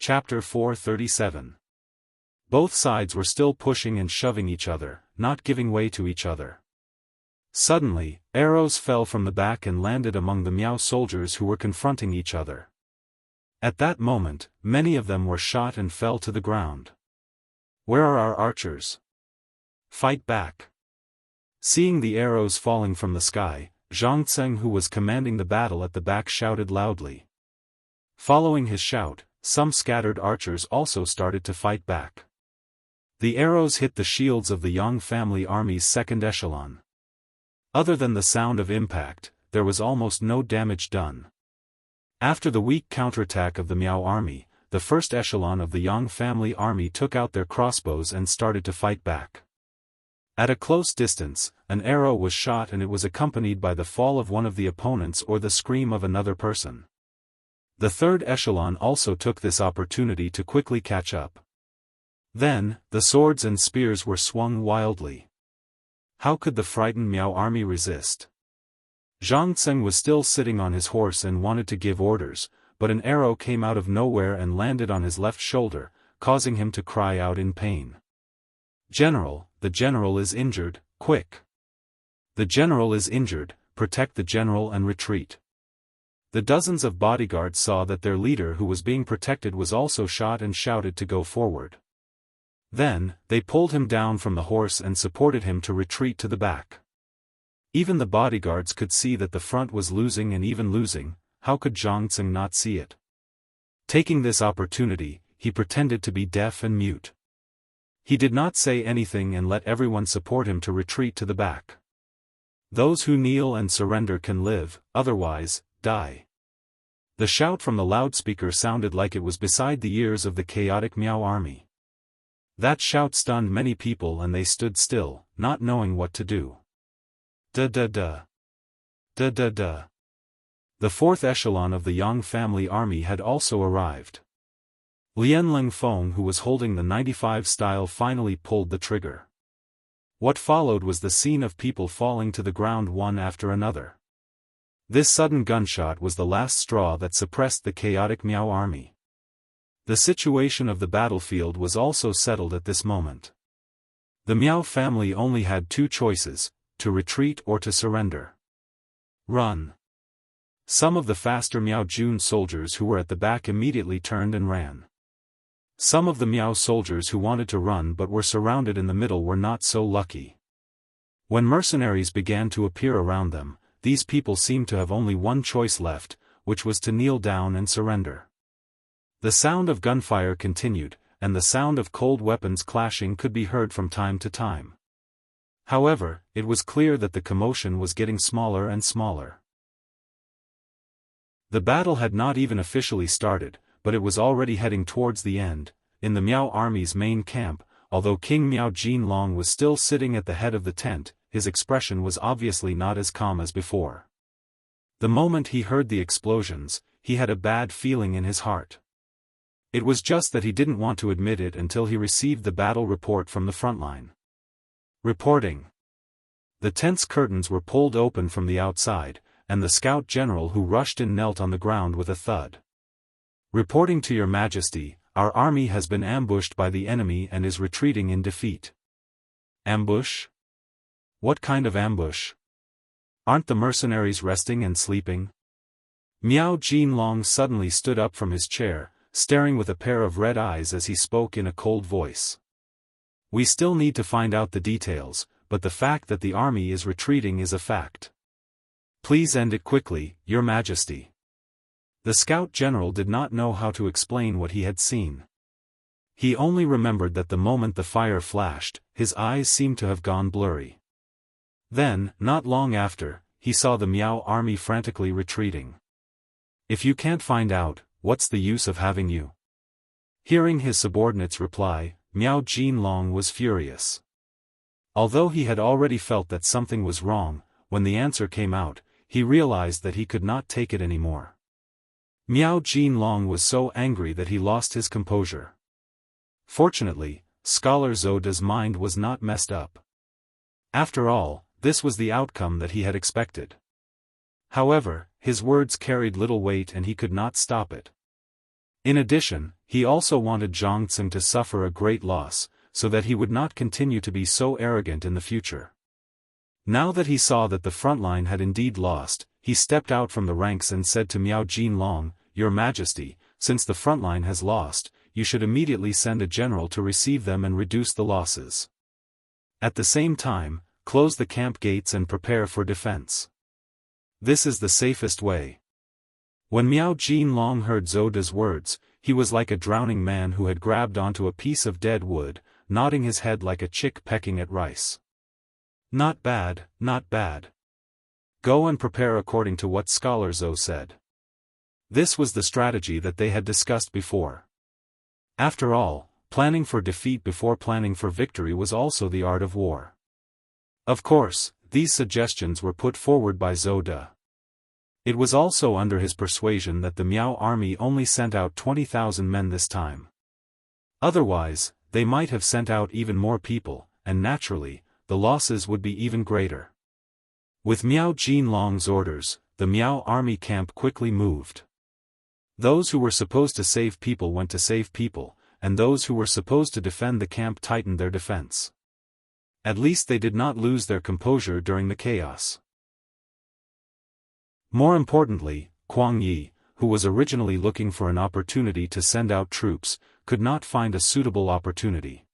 Chapter 437. Both sides were still pushing and shoving each other, not giving way to each other. Suddenly, arrows fell from the back and landed among the Miao soldiers who were confronting each other. At that moment, many of them were shot and fell to the ground. "Where are our archers? Fight back!" Seeing the arrows falling from the sky, Zhang Tseng, who was commanding the battle at the back, shouted loudly. Following his shout, some scattered archers also started to fight back. The arrows hit the shields of the Yang family army's second echelon. Other than the sound of impact, there was almost no damage done. After the weak counterattack of the Miao army, the first echelon of the Yang family army took out their crossbows and started to fight back. At a close distance, an arrow was shot and it was accompanied by the fall of one of the opponents or the scream of another person. The third echelon also took this opportunity to quickly catch up. Then, the swords and spears were swung wildly. How could the frightened Miao army resist? Zhang Tseng was still sitting on his horse and wanted to give orders, but an arrow came out of nowhere and landed on his left shoulder, causing him to cry out in pain. "General, the general is injured, quick! The general is injured, protect the general and retreat." The dozens of bodyguards saw that their leader who was being protected was also shot and shouted to go forward. Then, they pulled him down from the horse and supported him to retreat to the back. Even the bodyguards could see that the front was losing, and even losing, how could Zhang Tseng not see it? Taking this opportunity, he pretended to be deaf and mute. He did not say anything and let everyone support him to retreat to the back. "Those who kneel and surrender can live, otherwise, die." The shout from the loudspeaker sounded like it was beside the ears of the chaotic Miao army. That shout stunned many people and they stood still, not knowing what to do. Da-da-da. Da-da-da. The fourth echelon of the Yang family army had also arrived. Lian Lingfeng, who was holding the 95 style, finally pulled the trigger. What followed was the scene of people falling to the ground one after another. This sudden gunshot was the last straw that suppressed the chaotic Miao army. The situation of the battlefield was also settled at this moment. The Miao family only had two choices, to retreat or to surrender. Run. Some of the faster Miao Jun soldiers who were at the back immediately turned and ran. Some of the Miao soldiers who wanted to run but were surrounded in the middle were not so lucky. When mercenaries began to appear around them, these people seemed to have only one choice left, which was to kneel down and surrender. The sound of gunfire continued, and the sound of cold weapons clashing could be heard from time to time. However, it was clear that the commotion was getting smaller and smaller. The battle had not even officially started, but it was already heading towards the end. In the Miao army's main camp, although King Miao Jinlong was still sitting at the head of the tent, his expression was obviously not as calm as before. The moment he heard the explosions, he had a bad feeling in his heart. It was just that he didn't want to admit it until he received the battle report from the front line. Reporting. The tent's curtains were pulled open from the outside, and the scout general who rushed in knelt on the ground with a thud. "Reporting to your majesty, our army has been ambushed by the enemy and is retreating in defeat." Ambush? What kind of ambush? Aren't the mercenaries resting and sleeping? Miao Jinlong suddenly stood up from his chair, staring with a pair of red eyes as he spoke in a cold voice. "We still need to find out the details, but the fact that the army is retreating is a fact. Please end it quickly, your majesty." The scout general did not know how to explain what he had seen. He only remembered that the moment the fire flashed, his eyes seemed to have gone blurry. Then, not long after, he saw the Miao army frantically retreating. "If you can't find out, what's the use of having you?" Hearing his subordinate's reply, Miao Jinlong was furious. Although he had already felt that something was wrong, when the answer came out, he realized that he could not take it anymore. Miao Jinlong was so angry that he lost his composure. Fortunately, Scholar Zoda's mind was not messed up. After all, this was the outcome that he had expected. However, his words carried little weight and he could not stop it. In addition, he also wanted Zhang Tseng to suffer a great loss, so that he would not continue to be so arrogant in the future. Now that he saw that the front line had indeed lost, he stepped out from the ranks and said to Miao Jinlong, "Your Majesty, since the front line has lost, you should immediately send a general to receive them and reduce the losses. At the same time, close the camp gates and prepare for defense. This is the safest way." When Miao Jinlong heard Zoda's words, he was like a drowning man who had grabbed onto a piece of dead wood, nodding his head like a chick pecking at rice. "Not bad, not bad. Go and prepare according to what Scholar Zhou said." This was the strategy that they had discussed before. After all, planning for defeat before planning for victory was also the art of war. Of course, these suggestions were put forward by Zoda. It was also under his persuasion that the Miao army only sent out 20,000 men this time. Otherwise, they might have sent out even more people, and naturally, the losses would be even greater. With Miao Jinlong's orders, the Miao army camp quickly moved. Those who were supposed to save people went to save people, and those who were supposed to defend the camp tightened their defense. At least they did not lose their composure during the chaos. More importantly, Kuang Yi, who was originally looking for an opportunity to send out troops, could not find a suitable opportunity.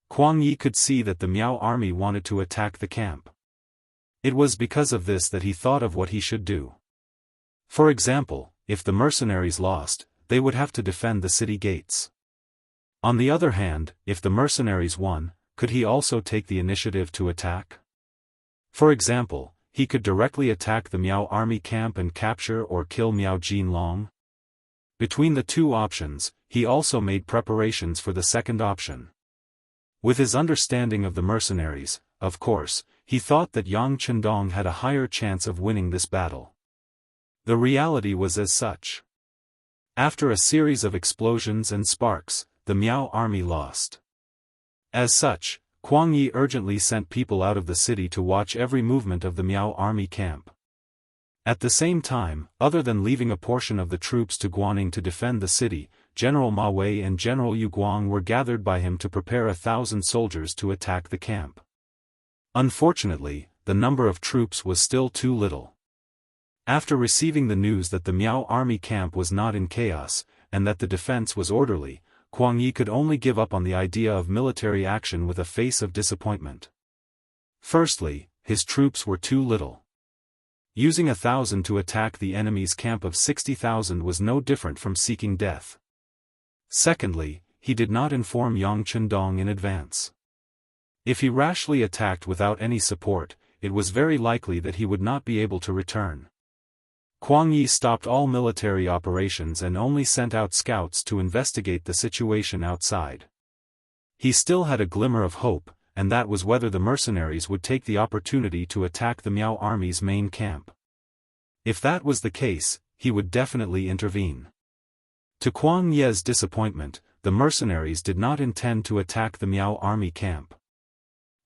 Kuang Yi could see that the Miao army wanted to attack the camp. It was because of this that he thought of what he should do. For example, if the mercenaries lost, they would have to defend the city gates. On the other hand, if the mercenaries won, could he also take the initiative to attack? For example, he could directly attack the Miao army camp and capture or kill Miao Jinlong. Between the two options, he also made preparations for the second option. With his understanding of the mercenaries, of course, he thought that Yang Chendong had a higher chance of winning this battle. The reality was as such. After a series of explosions and sparks, the Miao army lost. As such, Kuang Yi urgently sent people out of the city to watch every movement of the Miao army camp. At the same time, other than leaving a portion of the troops to Guaning to defend the city, General Ma Wei and General Yu Guang were gathered by him to prepare 1,000 soldiers to attack the camp. Unfortunately, the number of troops was still too little. After receiving the news that the Miao army camp was not in chaos, and that the defense was orderly, Kuang Yi could only give up on the idea of military action with a face of disappointment. Firstly, his troops were too little. Using 1,000 to attack the enemy's camp of 60,000 was no different from seeking death. Secondly, he did not inform Yang Chendong in advance. If he rashly attacked without any support, it was very likely that he would not be able to return. Kuang Yi stopped all military operations and only sent out scouts to investigate the situation outside. He still had a glimmer of hope, and that was whether the mercenaries would take the opportunity to attack the Miao army's main camp. If that was the case, he would definitely intervene. To Kuang Yi's disappointment, the mercenaries did not intend to attack the Miao army camp.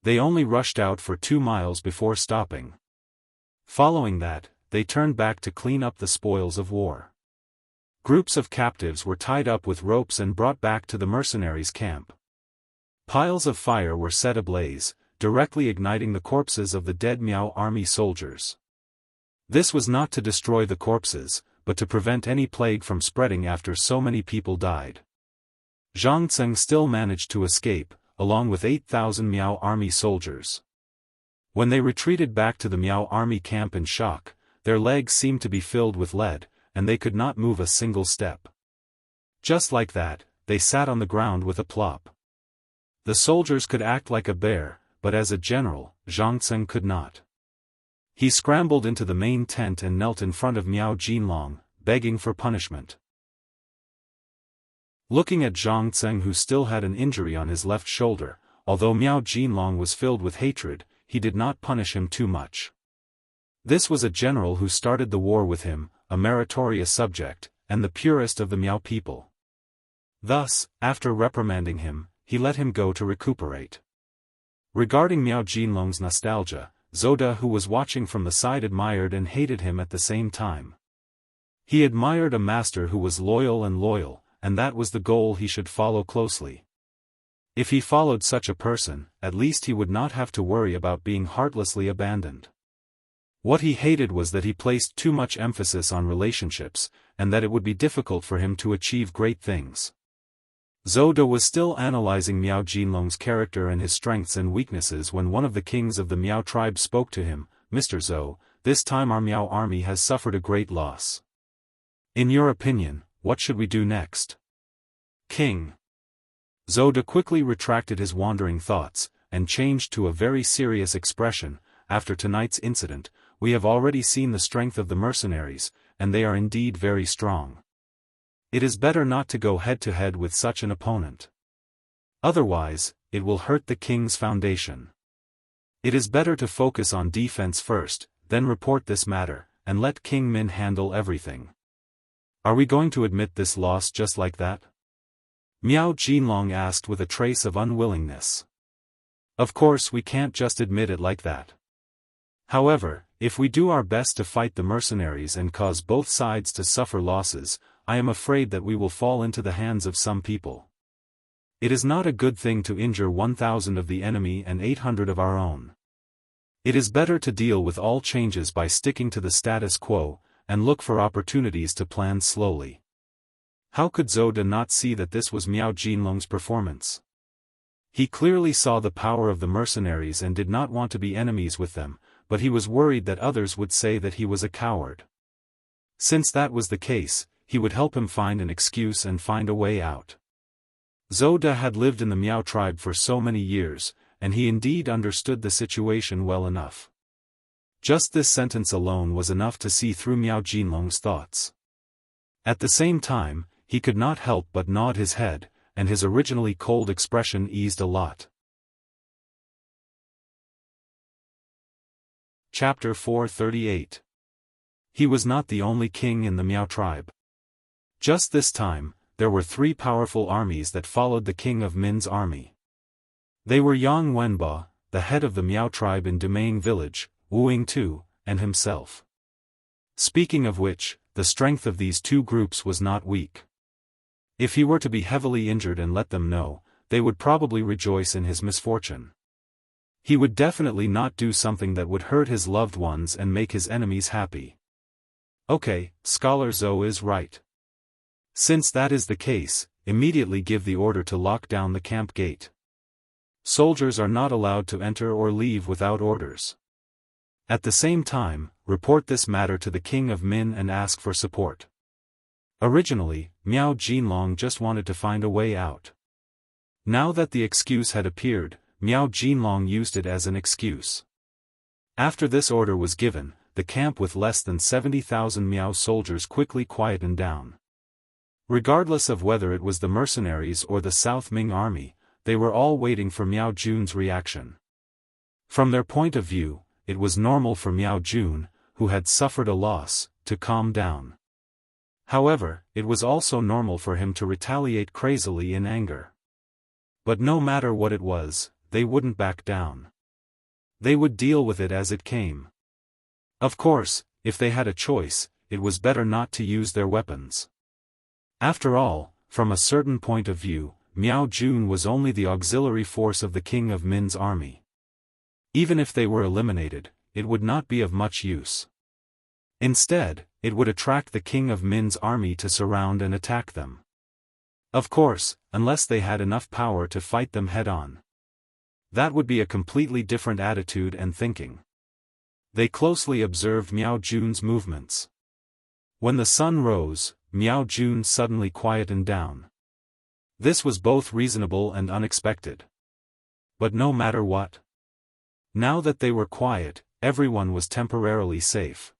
They only rushed out for 2 miles before stopping. Following that, they turned back to clean up the spoils of war. Groups of captives were tied up with ropes and brought back to the mercenaries' camp. Piles of fire were set ablaze, directly igniting the corpses of the dead Miao army soldiers. This was not to destroy the corpses, but to prevent any plague from spreading after so many people died. Zhang Tseng still managed to escape, along with 8,000 Miao army soldiers. When they retreated back to the Miao army camp in shock, their legs seemed to be filled with lead, and they could not move a single step. Just like that, they sat on the ground with a plop. The soldiers could act like a bear, but as a general, Zhang Tseng could not. He scrambled into the main tent and knelt in front of Miao Jinlong, begging for punishment. Looking at Zhang Tseng, who still had an injury on his left shoulder, although Miao Jinlong was filled with hatred, he did not punish him too much. This was a general who started the war with him, a meritorious subject, and the purest of the Miao people. Thus, after reprimanding him, he let him go to recuperate. Regarding Miao Jinlong's nostalgia, Zoda, who was watching from the side, admired and hated him at the same time. He admired a master who was loyal, and that was the goal he should follow closely. If he followed such a person, at least he would not have to worry about being heartlessly abandoned. What he hated was that he placed too much emphasis on relationships, and that it would be difficult for him to achieve great things. Zhou De was still analyzing Miao Jinlong's character and his strengths and weaknesses when one of the kings of the Miao tribe spoke to him. "Mr. Zhou, this time our Miao army has suffered a great loss. In your opinion, what should we do next?" "King." Zhou De quickly retracted his wandering thoughts, and changed to a very serious expression. "After tonight's incident, we have already seen the strength of the mercenaries, and they are indeed very strong. It is better not to go head-to-head with such an opponent. Otherwise, it will hurt the king's foundation. It is better to focus on defense first, then report this matter, and let King Min handle everything." "Are we going to admit this loss just like that?" Miao Jinlong asked with a trace of unwillingness. "Of course we can't just admit it like that. However, if we do our best to fight the mercenaries and cause both sides to suffer losses, I am afraid that we will fall into the hands of some people. It is not a good thing to injure 1,000 of the enemy and 800 of our own. It is better to deal with all changes by sticking to the status quo, and look for opportunities to plan slowly." How could Zhou De not see that this was Miao Jinlong's performance? He clearly saw the power of the mercenaries and did not want to be enemies with them, but he was worried that others would say that he was a coward. Since that was the case, he would help him find an excuse and find a way out. Zhou De had lived in the Miao tribe for so many years, and he indeed understood the situation well enough. Just this sentence alone was enough to see through Miao Jinlong's thoughts. At the same time, he could not help but nod his head, and his originally cold expression eased a lot. Chapter 438. He was not the only king in the Miao tribe. Just this time, there were 3 powerful armies that followed the king of Min's army. They were Yang Wenba, the head of the Miao tribe in Dumang village, Wu Yingtu, and himself. Speaking of which, the strength of these 2 groups was not weak. If he were to be heavily injured and let them know, they would probably rejoice in his misfortune. He would definitely not do something that would hurt his loved ones and make his enemies happy. Okay, Scholar Zhou is right. Since that is the case, immediately give the order to lock down the camp gate. Soldiers are not allowed to enter or leave without orders. At the same time, report this matter to the king of Min and ask for support. Originally, Miao Jinlong just wanted to find a way out. Now that the excuse had appeared, Miao Jinlong used it as an excuse. After this order was given, the camp with less than 70,000 Miao soldiers quickly quietened down. Regardless of whether it was the mercenaries or the South Ming army, they were all waiting for Miao Jun's reaction. From their point of view, it was normal for Miao Jun, who had suffered a loss, to calm down. However, it was also normal for him to retaliate crazily in anger. But no matter what it was, they wouldn't back down. They would deal with it as it came. Of course, if they had a choice, it was better not to use their weapons. After all, from a certain point of view, Miao Jun was only the auxiliary force of the king of Min's army. Even if they were eliminated, it would not be of much use. Instead, it would attract the king of Min's army to surround and attack them. Of course, unless they had enough power to fight them head-on. That would be a completely different attitude and thinking. They closely observed Miao Jun's movements. When the sun rose, Miao Jun suddenly quietened down. This was both reasonable and unexpected. But no matter what. Now that they were quiet, everyone was temporarily safe.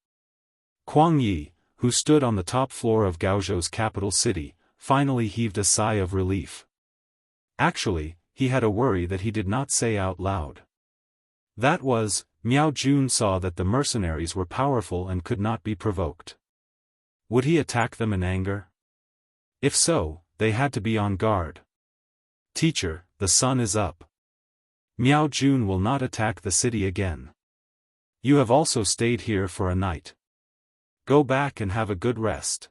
Kuang Yi, who stood on the top floor of Gaozhou's capital city, finally heaved a sigh of relief. Actually, he had a worry that he did not say out loud. That was, Miao Jun saw that the mercenaries were powerful and could not be provoked. Would he attack them in anger? If so, they had to be on guard. Teacher, the sun is up. Miao Jun will not attack the city again. You have also stayed here for a night. Go back and have a good rest.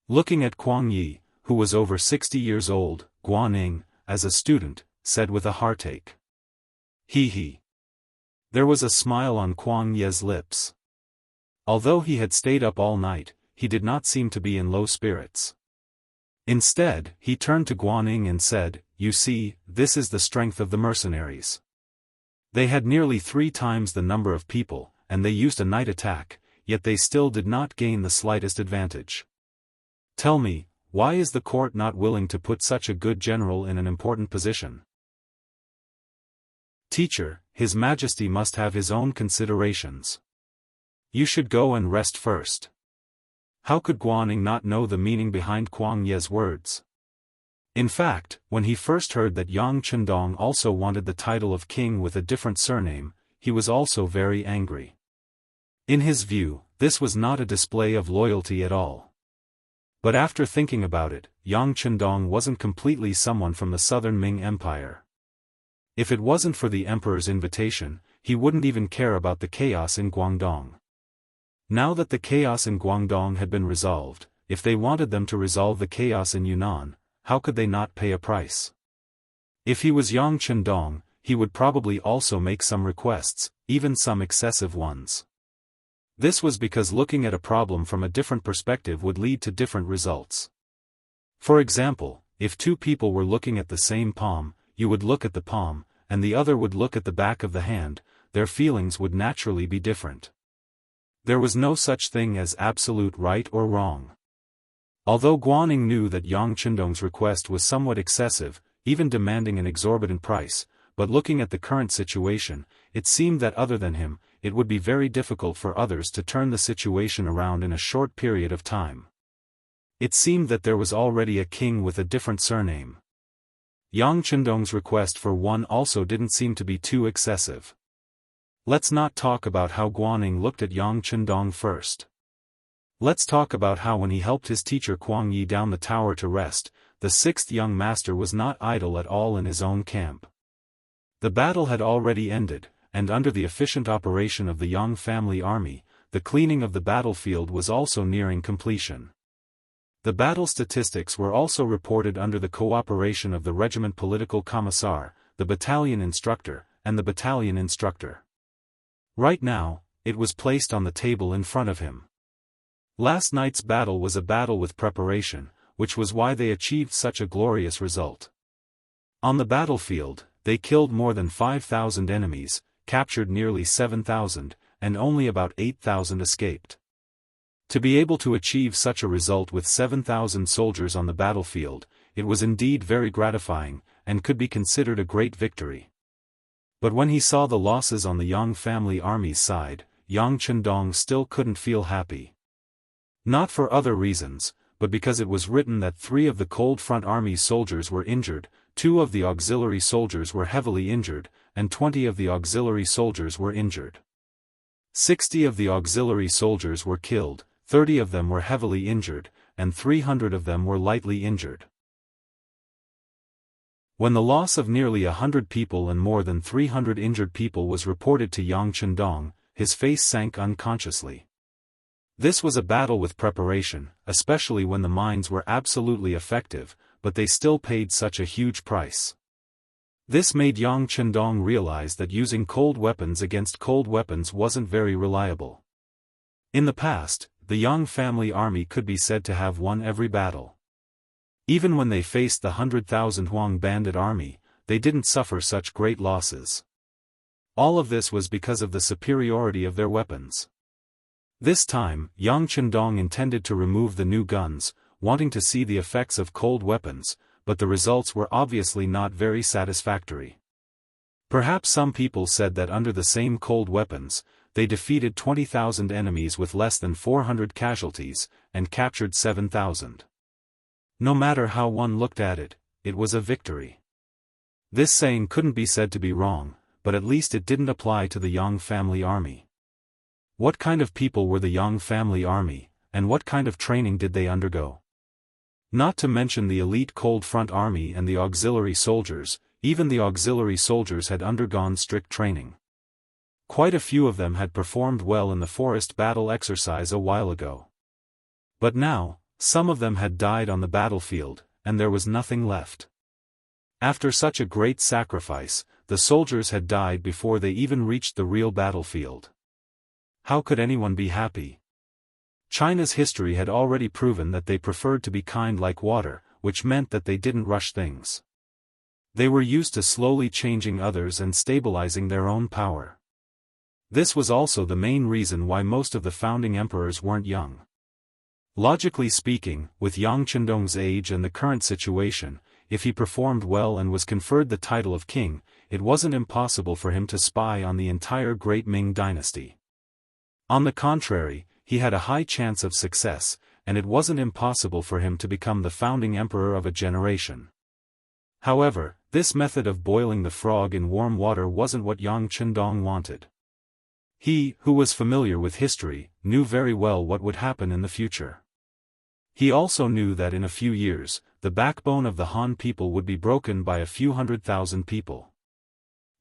Looking at Kuang Yi, who was over 60 years old, Guaning, as a student, said with a heartache. He. There was a smile on Kuang Ye's lips. Although he had stayed up all night, he did not seem to be in low spirits. Instead, he turned to Guaning and said, "You see, this is the strength of the mercenaries. They had nearly 3 times the number of people, and they used a night attack, yet they still did not gain the slightest advantage. Tell me, why is the court not willing to put such a good general in an important position?" "Teacher, His Majesty must have his own considerations. You should go and rest first." How could Guaning not know the meaning behind Kuang Ye's words? In fact, when he first heard that Yang Chendong also wanted the title of king with a different surname, he was also very angry. In his view, this was not a display of loyalty at all. But after thinking about it, Yang Chendong wasn't completely someone from the southern Ming Empire. If it wasn't for the emperor's invitation, he wouldn't even care about the chaos in Guangdong. Now that the chaos in Guangdong had been resolved, if they wanted them to resolve the chaos in Yunnan, how could they not pay a price? If he was Yang Chendong, he would probably also make some requests, even some excessive ones. This was because looking at a problem from a different perspective would lead to different results. For example, if 2 people were looking at the same palm, you would look at the palm, and the other would look at the back of the hand, their feelings would naturally be different. There was no such thing as absolute right or wrong. Although Guaning knew that Yang Chendong's request was somewhat excessive, even demanding an exorbitant price, but looking at the current situation, it seemed that other than him, it would be very difficult for others to turn the situation around in a short period of time. It seemed that there was already a king with a different surname. Yang Chendong's request for one also didn't seem to be too excessive. Let's not talk about how Guaning looked at Yang Chendong first. Let's talk about how when he helped his teacher Kuang Yi down the tower to rest, the 6th young master was not idle at all in his own camp. The battle had already ended, and under the efficient operation of the Yang family army, the cleaning of the battlefield was also nearing completion. The battle statistics were also reported under the cooperation of the regiment political commissar, the battalion instructor, and the battalion instructor. Right now, it was placed on the table in front of him. Last night's battle was a battle with preparation, which was why they achieved such a glorious result. On the battlefield, they killed more than 5,000 enemies, captured nearly 7,000, and only about 8,000 escaped. To be able to achieve such a result with 7,000 soldiers on the battlefield, it was indeed very gratifying, and could be considered a great victory. But when he saw the losses on the Yang family army's side, Yang Chendong still couldn't feel happy. Not for other reasons, but because it was written that 3 of the Cold Front Army's soldiers were injured, 2 of the auxiliary soldiers were heavily injured, and 20 of the auxiliary soldiers were injured. 60 of the auxiliary soldiers were killed, 30 of them were heavily injured, and 300 of them were lightly injured. When the loss of nearly 100 people and more than 300 injured people was reported to Yang Chendong, his face sank unconsciously. This was a battle with preparation, especially when the mines were absolutely effective, but they still paid such a huge price. This made Yang Chendong realize that using cold weapons against cold weapons wasn't very reliable. In the past, the Yang family army could be said to have won every battle. Even when they faced the 100,000 Huang bandit army, they didn't suffer such great losses. All of this was because of the superiority of their weapons. This time, Yang Chendong intended to remove the new guns, wanting to see the effects of cold weapons, but the results were obviously not very satisfactory. Perhaps some people said that under the same cold weapons, they defeated 20,000 enemies with less than 400 casualties, and captured 7,000. No matter how one looked at it, it was a victory. This saying couldn't be said to be wrong, but at least it didn't apply to the Yang family army. What kind of people were the Yang family army, and what kind of training did they undergo? Not to mention the elite Cold Front Army and the auxiliary soldiers, even the auxiliary soldiers had undergone strict training. Quite a few of them had performed well in the forest battle exercise a while ago. But now, Some of them had died on the battlefield, and there was nothing left. After such a great sacrifice, the soldiers had died before they even reached the real battlefield. How could anyone be happy? China's history had already proven that they preferred to be kind like water, which meant that they didn't rush things. They were used to slowly changing others and stabilizing their own power. This was also the main reason why most of the founding emperors weren't young. Logically speaking, with Yang Qindong's age and the current situation, if he performed well and was conferred the title of king, it wasn't impossible for him to spy on the entire Great Ming dynasty. On the contrary, he had a high chance of success, and it wasn't impossible for him to become the founding emperor of a generation. However, this method of boiling the frog in warm water wasn't what Yang Qindong wanted. He, who was familiar with history, knew very well what would happen in the future. He also knew that in a few years, the backbone of the Han people would be broken by a few 100,000 people.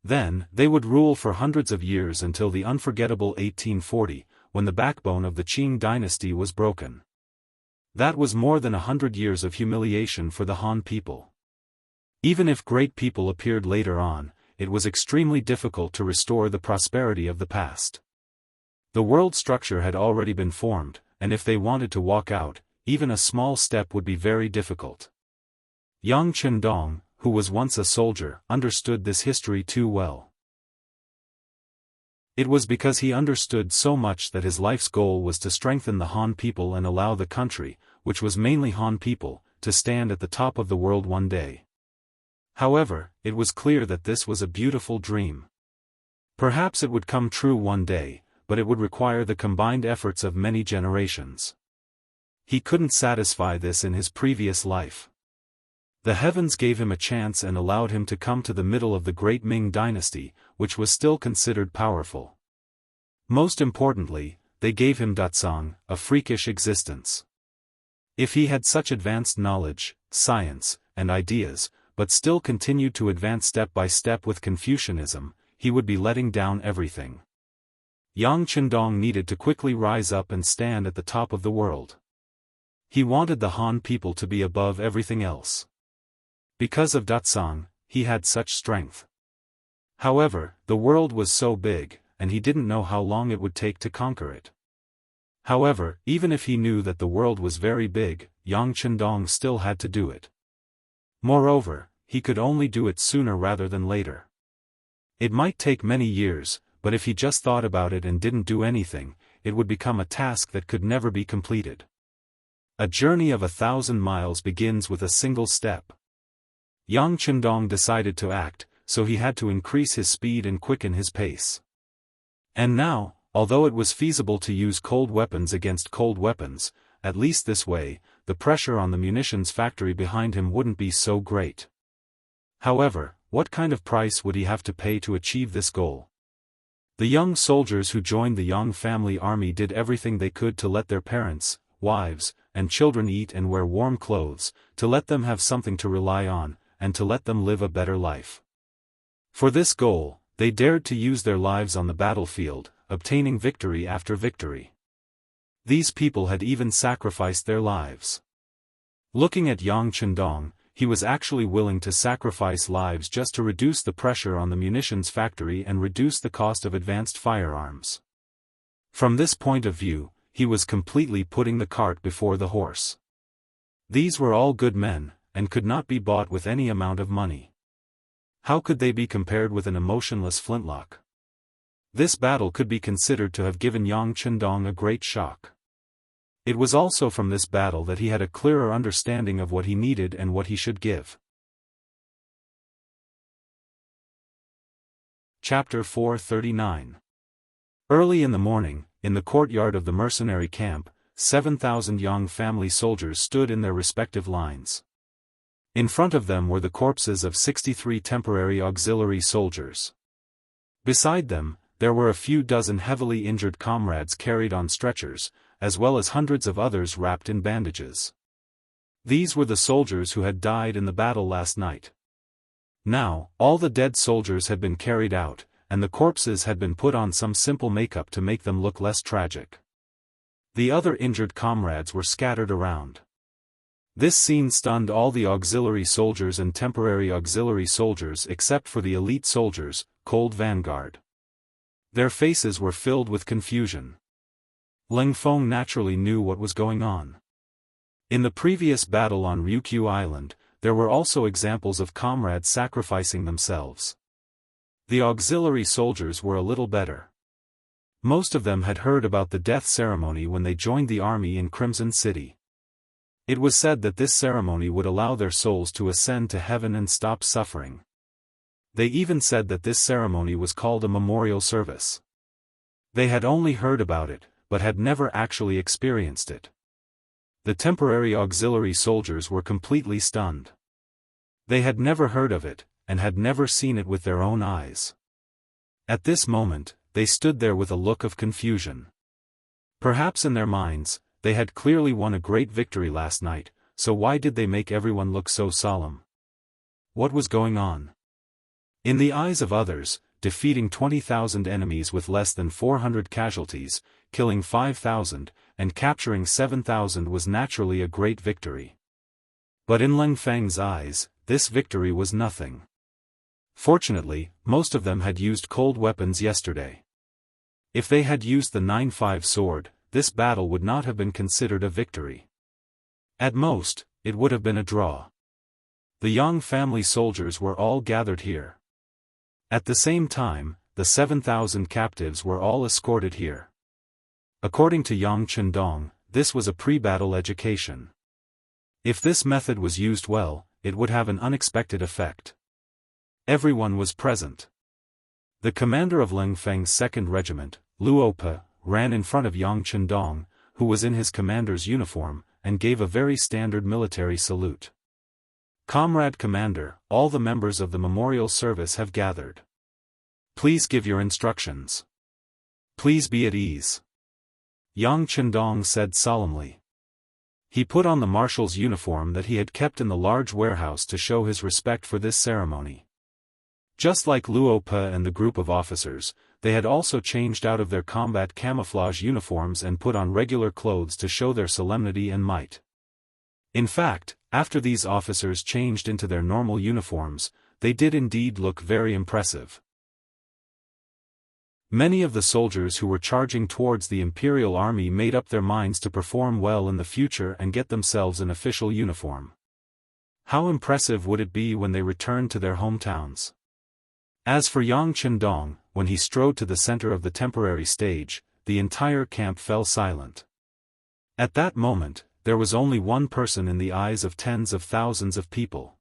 Then, they would rule for hundreds of years until the unforgettable 1840, when the backbone of the Qing dynasty was broken. That was more than 100 years of humiliation for the Han people. Even if great people appeared later on, it was extremely difficult to restore the prosperity of the past. The world structure had already been formed, and if they wanted to walk out, even a small step would be very difficult. Yang Qindong, who was once a soldier, understood this history too well. It was because he understood so much that his life's goal was to strengthen the Han people and allow the country, which was mainly Han people, to stand at the top of the world one day. However, it was clear that this was a beautiful dream. Perhaps it would come true one day, but it would require the combined efforts of many generations. He couldn't satisfy this in his previous life. The heavens gave him a chance and allowed him to come to the middle of the Great Ming dynasty, which was still considered powerful. Most importantly, they gave him Datsang, a freakish existence. If he had such advanced knowledge, science, and ideas, but still continued to advance step by step with Confucianism, he would be letting down everything. Yang Qindong needed to quickly rise up and stand at the top of the world. He wanted the Han people to be above everything else. Because of Datsang, he had such strength. However, the world was so big, and he didn't know how long it would take to conquer it. However, even if he knew that the world was very big, Yang Qindong still had to do it. Moreover, he could only do it sooner rather than later. It might take many years, but if he just thought about it and didn't do anything, it would become a task that could never be completed. A journey of 1,000 miles begins with a single step. Yang Qindong decided to act, so he had to increase his speed and quicken his pace. And now, although it was feasible to use cold weapons against cold weapons, at least this way, the pressure on the munitions factory behind him wouldn't be so great. However, what kind of price would he have to pay to achieve this goal? The young soldiers who joined the Yang family army did everything they could to let their parents, wives, and children eat and wear warm clothes, to let them have something to rely on, and to let them live a better life. For this goal, they dared to use their lives on the battlefield, obtaining victory after victory. These people had even sacrificed their lives. Looking at Yang Qindong, he was actually willing to sacrifice lives just to reduce the pressure on the munitions factory and reduce the cost of advanced firearms. From this point of view, he was completely putting the cart before the horse. These were all good men, and could not be bought with any amount of money. How could they be compared with an emotionless flintlock? This battle could be considered to have given Yang Qindong a great shock. It was also from this battle that he had a clearer understanding of what he needed and what he should give. Chapter 439. Early in the morning, in the courtyard of the mercenary camp, 7,000 Yang family soldiers stood in their respective lines. In front of them were the corpses of 63 temporary auxiliary soldiers. Beside them, there were a few dozen heavily injured comrades carried on stretchers, as well as hundreds of others wrapped in bandages. These were the soldiers who had died in the battle last night. Now, all the dead soldiers had been carried out, and the corpses had been put on some simple makeup to make them look less tragic. The other injured comrades were scattered around. This scene stunned all the auxiliary soldiers and temporary auxiliary soldiers except for the elite soldiers, Cold Vanguard. Their faces were filled with confusion. Ling Feng naturally knew what was going on. In the previous battle on Ryukyu Island, there were also examples of comrades sacrificing themselves. The auxiliary soldiers were a little better. Most of them had heard about the death ceremony when they joined the army in Crimson City. It was said that this ceremony would allow their souls to ascend to heaven and stop suffering. They even said that this ceremony was called a memorial service. They had only heard about it, but had never actually experienced it. The temporary auxiliary soldiers were completely stunned. They had never heard of it, and had never seen it with their own eyes. At this moment, they stood there with a look of confusion. Perhaps in their minds, they had clearly won a great victory last night, so why did they make everyone look so solemn? What was going on? In the eyes of others, defeating 20,000 enemies with less than 400 casualties, killing 5,000, and capturing 7,000 was naturally a great victory. But in Ling Feng's eyes, this victory was nothing. Fortunately, most of them had used cold weapons yesterday. If they had used the 9-5 sword, this battle would not have been considered a victory. At most, it would have been a draw. The Yang family soldiers were all gathered here. At the same time, the 7,000 captives were all escorted here. According to Yang Chendong, this was a pre-battle education. If this method was used well, it would have an unexpected effect. Everyone was present. The commander of Ling Feng's 2nd Regiment, Luope, ran in front of Yang Chendong, who was in his commander's uniform, and gave a very standard military salute. "Comrade Commander, all the members of the memorial service have gathered. Please give your instructions. Please be at ease," Yang Chendong said solemnly. He put on the marshal's uniform that he had kept in the large warehouse to show his respect for this ceremony. Just like Luope and the group of officers, they had also changed out of their combat camouflage uniforms and put on regular clothes to show their solemnity and might. In fact, after these officers changed into their normal uniforms, they did indeed look very impressive. Many of the soldiers who were charging towards the Imperial Army made up their minds to perform well in the future and get themselves an official uniform. How impressive would it be when they returned to their hometowns? As for Yang Chendong, when he strode to the center of the temporary stage, the entire camp fell silent. At that moment, there was only one person in the eyes of tens of thousands of people.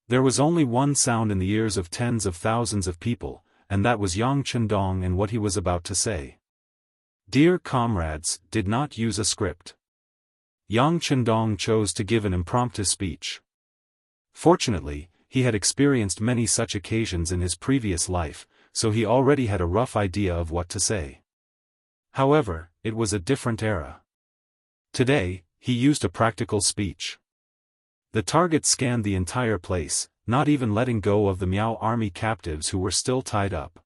There was only one sound in the ears of tens of thousands of people, and that was Yang Chendong and what he was about to say. Dear comrades, did not use a script. Yang Chendong chose to give an impromptu speech. Fortunately, he had experienced many such occasions in his previous life, so he already had a rough idea of what to say. However, it was a different era. Today, he used a practical speech. The target scanned the entire place, not even letting go of the Miao army captives who were still tied up.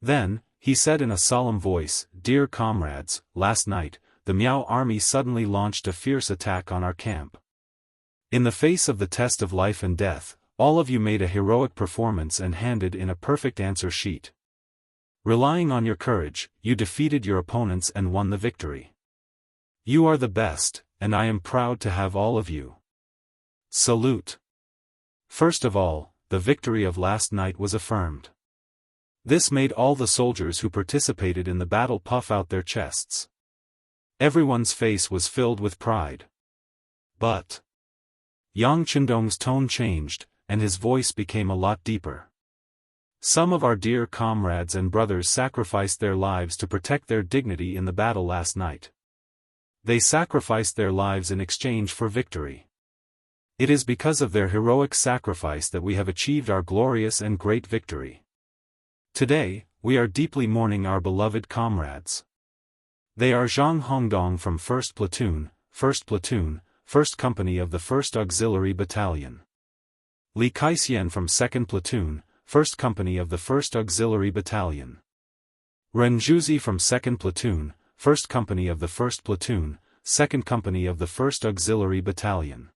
Then, he said in a solemn voice, "Dear comrades, last night, the Miao army suddenly launched a fierce attack on our camp. In the face of the test of life and death, all of you made a heroic performance and handed in a perfect answer sheet. Relying on your courage, you defeated your opponents and won the victory. You are the best, and I am proud to have all of you. Salute." First of all, the victory of last night was affirmed. This made all the soldiers who participated in the battle puff out their chests. Everyone's face was filled with pride. But Yang Chendong's tone changed, and his voice became a lot deeper. Some of our dear comrades and brothers sacrificed their lives to protect their dignity in the battle last night. They sacrificed their lives in exchange for victory. It is because of their heroic sacrifice that we have achieved our glorious and great victory. Today, we are deeply mourning our beloved comrades. They are Zhang Hongdong from 1st Platoon, 1st Company of the 1st Auxiliary Battalion. Li Kaixian from 2nd Platoon, 1st Company of the 1st Auxiliary Battalion. Ren Zhuzi from 2nd Platoon, 1st Company of the 1st Platoon, 2nd Company of the 1st Auxiliary Battalion.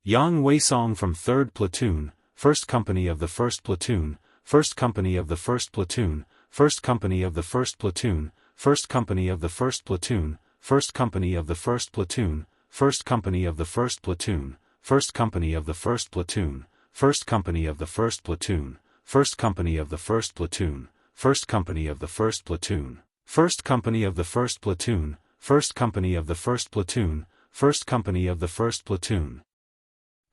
Yang Weisong from 3rd Platoon, 1st Company of the 1st Platoon, 1st Company of the 1st Platoon, 1st Company of the 1st Platoon, 1st Company of the 1st Platoon, 1st Company of the 1st Platoon, 1st Company of the 1st Platoon, 1st Company of the 1st Platoon, 1st Company of the 1st Platoon, 1st Company of the 1st Platoon, 1st Company of the 1st Platoon, 1st Company of the 1st Platoon, 1st Company of the 1st Platoon, 1st Company of the 1st Platoon,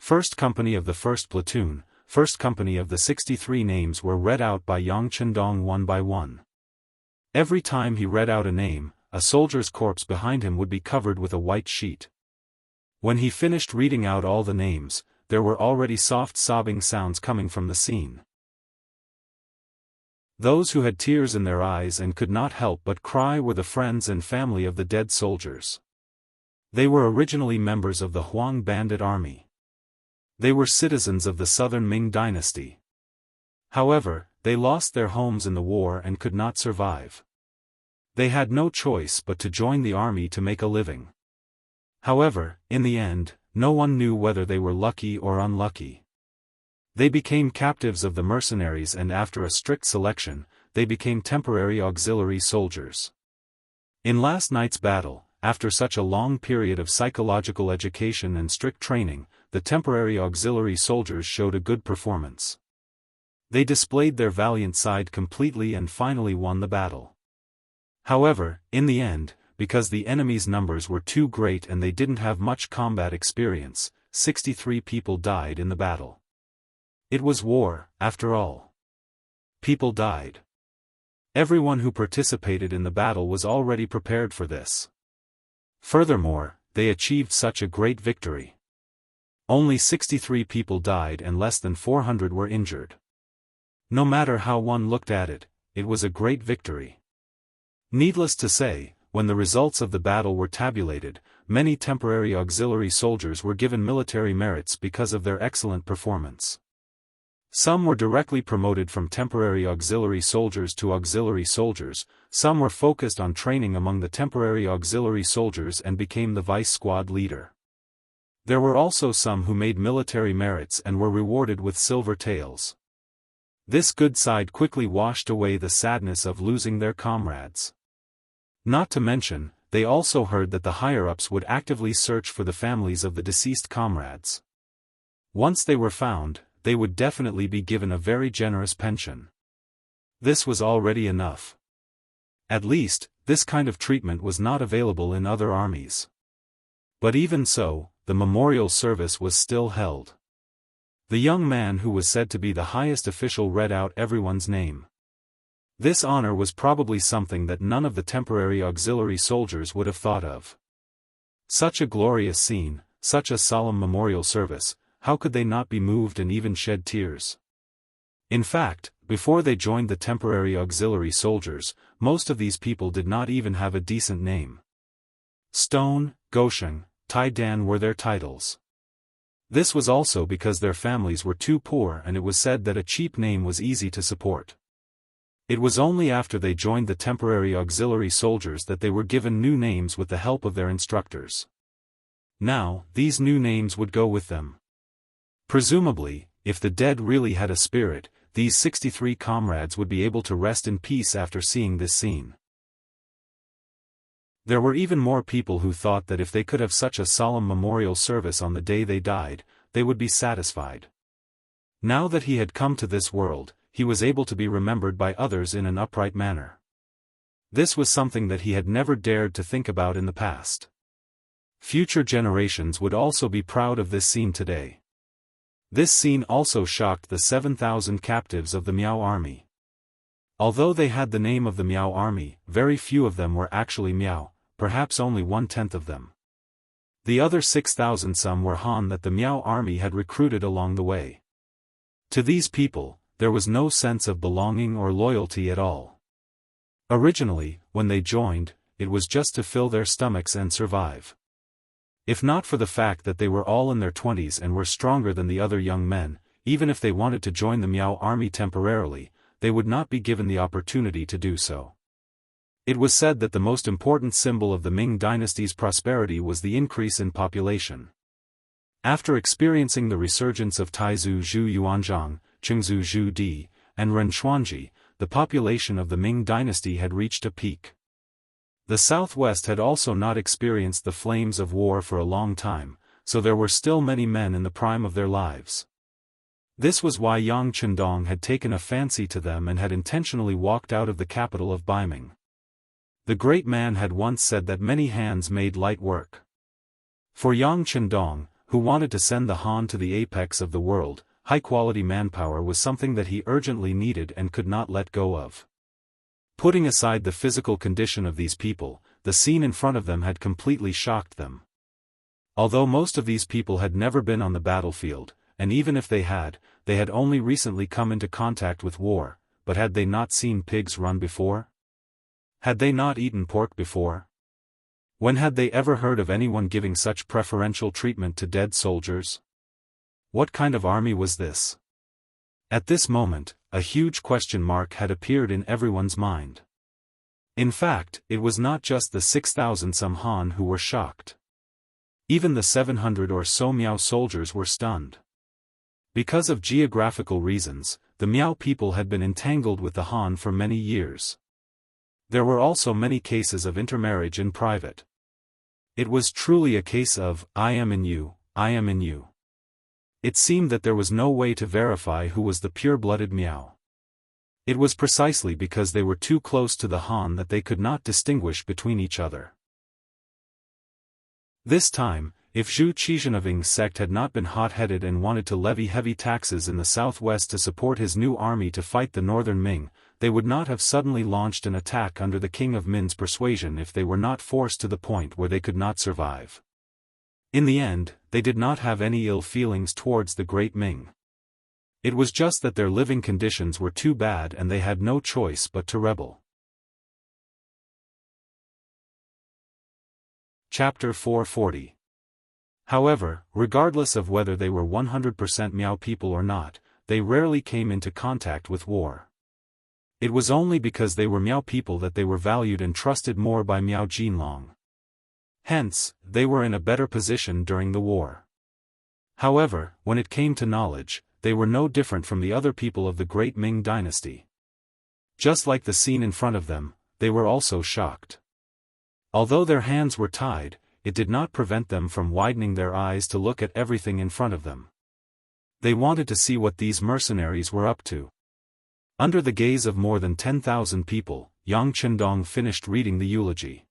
1st Company of the 1st Platoon, 1st Company of the 63 names were read out by Yang Chendong one by one. Every time he read out a name, a soldier's corpse behind him would be covered with a white sheet. When he finished reading out all the names, there were already soft sobbing sounds coming from the scene. Those who had tears in their eyes and could not help but cry were the friends and family of the dead soldiers. They were originally members of the Huang bandit army. They were citizens of the southern Ming dynasty. However, they lost their homes in the war and could not survive. They had no choice but to join the army to make a living. However, in the end, no one knew whether they were lucky or unlucky. They became captives of the mercenaries, and after a strict selection, they became temporary auxiliary soldiers. In last night's battle, after such a long period of psychological education and strict training, the temporary auxiliary soldiers showed a good performance. They displayed their valiant side completely and finally won the battle. However, in the end, because the enemy's numbers were too great and they didn't have much combat experience, 63 people died in the battle. It was war, after all. People died. Everyone who participated in the battle was already prepared for this. Furthermore, they achieved such a great victory. Only 63 people died and less than 400 were injured. No matter how one looked at it, it was a great victory. Needless to say, when the results of the battle were tabulated, many temporary auxiliary soldiers were given military merits because of their excellent performance. Some were directly promoted from temporary auxiliary soldiers to auxiliary soldiers, some were focused on training among the temporary auxiliary soldiers and became the vice squad leader. There were also some who made military merits and were rewarded with silver tails. This good side quickly washed away the sadness of losing their comrades. Not to mention, they also heard that the higher-ups would actively search for the families of the deceased comrades. Once they were found, they would definitely be given a very generous pension. This was already enough. At least, this kind of treatment was not available in other armies. But even so, the memorial service was still held. The young man who was said to be the highest official read out everyone's name. This honor was probably something that none of the temporary auxiliary soldiers would have thought of. Such a glorious scene, such a solemn memorial service, how could they not be moved and even shed tears? In fact, before they joined the temporary auxiliary soldiers, most of these people did not even have a decent name. Stone, Gosheng, Tai Dan were their titles. This was also because their families were too poor and it was said that a cheap name was easy to support. It was only after they joined the temporary auxiliary soldiers that they were given new names with the help of their instructors. Now, these new names would go with them. Presumably, if the dead really had a spirit, these 63 comrades would be able to rest in peace after seeing this scene. There were even more people who thought that if they could have such a solemn memorial service on the day they died, they would be satisfied. Now that he had come to this world, he was able to be remembered by others in an upright manner. This was something that he had never dared to think about in the past. Future generations would also be proud of this scene today. This scene also shocked the 7,000 captives of the Miao army. Although they had the name of the Miao army, very few of them were actually Miao, perhaps only 1/10 of them. The other 6,000 some were Han that the Miao army had recruited along the way. To these people, there was no sense of belonging or loyalty at all. Originally, when they joined, it was just to fill their stomachs and survive. If not for the fact that they were all in their 20s and were stronger than the other young men, even if they wanted to join the Miao army temporarily, they would not be given the opportunity to do so. It was said that the most important symbol of the Ming dynasty's prosperity was the increase in population. After experiencing the resurgence of Taizu Zhu Yuanzhang, Qingzu Zhu Di, and Ren Xuanji, the population of the Ming dynasty had reached a peak. The southwest had also not experienced the flames of war for a long time, so there were still many men in the prime of their lives. This was why Yang Chendong had taken a fancy to them and had intentionally walked out of the capital of Baiming. The great man had once said that many hands made light work. For Yang Chendong, who wanted to send the Han to the apex of the world, high-quality manpower was something that he urgently needed and could not let go of. Putting aside the physical condition of these people, the scene in front of them had completely shocked them. Although most of these people had never been on the battlefield, and even if they had only recently come into contact with war, but had they not seen pigs run before? Had they not eaten pork before? When had they ever heard of anyone giving such preferential treatment to dead soldiers? What kind of army was this? At this moment, a huge question mark had appeared in everyone's mind. In fact, it was not just the 6,000-some Han who were shocked. Even the 700 or so Miao soldiers were stunned. Because of geographical reasons, the Miao people had been entangled with the Han for many years. There were also many cases of intermarriage in private. It was truly a case of, I am in you, I am in you. It seemed that there was no way to verify who was the pure-blooded Miao. It was precisely because they were too close to the Han that they could not distinguish between each other. This time, if Zhu Qizhenaving's sect had not been hot-headed and wanted to levy heavy taxes in the southwest to support his new army to fight the northern Ming, they would not have suddenly launched an attack under the King of Min's persuasion if they were not forced to the point where they could not survive. In the end, they did not have any ill feelings towards the Great Ming. It was just that their living conditions were too bad and they had no choice but to rebel. Chapter 440. However, regardless of whether they were 100% Miao people or not, they rarely came into contact with war. It was only because they were Miao people that they were valued and trusted more by Miao Jinlong. Hence, they were in a better position during the war. However, when it came to knowledge, they were no different from the other people of the Great Ming dynasty. Just like the scene in front of them, they were also shocked. Although their hands were tied, it did not prevent them from widening their eyes to look at everything in front of them. They wanted to see what these mercenaries were up to. Under the gaze of more than 10,000 people, Yang Chendong finished reading the eulogy.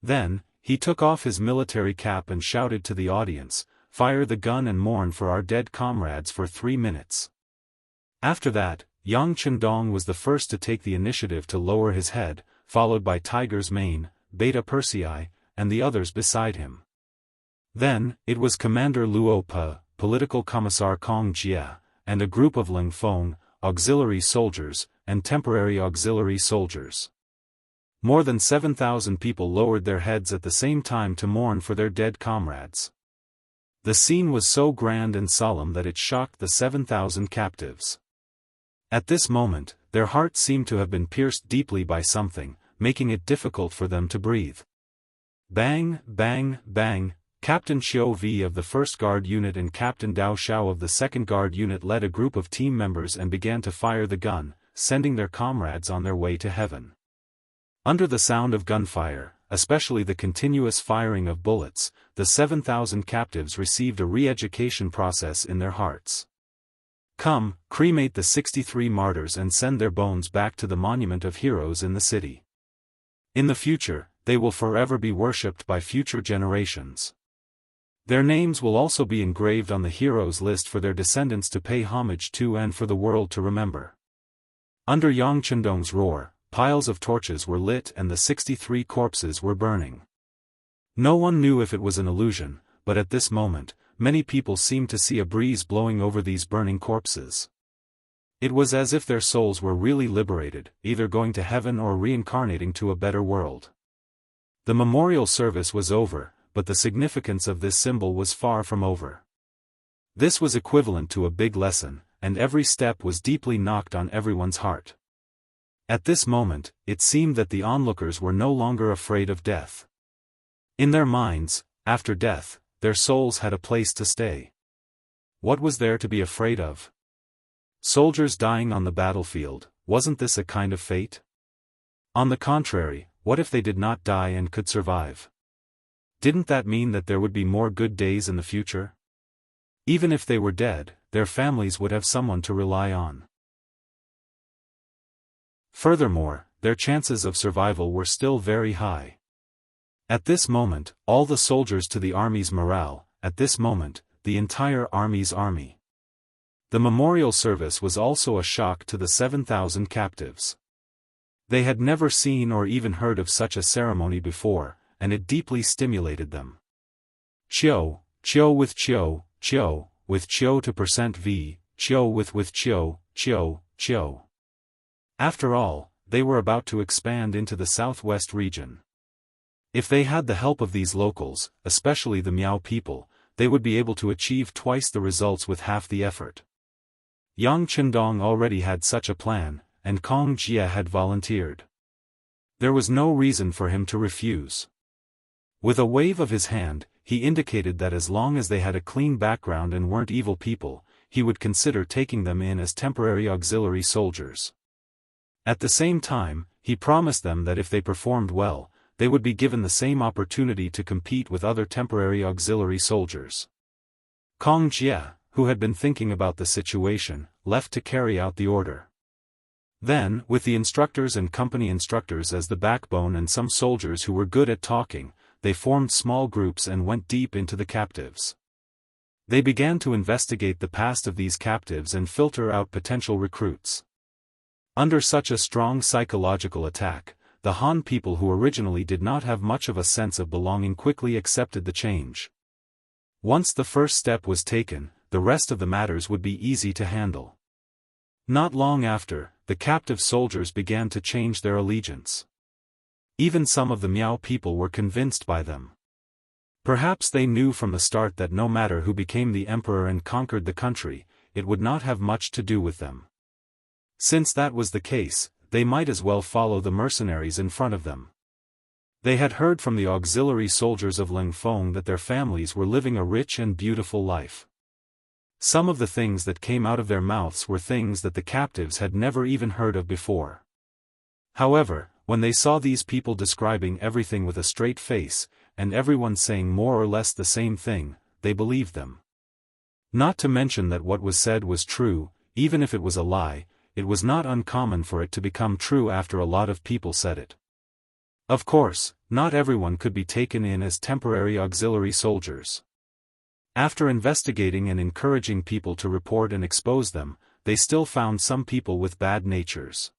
Then, he took off his military cap and shouted to the audience, "Fire the gun and mourn for our dead comrades for 3 minutes." After that, Yang Chendong was the first to take the initiative to lower his head, followed by Tiger's Mane, Beta Persei, and the others beside him. Then, it was Commander Luo Pe, Political Commissar Kong Jie, and a group of Ling Feng, auxiliary soldiers, and temporary auxiliary soldiers. More than 7,000 people lowered their heads at the same time to mourn for their dead comrades. The scene was so grand and solemn that it shocked the 7,000 captives. At this moment, their hearts seemed to have been pierced deeply by something, making it difficult for them to breathe. Bang, bang, bang, Captain Xiao V of the 1st Guard Unit and Captain Dao Shao of the 2nd Guard Unit led a group of team members and began to fire the gun, sending their comrades on their way to heaven. Under the sound of gunfire, especially the continuous firing of bullets, the 7,000 captives received a re-education process in their hearts. Come, cremate the 63 martyrs and send their bones back to the monument of heroes in the city. In the future, they will forever be worshipped by future generations. Their names will also be engraved on the heroes list for their descendants to pay homage to and for the world to remember. Under Yang Chendong's roar, piles of torches were lit and the 63 corpses were burning. No one knew if it was an illusion, but at this moment, many people seemed to see a breeze blowing over these burning corpses. It was as if their souls were really liberated, either going to heaven or reincarnating to a better world. The memorial service was over, but the significance of this symbol was far from over. This was equivalent to a big lesson, and every step was deeply knocked on everyone's heart. At this moment, it seemed that the onlookers were no longer afraid of death. In their minds, after death, their souls had a place to stay. What was there to be afraid of? Soldiers dying on the battlefield, wasn't this a kind of fate? On the contrary, what if they did not die and could survive? Didn't that mean that there would be more good days in the future? Even if they were dead, their families would have someone to rely on. Furthermore, their chances of survival were still very high. At this moment, all the soldiers to the army's morale, at this moment, the entire army's army. The memorial service was also a shock to the 7,000 captives. They had never seen or even heard of such a ceremony before, and it deeply stimulated them. Chio, Chio with Chio, Chio, with Chio to %V, Chio with Chio, Chio, Chio. After all, they were about to expand into the southwest region. If they had the help of these locals, especially the Miao people, they would be able to achieve twice the results with half the effort. Yang Qindong already had such a plan, and Kong Jia had volunteered. There was no reason for him to refuse. With a wave of his hand, he indicated that as long as they had a clean background and weren't evil people, he would consider taking them in as temporary auxiliary soldiers. At the same time, he promised them that if they performed well, they would be given the same opportunity to compete with other temporary auxiliary soldiers. Kong Jia, who had been thinking about the situation, left to carry out the order. Then, with the instructors and company instructors as the backbone and some soldiers who were good at talking, they formed small groups and went deep into the captives. They began to investigate the past of these captives and filter out potential recruits. Under such a strong psychological attack, the Han people who originally did not have much of a sense of belonging quickly accepted the change. Once the first step was taken, the rest of the matters would be easy to handle. Not long after, the captive soldiers began to change their allegiance. Even some of the Miao people were convinced by them. Perhaps they knew from the start that no matter who became the emperor and conquered the country, it would not have much to do with them. Since that was the case, they might as well follow the mercenaries in front of them. They had heard from the auxiliary soldiers of Lingfeng that their families were living a rich and beautiful life. Some of the things that came out of their mouths were things that the captives had never even heard of before. However, when they saw these people describing everything with a straight face, and everyone saying more or less the same thing, they believed them. Not to mention that what was said was true, even if it was a lie, it was not uncommon for it to become true after a lot of people said it. Of course, not everyone could be taken in as temporary auxiliary soldiers. After investigating and encouraging people to report and expose them, they still found some people with bad natures.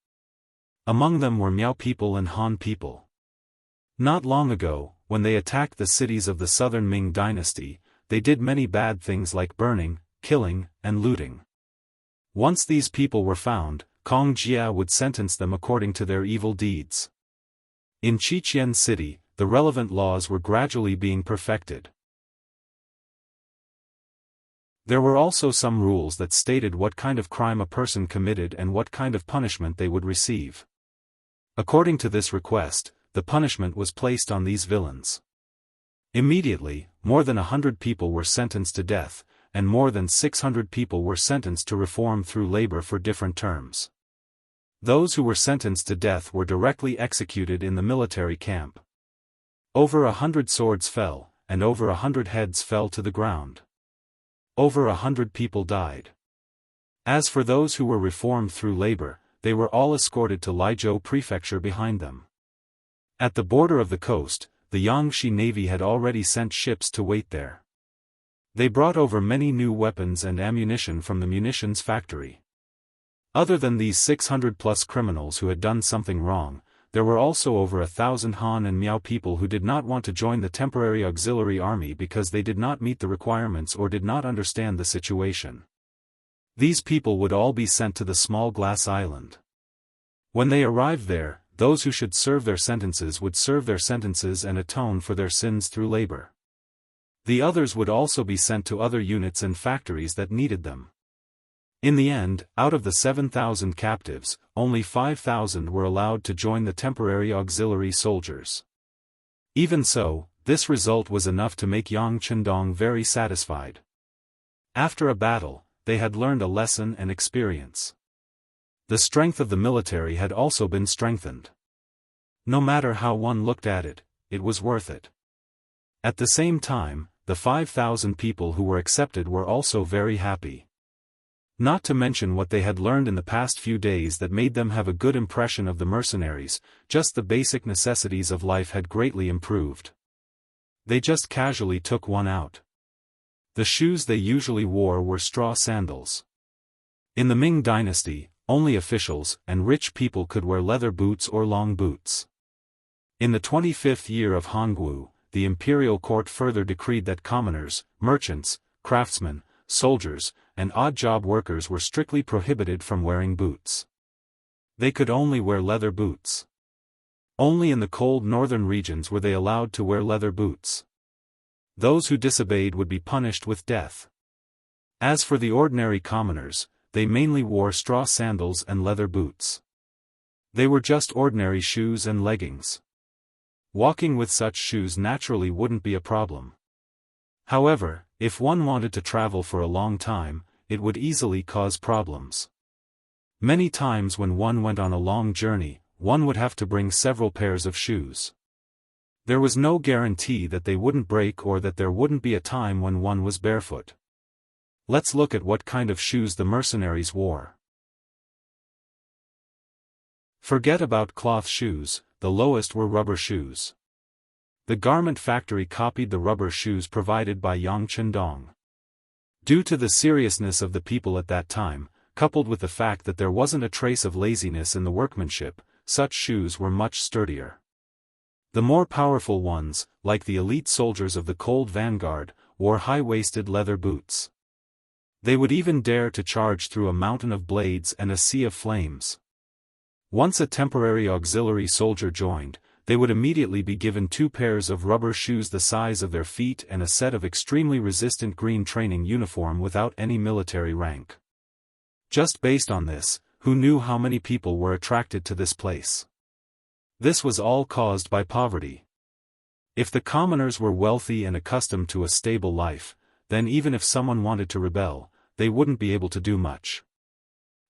Among them were Miao people and Han people. Not long ago, when they attacked the cities of the southern Ming dynasty, they did many bad things like burning, killing, and looting. Once these people were found, Kong Jia would sentence them according to their evil deeds. In Qiqian City, the relevant laws were gradually being perfected. There were also some rules that stated what kind of crime a person committed and what kind of punishment they would receive. According to this request, the punishment was placed on these villains. Immediately, more than 100 people were sentenced to death, and more than 600 people were sentenced to reform through labor for different terms. Those who were sentenced to death were directly executed in the military camp. Over 100 swords fell, and over 100 heads fell to the ground. Over 100 people died. As for those who were reformed through labor, they were all escorted to Laizhou Prefecture behind them. At the border of the coast, the Yangshi Navy had already sent ships to wait there. They brought over many new weapons and ammunition from the munitions factory. Other than these 600-plus criminals who had done something wrong, there were also over 1,000 Han and Miao people who did not want to join the temporary auxiliary army because they did not meet the requirements or did not understand the situation. These people would all be sent to the small glass island. When they arrived there, those who should serve their sentences would serve their sentences and atone for their sins through labor. The others would also be sent to other units and factories that needed them. In the end, out of the 7,000 captives, only 5,000 were allowed to join the temporary auxiliary soldiers. Even so, this result was enough to make Yang Chendong very satisfied. After a battle, they had learned a lesson and experience. The strength of the military had also been strengthened. No matter how one looked at it, it was worth it. At the same time, the 5,000 people who were accepted were also very happy. Not to mention what they had learned in the past few days that made them have a good impression of the mercenaries, just the basic necessities of life had greatly improved. They just casually took one out. The shoes they usually wore were straw sandals. In the Ming Dynasty, only officials and rich people could wear leather boots or long boots. In the 25th year of Hongwu, the imperial court further decreed that commoners, merchants, craftsmen, soldiers, and odd-job workers were strictly prohibited from wearing boots. They could only wear leather boots. Only in the cold northern regions were they allowed to wear leather boots. Those who disobeyed would be punished with death. As for the ordinary commoners, they mainly wore straw sandals and leather boots. They were just ordinary shoes and leggings. Walking with such shoes naturally wouldn't be a problem. However, if one wanted to travel for a long time, it would easily cause problems. Many times when one went on a long journey, one would have to bring several pairs of shoes. There was no guarantee that they wouldn't break or that there wouldn't be a time when one was barefoot. Let's look at what kind of shoes the mercenaries wore. Forget about cloth shoes, the lowest were rubber shoes. The garment factory copied the rubber shoes provided by Yang Chendong. Due to the seriousness of the people at that time, coupled with the fact that there wasn't a trace of laziness in the workmanship, such shoes were much sturdier. The more powerful ones, like the elite soldiers of the Cold Vanguard, wore high-waisted leather boots. They would even dare to charge through a mountain of blades and a sea of flames. Once a temporary auxiliary soldier joined, they would immediately be given 2 pairs of rubber shoes the size of their feet and a set of extremely resistant green training uniform without any military rank. Just based on this, who knew how many people were attracted to this place? This was all caused by poverty. If the commoners were wealthy and accustomed to a stable life, then even if someone wanted to rebel, they wouldn't be able to do much.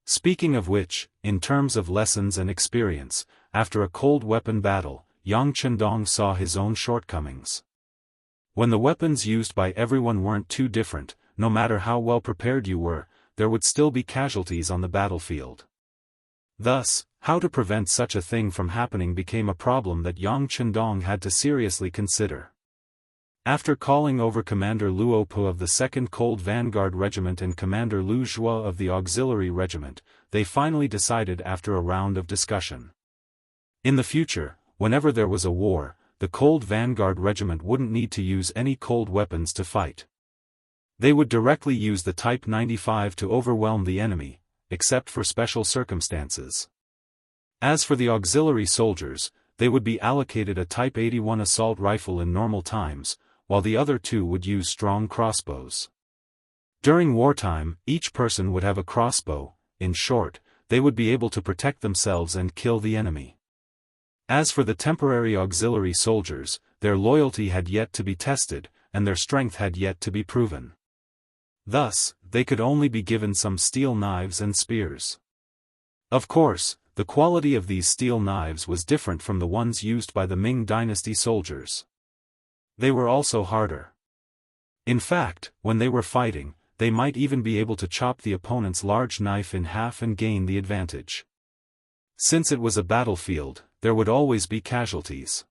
Speaking of which, in terms of lessons and experience, after a cold weapon battle, Yang Chendong saw his own shortcomings. When the weapons used by everyone weren't too different, no matter how well prepared you were, there would still be casualties on the battlefield. Thus, how to prevent such a thing from happening became a problem that Yang Chendong had to seriously consider. After calling over Commander Luo Po of the 2nd Cold Vanguard Regiment and Commander Lu Zhuo of the Auxiliary Regiment, they finally decided after a round of discussion. In the future, whenever there was a war, the Cold Vanguard Regiment wouldn't need to use any cold weapons to fight. They would directly use the Type 95 to overwhelm the enemy, except for special circumstances. As for the auxiliary soldiers, they would be allocated a Type 81 assault rifle in normal times, while the other 2 would use strong crossbows. During wartime, each person would have a crossbow. In short, they would be able to protect themselves and kill the enemy. As for the temporary auxiliary soldiers, their loyalty had yet to be tested, and their strength had yet to be proven. Thus, they could only be given some steel knives and spears. Of course, the quality of these steel knives was different from the ones used by the Ming Dynasty soldiers. They were also harder. In fact, when they were fighting, they might even be able to chop the opponent's large knife in half and gain the advantage. Since it was a battlefield, there would always be casualties.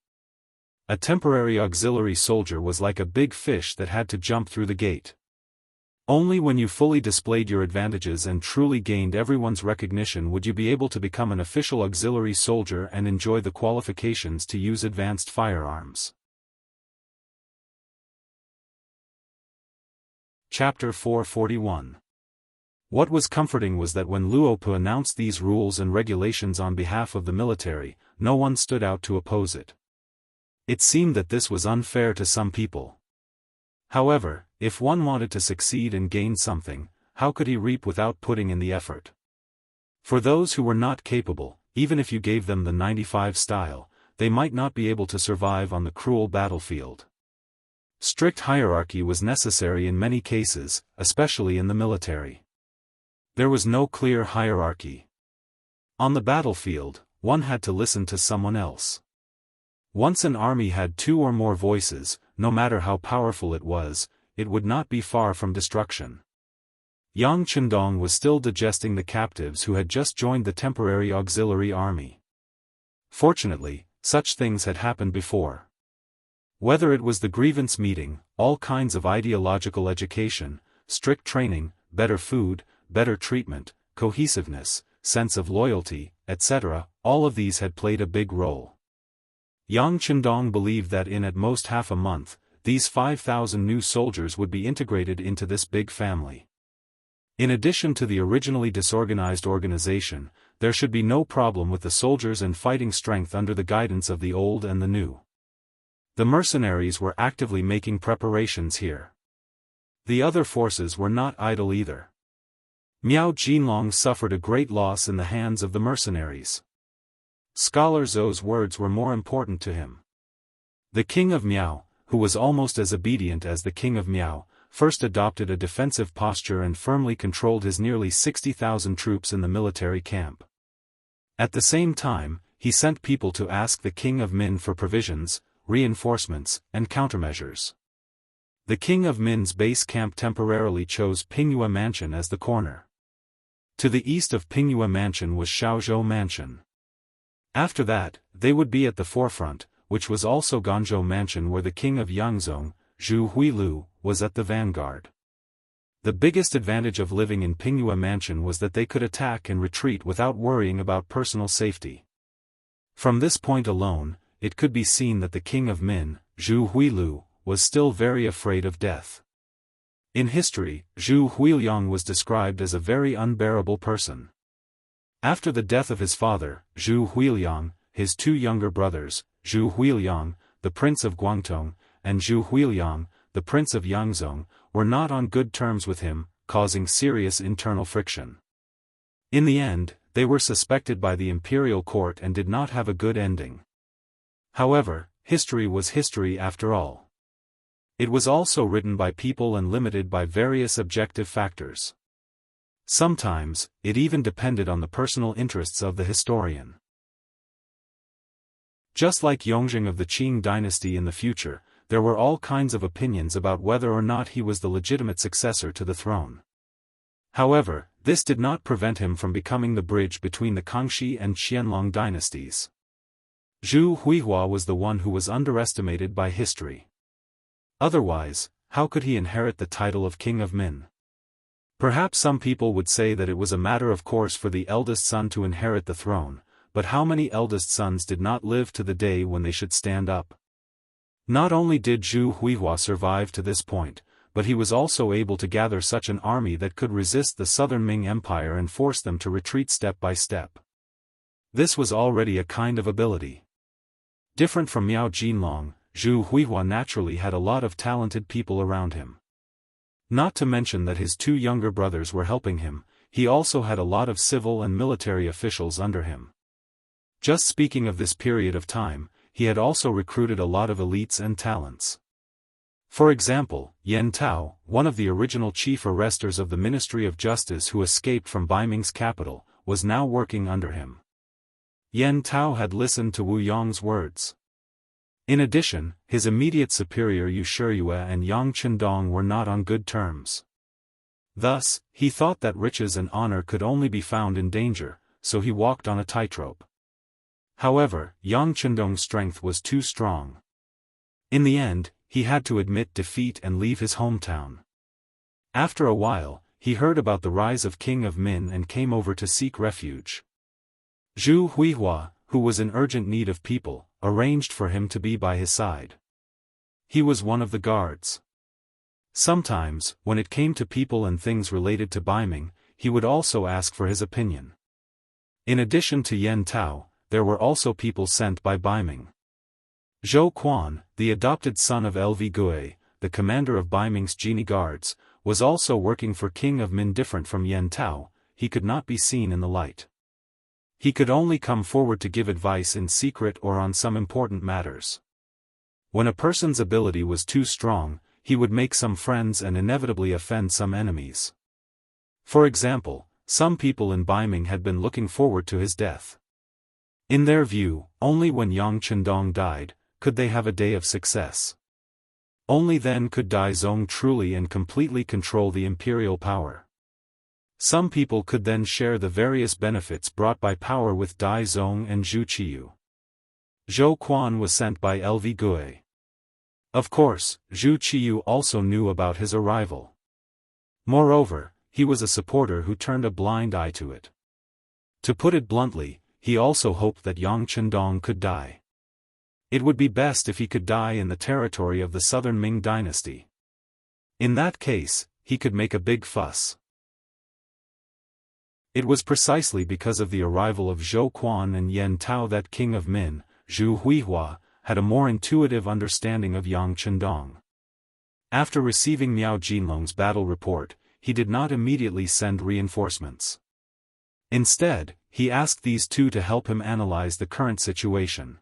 A temporary auxiliary soldier was like a big fish that had to jump through the gate. Only when you fully displayed your advantages and truly gained everyone's recognition would you be able to become an official auxiliary soldier and enjoy the qualifications to use advanced firearms. Chapter 441. What was comforting was that when Luo Po announced these rules and regulations on behalf of the military, no one stood out to oppose it. It seemed that this was unfair to some people. However, if one wanted to succeed and gain something, how could he reap without putting in the effort? For those who were not capable, even if you gave them the 95 style, they might not be able to survive on the cruel battlefield. Strict hierarchy was necessary in many cases, especially in the military. There was no clear hierarchy. On the battlefield, one had to listen to someone else. Once an army had 2 or more voices, no matter how powerful it would not be far from destruction. Yang Chendong was still digesting the captives who had just joined the temporary auxiliary army. Fortunately, such things had happened before. Whether it was the grievance meeting, all kinds of ideological education, strict training, better food, better treatment, cohesiveness, sense of loyalty, etc., all of these had played a big role. Yang Chendong believed that in at most half a month, these 5,000 new soldiers would be integrated into this big family. In addition to the originally disorganized organization, there should be no problem with the soldiers and fighting strength under the guidance of the old and the new. The mercenaries were actively making preparations here. The other forces were not idle either. Miao Jinlong suffered a great loss in the hands of the mercenaries. Scholar Zhou's words were more important to him. The king of Miao, who was almost as obedient as the king of Miao, first adopted a defensive posture and firmly controlled his nearly 60,000 troops in the military camp. At the same time, he sent people to ask the king of Min for provisions, reinforcements, and countermeasures. The king of Min's base camp temporarily chose Pingyue Mansion as the corner. To the east of Pingyue Mansion was Shaozhou Mansion. After that, they would be at the forefront, which was also Ganzhou Mansion where the king of Yangzhong, Zhu Huilu, was at the vanguard. The biggest advantage of living in Pingyue Mansion was that they could attack and retreat without worrying about personal safety. From this point alone, it could be seen that the king of Min, Zhu Huilu, was still very afraid of death. In history, Zhu Huiliang was described as a very unbearable person. After the death of his father, Zhu Huiliang, his 2 younger brothers, Zhu Huiliang, the prince of Guangdong, and Zhu Huiliang, the prince of Yangzhong, were not on good terms with him, causing serious internal friction. In the end, they were suspected by the imperial court and did not have a good ending. However, history was history after all. It was also written by people and limited by various objective factors. Sometimes, it even depended on the personal interests of the historian. Just like Yongjing of the Qing dynasty in the future, there were all kinds of opinions about whether or not he was the legitimate successor to the throne. However, this did not prevent him from becoming the bridge between the Kangxi and Qianlong dynasties. Zhu Huihua was the one who was underestimated by history. Otherwise, how could he inherit the title of King of Min? Perhaps some people would say that it was a matter of course for the eldest son to inherit the throne, but how many eldest sons did not live to the day when they should stand up? Not only did Zhu Huihua survive to this point, but he was also able to gather such an army that could resist the southern Ming Empire and force them to retreat step by step. This was already a kind of ability. Different from Miao Jinlong, Zhu Huihua naturally had a lot of talented people around him. Not to mention that his 2 younger brothers were helping him, he also had a lot of civil and military officials under him. Just speaking of this period of time, he had also recruited a lot of elites and talents. For example, Yen Tao, one of the original chief arresters of the Ministry of Justice who escaped from Baiming's capital, was now working under him. Yen Tao had listened to Wu Yong's words. In addition, his immediate superior Yu Shiyue and Yang Chendong were not on good terms. Thus, he thought that riches and honor could only be found in danger, so he walked on a tightrope. However, Yang Chendong's strength was too strong. In the end, he had to admit defeat and leave his hometown. After a while, he heard about the rise of King of Min and came over to seek refuge. Zhu Huihua, who was in urgent need of people, arranged for him to be by his side. He was one of the guards. Sometimes, when it came to people and things related to Baiming, he would also ask for his opinion. In addition to Yen Tao, there were also people sent by Baiming. Zhou Quan, the adopted son of Lv Gui, the commander of Baiming's genie guards, was also working for King of Min. Different from Yen Tao, he could not be seen in the light. He could only come forward to give advice in secret or on some important matters. When a person's ability was too strong, he would make some friends and inevitably offend some enemies. For example, some people in Baiming had been looking forward to his death. In their view, only when Yang Chendong died, could they have a day of success. Only then could Dai Zong truly and completely control the imperial power. Some people could then share the various benefits brought by power with Dai Zong and Zhu Qiyu. Zhou Quan was sent by Lv Gui. Of course, Zhu Qiyu also knew about his arrival. Moreover, he was a supporter who turned a blind eye to it. To put it bluntly, he also hoped that Yang Chendong could die. It would be best if he could die in the territory of the southern Ming dynasty. In that case, he could make a big fuss. It was precisely because of the arrival of Zhou Quan and Yen Tao that King of Min, Zhu Huihua, had a more intuitive understanding of Yang Chendong. After receiving Miao Jinlong's battle report, he did not immediately send reinforcements. Instead, he asked these two to help him analyze the current situation.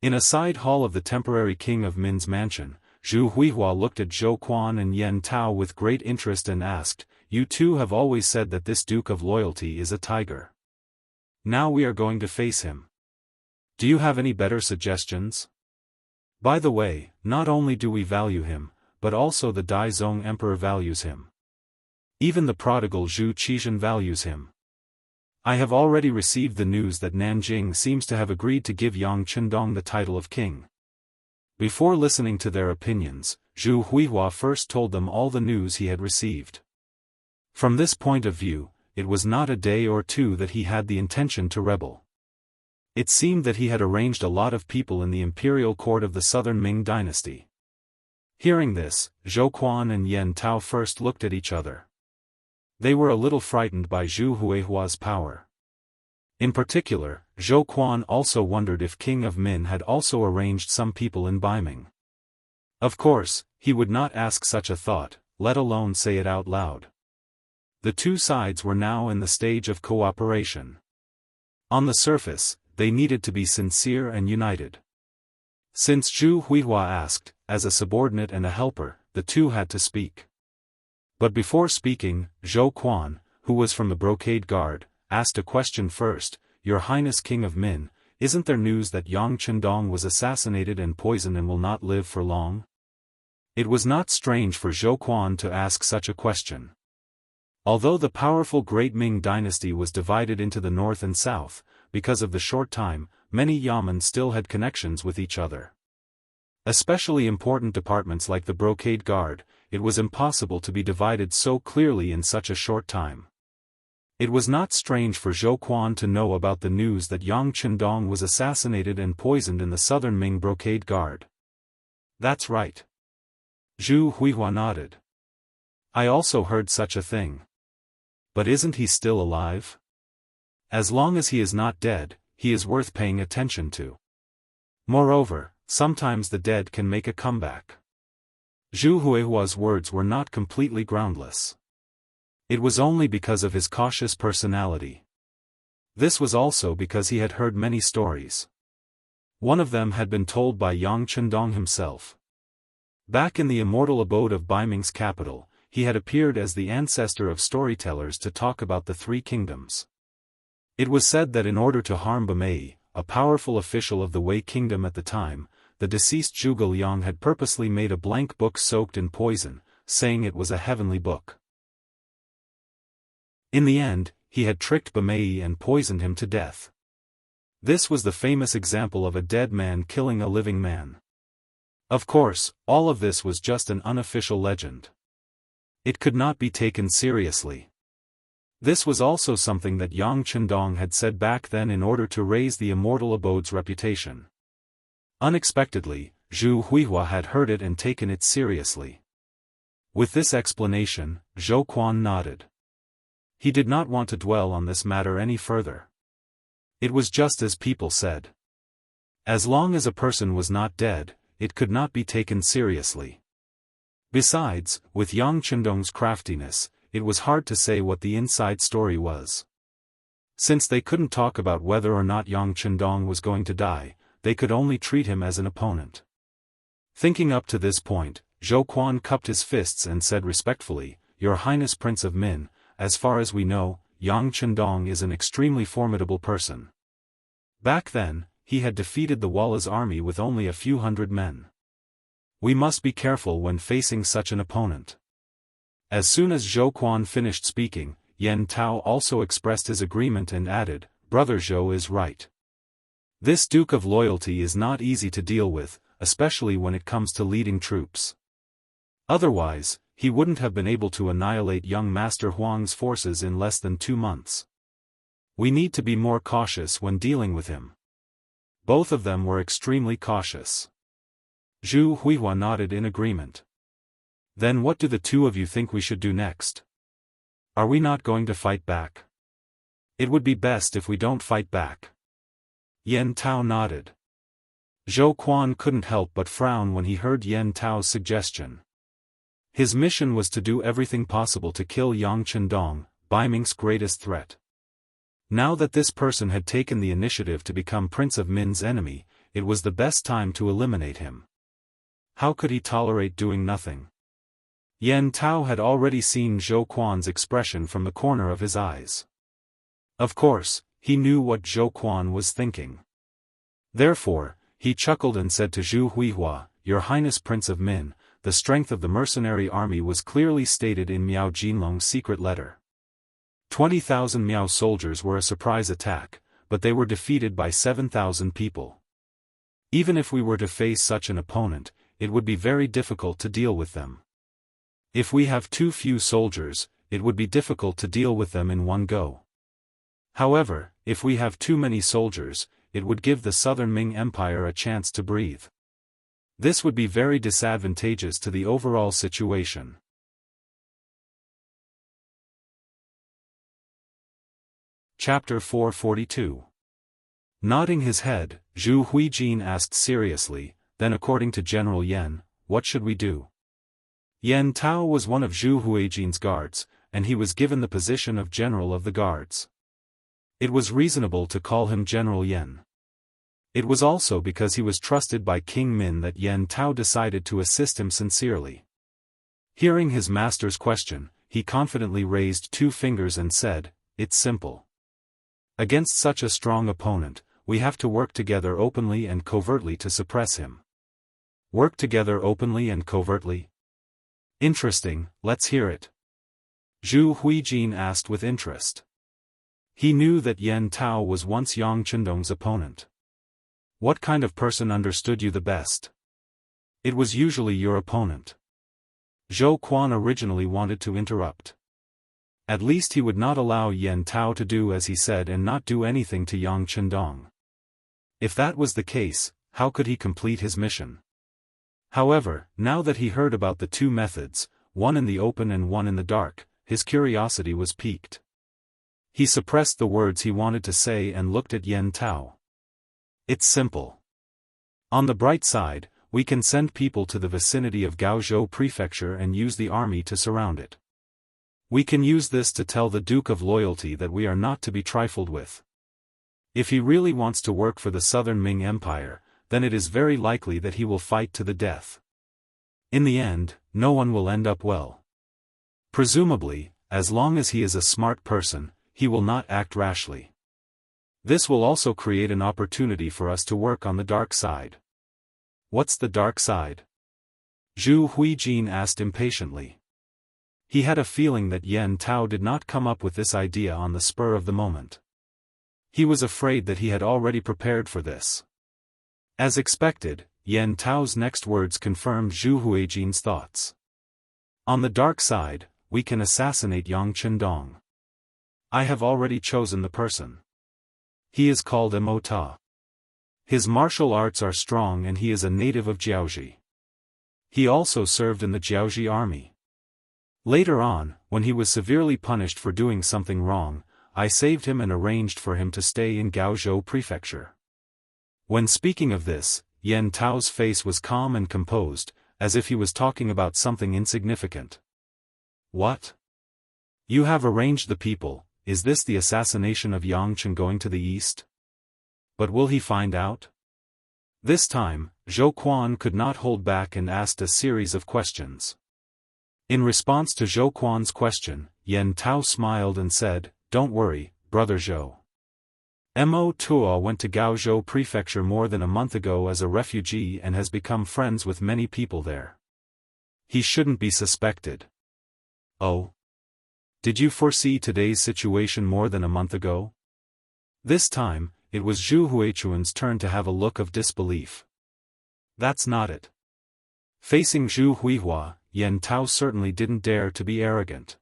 In a side hall of the temporary King of Min's mansion, Zhu Huihua looked at Zhou Quan and Yen Tao with great interest and asked, "You two have always said that this Duke of Loyalty is a tiger. Now we are going to face him. Do you have any better suggestions? By the way, not only do we value him, but also the Dai Zong Emperor values him. Even the prodigal Zhu Qizhen values him. I have already received the news that Nanjing seems to have agreed to give Yang Chendong the title of king." Before listening to their opinions, Zhu Huihua first told them all the news he had received. From this point of view, it was not a day or two that he had the intention to rebel. It seemed that he had arranged a lot of people in the imperial court of the southern Ming dynasty. Hearing this, Zhou Quan and Yen Tao first looked at each other. They were a little frightened by Zhu Huihua's power. In particular, Zhou Quan also wondered if King of Min had also arranged some people in Baiming. Of course, he would not ask such a thought, let alone say it out loud. The two sides were now in the stage of cooperation. On the surface, they needed to be sincere and united. Since Zhu Huihua asked, as a subordinate and a helper, the two had to speak. But before speaking, Zhou Quan, who was from the Brocade Guard, asked a question first. "Your Highness King of Min, isn't there news that Yang Chendong was assassinated and poisoned and will not live for long?" It was not strange for Zhou Quan to ask such a question. Although the powerful Great Ming dynasty was divided into the north and south, because of the short time, many yamen still had connections with each other. Especially important departments like the Brocade Guard, it was impossible to be divided so clearly in such a short time. It was not strange for Zhou Quan to know about the news that Yang Chendong was assassinated and poisoned in the southern Ming Brocade Guard. "That's right." Zhu Huihua nodded. "I also heard such a thing. But isn't he still alive? As long as he is not dead, he is worth paying attention to. Moreover, sometimes the dead can make a comeback." Zhu Huihua's words were not completely groundless. It was only because of his cautious personality. This was also because he had heard many stories. One of them had been told by Yang Chendong himself. Back in the immortal abode of Baiming's capital, he had appeared as the ancestor of storytellers to talk about the three kingdoms. It was said that in order to harm Bamei, a powerful official of the Wei kingdom at the time, the deceased Zhuge Liang had purposely made a blank book soaked in poison, saying it was a heavenly book. In the end, he had tricked Bamei and poisoned him to death. This was the famous example of a dead man killing a living man. Of course, all of this was just an unofficial legend. It could not be taken seriously. This was also something that Yang Chendong had said back then in order to raise the immortal abode's reputation. Unexpectedly, Zhu Huihua had heard it and taken it seriously. With this explanation, Zhou Quan nodded. He did not want to dwell on this matter any further. It was just as people said. As long as a person was not dead, it could not be taken seriously. Besides, with Yang Chendong's craftiness, it was hard to say what the inside story was. Since they couldn't talk about whether or not Yang Chendong was going to die, they could only treat him as an opponent. Thinking up to this point, Zhou Quan cupped his fists and said respectfully, "Your Highness Prince of Min, as far as we know, Yang Chendong is an extremely formidable person. Back then, he had defeated the Walla's army with only a few hundred men. We must be careful when facing such an opponent." As soon as Zhou Quan finished speaking, Yan Tao also expressed his agreement and added, "Brother Zhou is right. This Duke of Loyalty is not easy to deal with, especially when it comes to leading troops. Otherwise, he wouldn't have been able to annihilate young Master Huang's forces in less than 2 months. We need to be more cautious when dealing with him." Both of them were extremely cautious. Zhu Huihua nodded in agreement. "Then what do the two of you think we should do next? Are we not going to fight back? It would be best if we don't fight back." Yan Tao nodded. Zhou Quan couldn't help but frown when he heard Yan Tao's suggestion. His mission was to do everything possible to kill Yang Chendong, Bai Ming's greatest threat. Now that this person had taken the initiative to become Prince of Min's enemy, it was the best time to eliminate him. How could he tolerate doing nothing? Yan Tao had already seen Zhou Quan's expression from the corner of his eyes. Of course, he knew what Zhou Quan was thinking. Therefore, he chuckled and said to Zhu Huihua, "Your Highness Prince of Min, the strength of the mercenary army was clearly stated in Miao Jinlong's secret letter. 20,000 Miao soldiers were a surprise attack, but they were defeated by 7,000 people. Even if we were to face such an opponent, it would be very difficult to deal with them. If we have too few soldiers, it would be difficult to deal with them in one go. However, if we have too many soldiers, it would give the Southern Ming Empire a chance to breathe. This would be very disadvantageous to the overall situation." Chapter 442. Nodding his head, Zhu Huijin asked seriously, "Then according to General Yan, what should we do?" Yan Tao was one of Zhu Huijin's guards, and he was given the position of General of the Guards. It was reasonable to call him General Yan. It was also because he was trusted by King Min that Yan Tao decided to assist him sincerely. Hearing his master's question, he confidently raised 2 fingers and said, "It's simple. Against such a strong opponent, we have to work together openly and covertly to suppress him." Work together openly and covertly? Interesting, let's hear it. Zhu Huijin asked with interest. He knew that Yan Tao was once Yang Chendong's opponent. What kind of person understood you the best? It was usually your opponent. Zhou Quan originally wanted to interrupt. At least he would not allow Yan Tao to do as he said and not do anything to Yang Chendong. If that was the case, how could he complete his mission? However, now that he heard about the 2 methods, one in the open and one in the dark, his curiosity was piqued. He suppressed the words he wanted to say and looked at Yan Tao. "It's simple. On the bright side, we can send people to the vicinity of Gaozhou Prefecture and use the army to surround it. We can use this to tell the Duke of Loyalty that we are not to be trifled with. If he really wants to work for the Southern Ming Empire, then it is very likely that he will fight to the death. In the end, no one will end up well. Presumably, as long as he is a smart person, he will not act rashly. This will also create an opportunity for us to work on the dark side." "What's the dark side?" Zhu Huijin asked impatiently. He had a feeling that Yan Tao did not come up with this idea on the spur of the moment. He was afraid that he had already prepared for this. As expected, Yan Tao's next words confirmed Zhu Huijin's thoughts. "On the dark side, we can assassinate Yang Chendong. I have already chosen the person. He is called Immortal. His martial arts are strong and he is a native of Jiaoji. He also served in the Jiaoji army. Later on, when he was severely punished for doing something wrong, I saved him and arranged for him to stay in Gaozhou Prefecture." When speaking of this, Yan Tao's face was calm and composed, as if he was talking about something insignificant. What? You have arranged the people, is this the assassination of Yang Chen going to the east? But will he find out? This time, Zhou Quan could not hold back and asked a series of questions. In response to Zhou Quan's question, Yan Tao smiled and said, "Don't worry, brother Zhou. Mo Tuo went to Gaozhou Prefecture more than a month ago as a refugee and has become friends with many people there. He shouldn't be suspected." Oh? Did you foresee today's situation more than a month ago? This time, it was Zhu Huichuan's turn to have a look of disbelief. That's not it. Facing Zhu Huihua, Yan Tao certainly didn't dare to be arrogant.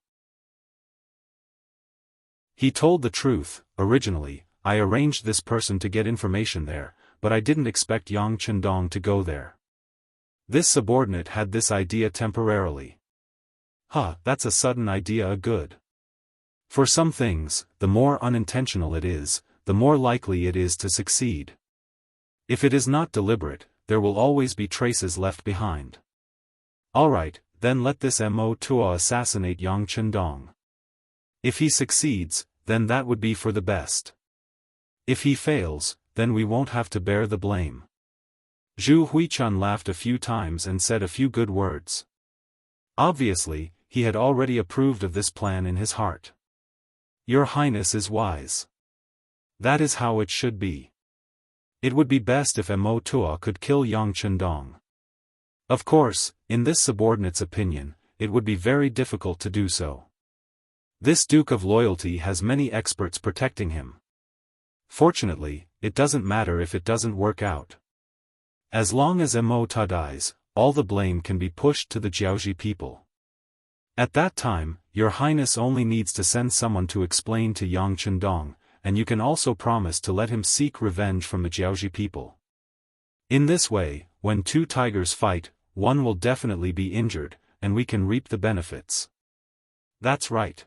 He told the truth. Originally, I arranged this person to get information there, but I didn't expect Yang Chendong to go there. This subordinate had this idea temporarily. That's a sudden idea good. For some things, the more unintentional it is, the more likely it is to succeed. If it is not deliberate, there will always be traces left behind. Alright, then let this Mo Tuo assassinate Yang Chendong. If he succeeds, then that would be for the best. If he fails, then we won't have to bear the blame. Zhu Huichun laughed a few times and said a few good words. Obviously, he had already approved of this plan in his heart. Your Highness is wise. That is how it should be. It would be best if Mo Tuo could kill Yang Chendong. Of course, in this subordinate's opinion, it would be very difficult to do so. This Duke of Loyalty has many experts protecting him. Fortunately, it doesn't matter if it doesn't work out. As long as Mo Ta dies, all the blame can be pushed to the Jiaoji people. At that time, Your Highness only needs to send someone to explain to Yang Chendong, and you can also promise to let him seek revenge from the Jiaoji people. In this way, when two tigers fight, one will definitely be injured, and we can reap the benefits. That's right.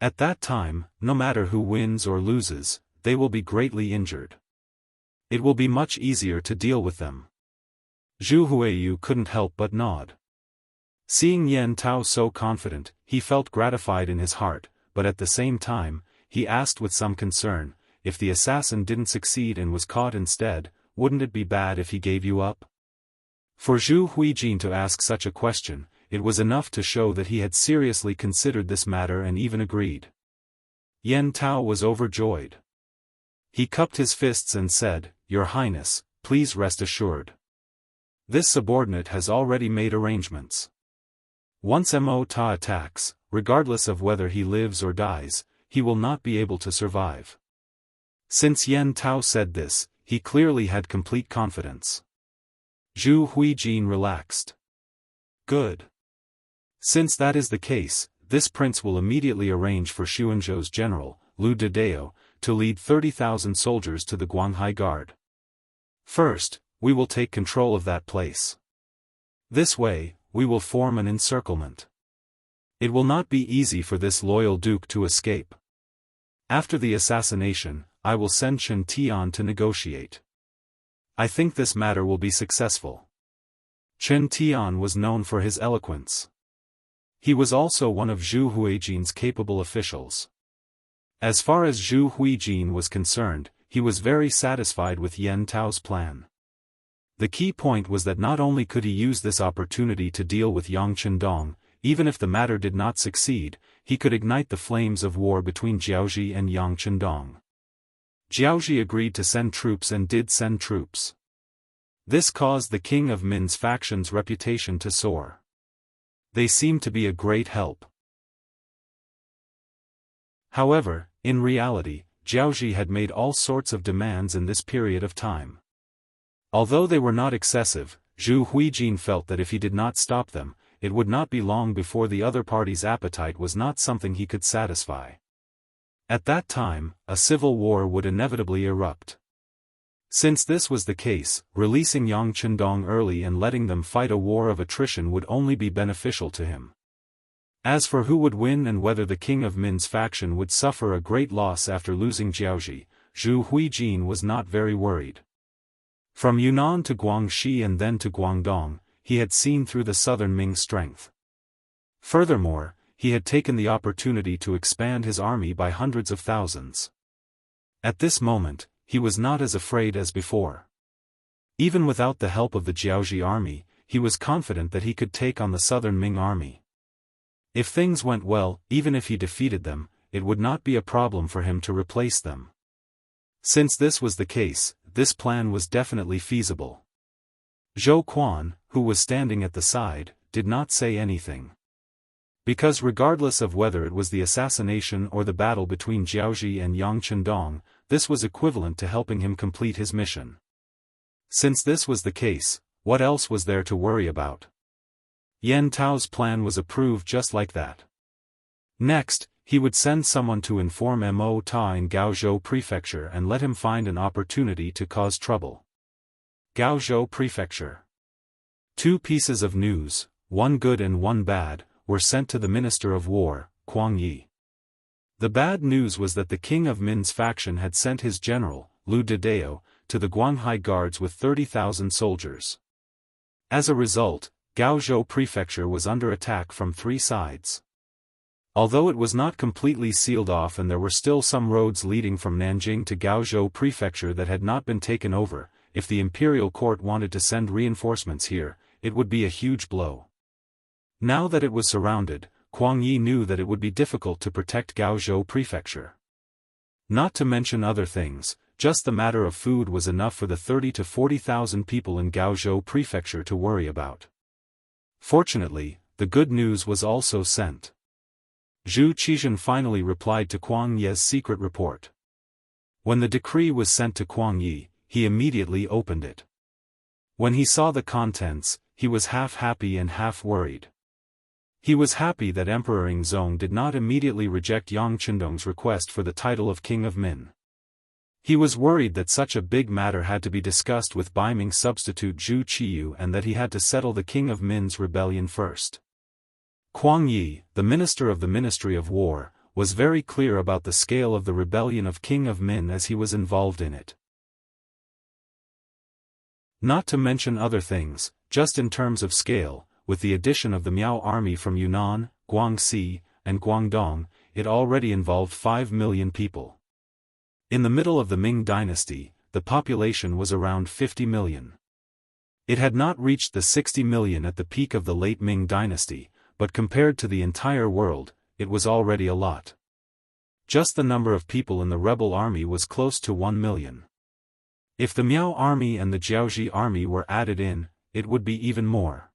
At that time, no matter who wins or loses, they will be greatly injured. It will be much easier to deal with them. Zhu Huiyu couldn't help but nod. Seeing Yan Tao so confident, he felt gratified in his heart, but at the same time, he asked with some concern, if the assassin didn't succeed and was caught instead, wouldn't it be bad if he gave you up? For Zhu Huijin to ask such a question, it was enough to show that he had seriously considered this matter and even agreed. Yan Tao was overjoyed. He cupped his fists and said, "Your Highness, please rest assured. This subordinate has already made arrangements. Once Mo Ta attacks, regardless of whether he lives or dies, he will not be able to survive." Since Yan Tao said this, he clearly had complete confidence. Zhu Huijin relaxed. Good. Since that is the case, this prince will immediately arrange for Xuanzhou's general, Lu Dedeo, to lead 30,000 soldiers to the Guanghai Guard. First, we will take control of that place. This way, we will form an encirclement. It will not be easy for this loyal duke to escape. After the assassination, I will send Chen Tian to negotiate. I think this matter will be successful. Chen Tian was known for his eloquence. He was also one of Zhu Huijin's capable officials. As far as Zhu Huijin was concerned, he was very satisfied with Yan Tao's plan. The key point was that not only could he use this opportunity to deal with Yang Chendong, even if the matter did not succeed, he could ignite the flames of war between Jiaoji and Yang Chendong. Jiaoji agreed to send troops and did send troops. This caused the King of Min's faction's reputation to soar. They seemed to be a great help. However, in reality, Jiaoji had made all sorts of demands in this period of time. Although they were not excessive, Zhu Huijin felt that if he did not stop them, it would not be long before the other party's appetite was not something he could satisfy. At that time, a civil war would inevitably erupt. Since this was the case, releasing Yang Chendong early and letting them fight a war of attrition would only be beneficial to him. As for who would win and whether the King of Min's faction would suffer a great loss after losing Jiaoji, Zhu Huijin was not very worried. From Yunnan to Guangxi and then to Guangdong, he had seen through the southern Ming's strength. Furthermore, he had taken the opportunity to expand his army by hundreds of thousands. At this moment, he was not as afraid as before. Even without the help of the Jiaoji army, he was confident that he could take on the southern Ming army. If things went well, even if he defeated them, it would not be a problem for him to replace them. Since this was the case, this plan was definitely feasible. Zhou Quan, who was standing at the side, did not say anything. Because regardless of whether it was the assassination or the battle between Jiaoji and Yang Chendong, this was equivalent to helping him complete his mission. Since this was the case, what else was there to worry about? Yan Tao's plan was approved just like that. Next, he would send someone to inform Mo Ta in Gaozhou Prefecture and let him find an opportunity to cause trouble. Gaozhou Prefecture. 2 pieces of news, one good and one bad, were sent to the Minister of War, Kuang Yi. The bad news was that the King of Min's faction had sent his general, Lu Dedeo, to the Guanghai Guards with 30,000 soldiers. As a result, Gaozhou Prefecture was under attack from 3 sides. Although it was not completely sealed off and there were still some roads leading from Nanjing to Gaozhou Prefecture that had not been taken over, if the imperial court wanted to send reinforcements here, it would be a huge blow. Now that it was surrounded, Kuang Yi knew that it would be difficult to protect Gaozhou Prefecture. Not to mention other things, just the matter of food was enough for the 30,000 to 40,000 people in Gaozhou Prefecture to worry about. Fortunately, the good news was also sent. Zhu Qizhen finally replied to Kuang Yi's secret report. When the decree was sent to Kuang Yi, he immediately opened it. When he saw the contents, he was half happy and half worried. He was happy that Emperor Yingzong did not immediately reject Yang Chendong's request for the title of King of Min. He was worried that such a big matter had to be discussed with Baiming's substitute Zhu Qiyu and that he had to settle the King of Min's rebellion first. Kuang Yi, the minister of the Ministry of War, was very clear about the scale of the rebellion of King of Min as he was involved in it. Not to mention other things, just in terms of scale, with the addition of the Miao army from Yunnan, Guangxi, and Guangdong, it already involved 5 million people. In the middle of the Ming dynasty, the population was around 50 million. It had not reached the 60 million at the peak of the late Ming dynasty, but compared to the entire world, it was already a lot. Just the number of people in the rebel army was close to 1 million. If the Miao army and the Jiaoji army were added in, it would be even more.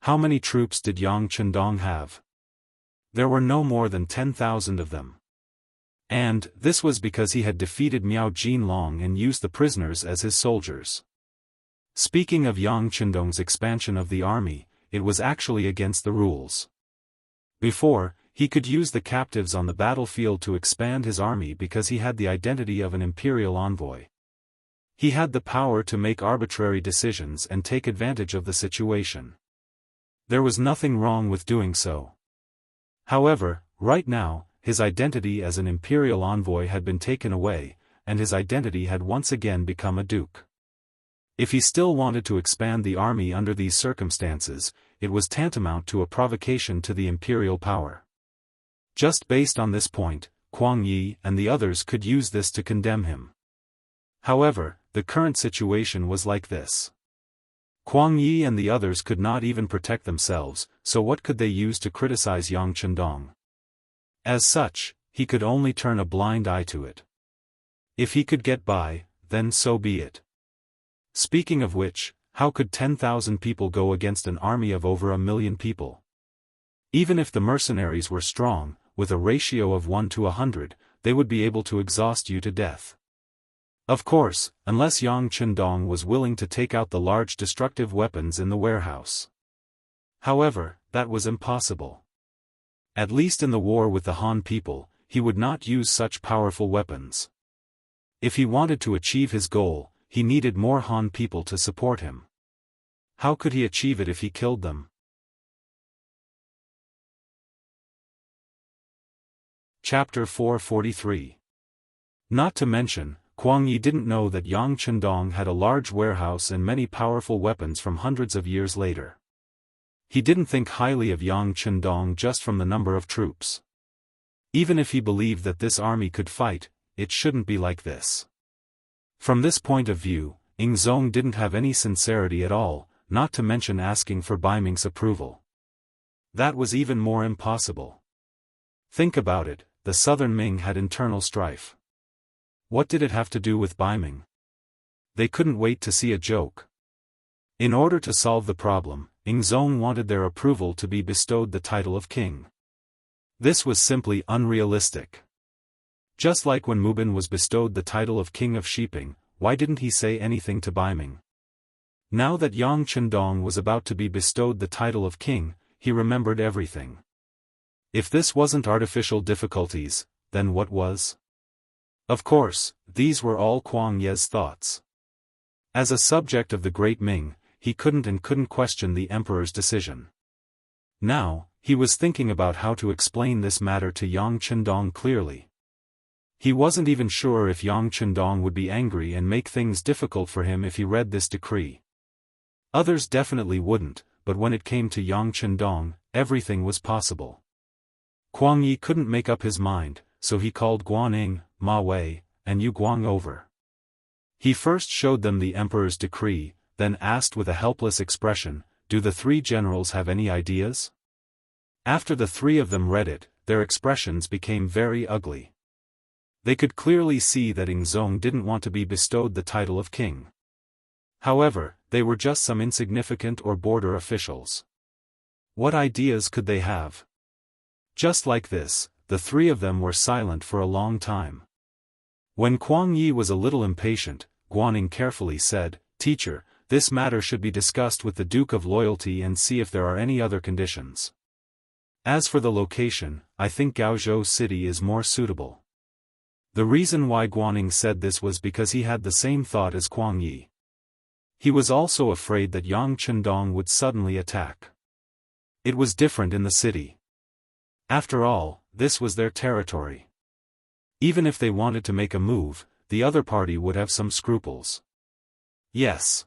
How many troops did Yang Chendong have? There were no more than 10,000 of them. And this was because he had defeated Miao Jinlong and used the prisoners as his soldiers. Speaking of Yang Chendong's expansion of the army, it was actually against the rules. Before, he could use the captives on the battlefield to expand his army because he had the identity of an imperial envoy. He had the power to make arbitrary decisions and take advantage of the situation. There was nothing wrong with doing so. However, right now, his identity as an imperial envoy had been taken away, and his identity had once again become a duke. If he still wanted to expand the army under these circumstances, it was tantamount to a provocation to the imperial power. Just based on this point, Kuang Yi and the others could use this to condemn him. However, the current situation was like this. Kuang Yi and the others could not even protect themselves, so what could they use to criticize Yang Chendong? As such, he could only turn a blind eye to it. If he could get by, then so be it. Speaking of which, how could 10,000 people go against an army of over 1 million people? Even if the mercenaries were strong, with a ratio of 1 to 100, they would be able to exhaust you to death. Of course, unless Yang Chendong was willing to take out the large destructive weapons in the warehouse. However, that was impossible. At least in the war with the Han people, he would not use such powerful weapons. If he wanted to achieve his goal, he needed more Han people to support him. How could he achieve it if he killed them? Chapter 443. Not to mention, Kuang Yi didn't know that Yang Chendong had a large warehouse and many powerful weapons from hundreds of years later. He didn't think highly of Yang Chendong just from the number of troops. Even if he believed that this army could fight, it shouldn't be like this. From this point of view, Ingzong didn't have any sincerity at all, not to mention asking for Bai Ming's approval. That was even more impossible. Think about it, the southern Ming had internal strife. What did it have to do with Bai Ming? They couldn't wait to see a joke. In order to solve the problem, Ingzong wanted their approval to be bestowed the title of king. This was simply unrealistic. Just like when Mubin was bestowed the title of king of Shiping, why didn't he say anything to Bai Ming? Now that Yang Chendong was about to be bestowed the title of king, he remembered everything. If this wasn't artificial difficulties, then what was? Of course, these were all Kuang Ye's thoughts. As a subject of the Great Ming, he couldn't question the emperor's decision. Now, he was thinking about how to explain this matter to Yang Chendong clearly. He wasn't even sure if Yang Chendong would be angry and make things difficult for him if he read this decree. Others definitely wouldn't, but when it came to Yang Chendong, everything was possible. Kuang Yi couldn't make up his mind, so he called Guaning, Ma Wei, and Yu Guang over. He first showed them the emperor's decree, then asked with a helpless expression, "Do the three generals have any ideas?" After the three of them read it, their expressions became very ugly. They could clearly see that Ingzong didn't want to be bestowed the title of king. However, they were just some insignificant or border officials. What ideas could they have? Just like this, the three of them were silent for a long time. When Kuang Yi was a little impatient, Guaning carefully said, "Teacher, this matter should be discussed with the Duke of Loyalty and see if there are any other conditions. As for the location, I think Gaozhou City is more suitable." The reason why Guaning said this was because he had the same thought as Kuang Yi. He was also afraid that Yang Chendong would suddenly attack. It was different in the city. After all, this was their territory. Even if they wanted to make a move, the other party would have some scruples. Yes.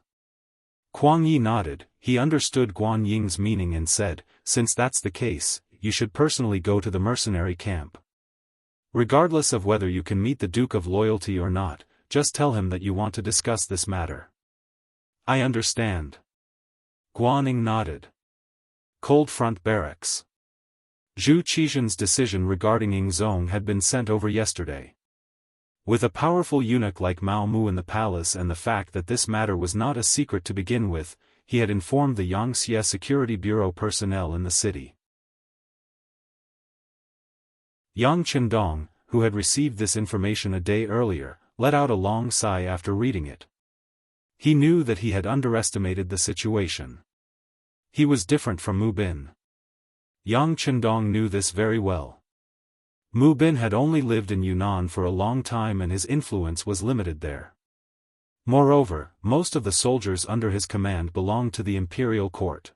Kuang Yi nodded, he understood Guan Ying's meaning and said, "Since that's the case, you should personally go to the mercenary camp. Regardless of whether you can meet the Duke of Loyalty or not, just tell him that you want to discuss this matter." "I understand." Guaning nodded. Cold Front Barracks. Zhu Qizhen's decision regarding Ingzong had been sent over yesterday. With a powerful eunuch like Mao Mu in the palace and the fact that this matter was not a secret to begin with, he had informed the Yangxia Security Bureau personnel in the city. Yang Chendong, who had received this information a day earlier, let out a long sigh after reading it. He knew that he had underestimated the situation. He was different from Mu Bin. Yang Chendong knew this very well. Mu Bin had only lived in Yunnan for a long time and his influence was limited there. Moreover, most of the soldiers under his command belonged to the imperial court.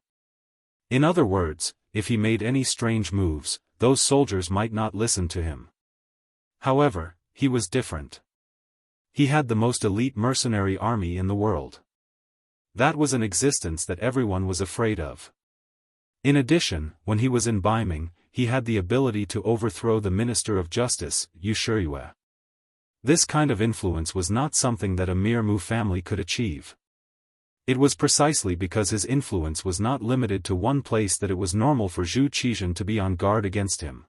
In other words, if he made any strange moves, those soldiers might not listen to him. However, he was different. He had the most elite mercenary army in the world. That was an existence that everyone was afraid of. In addition, when he was in Bai Ming, he had the ability to overthrow the Minister of Justice, Yu Shiyue. This kind of influence was not something that a mere Mu family could achieve. It was precisely because his influence was not limited to one place that it was normal for Zhu Qizhen to be on guard against him.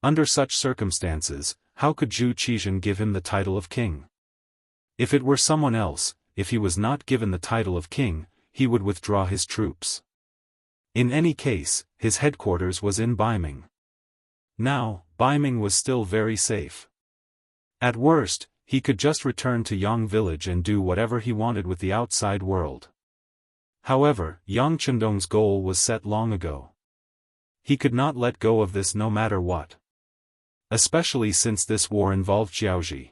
Under such circumstances, how could Zhu Qizhen give him the title of king? If it were someone else, if he was not given the title of king, he would withdraw his troops. In any case, his headquarters was in Bai Ming. Now, Bai Ming was still very safe. At worst, he could just return to Yang village and do whatever he wanted with the outside world. However, Yang Chendong's goal was set long ago. He could not let go of this no matter what. Especially since this war involved Jiaoji.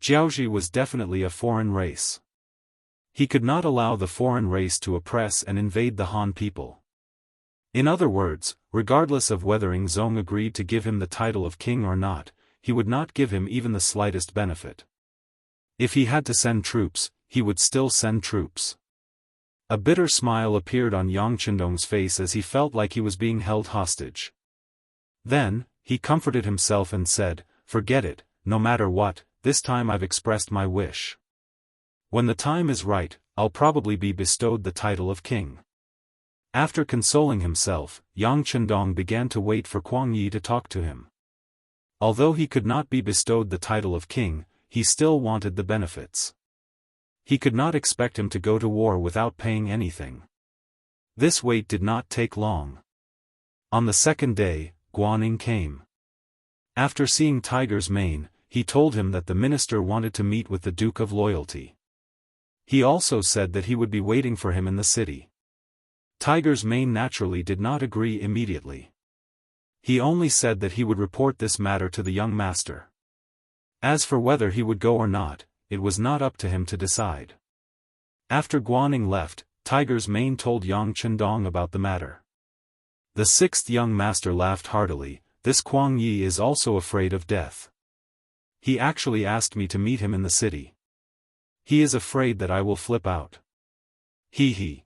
Jiaoji was definitely a foreign race. He could not allow the foreign race to oppress and invade the Han people. In other words, regardless of whether Ingzong agreed to give him the title of king or not, he would not give him even the slightest benefit. If he had to send troops, he would still send troops. A bitter smile appeared on Yang Chendong's face as he felt like he was being held hostage. Then, he comforted himself and said, "Forget it, no matter what, this time I've expressed my wish. When the time is right, I'll probably be bestowed the title of king." After consoling himself, Yang Chendong began to wait for Kuang Yi to talk to him. Although he could not be bestowed the title of king, he still wanted the benefits. He could not expect him to go to war without paying anything. This wait did not take long. On the second day, Guaning came. After seeing Tiger's Mane, he told him that the minister wanted to meet with the Duke of Loyalty. He also said that he would be waiting for him in the city. Tiger's Mane naturally did not agree immediately. He only said that he would report this matter to the young master. As for whether he would go or not, it was not up to him to decide. After Guaning left, Tiger's Mane told Yang Chendong about the matter. The sixth young master laughed heartily. "This Kuang Yi is also afraid of death. He actually asked me to meet him in the city. He is afraid that I will flip out. He.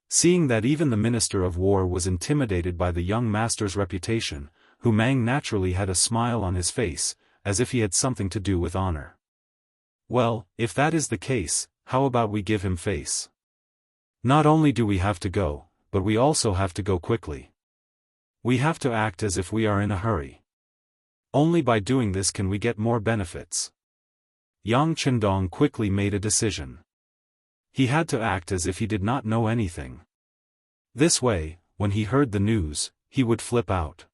Seeing that even the Minister of War was intimidated by the young master's reputation, Hu Mang naturally had a smile on his face, as if he had something to do with honor. "Well, if that is the case, how about we give him face? Not only do we have to go, but we also have to go quickly. We have to act as if we are in a hurry. Only by doing this can we get more benefits." Yang Chendong quickly made a decision. He had to act as if he did not know anything. This way, when he heard the news, he would flip out.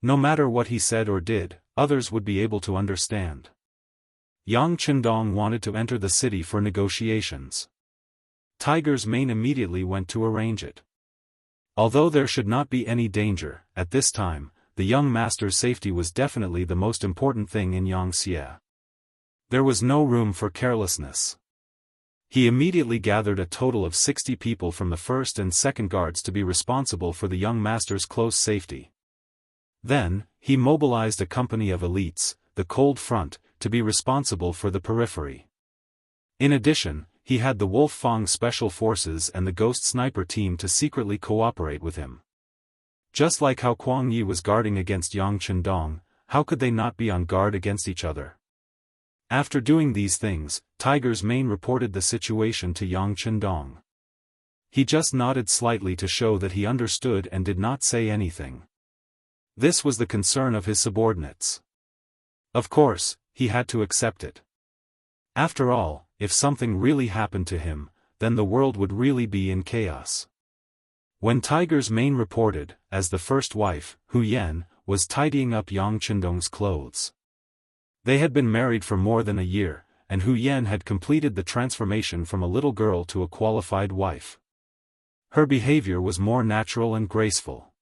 No matter what he said or did, others would be able to understand. Yang Chendong wanted to enter the city for negotiations. Tiger's Mane immediately went to arrange it. Although there should not be any danger, at this time, the young master's safety was definitely the most important thing in Yangxia. There was no room for carelessness. He immediately gathered a total of 60 people from the first and second guards to be responsible for the young master's close safety. Then, he mobilized a company of elites, the Cold Front, to be responsible for the periphery. In addition, he had the Wolf Fang Special Forces and the Ghost Sniper team to secretly cooperate with him. Just like how Kuang Yi was guarding against Yang Chendong, how could they not be on guard against each other? After doing these things, Tiger's Mane reported the situation to Yang Chendong. He just nodded slightly to show that he understood and did not say anything. This was the concern of his subordinates. Of course, he had to accept it. After all, if something really happened to him, then the world would really be in chaos. When Tiger's Mane reported, as the first wife, Hu Yan, was tidying up Yang Chendong's clothes. They had been married for more than a year, and Hu Yan had completed the transformation from a little girl to a qualified wife. Her behavior was more natural and graceful.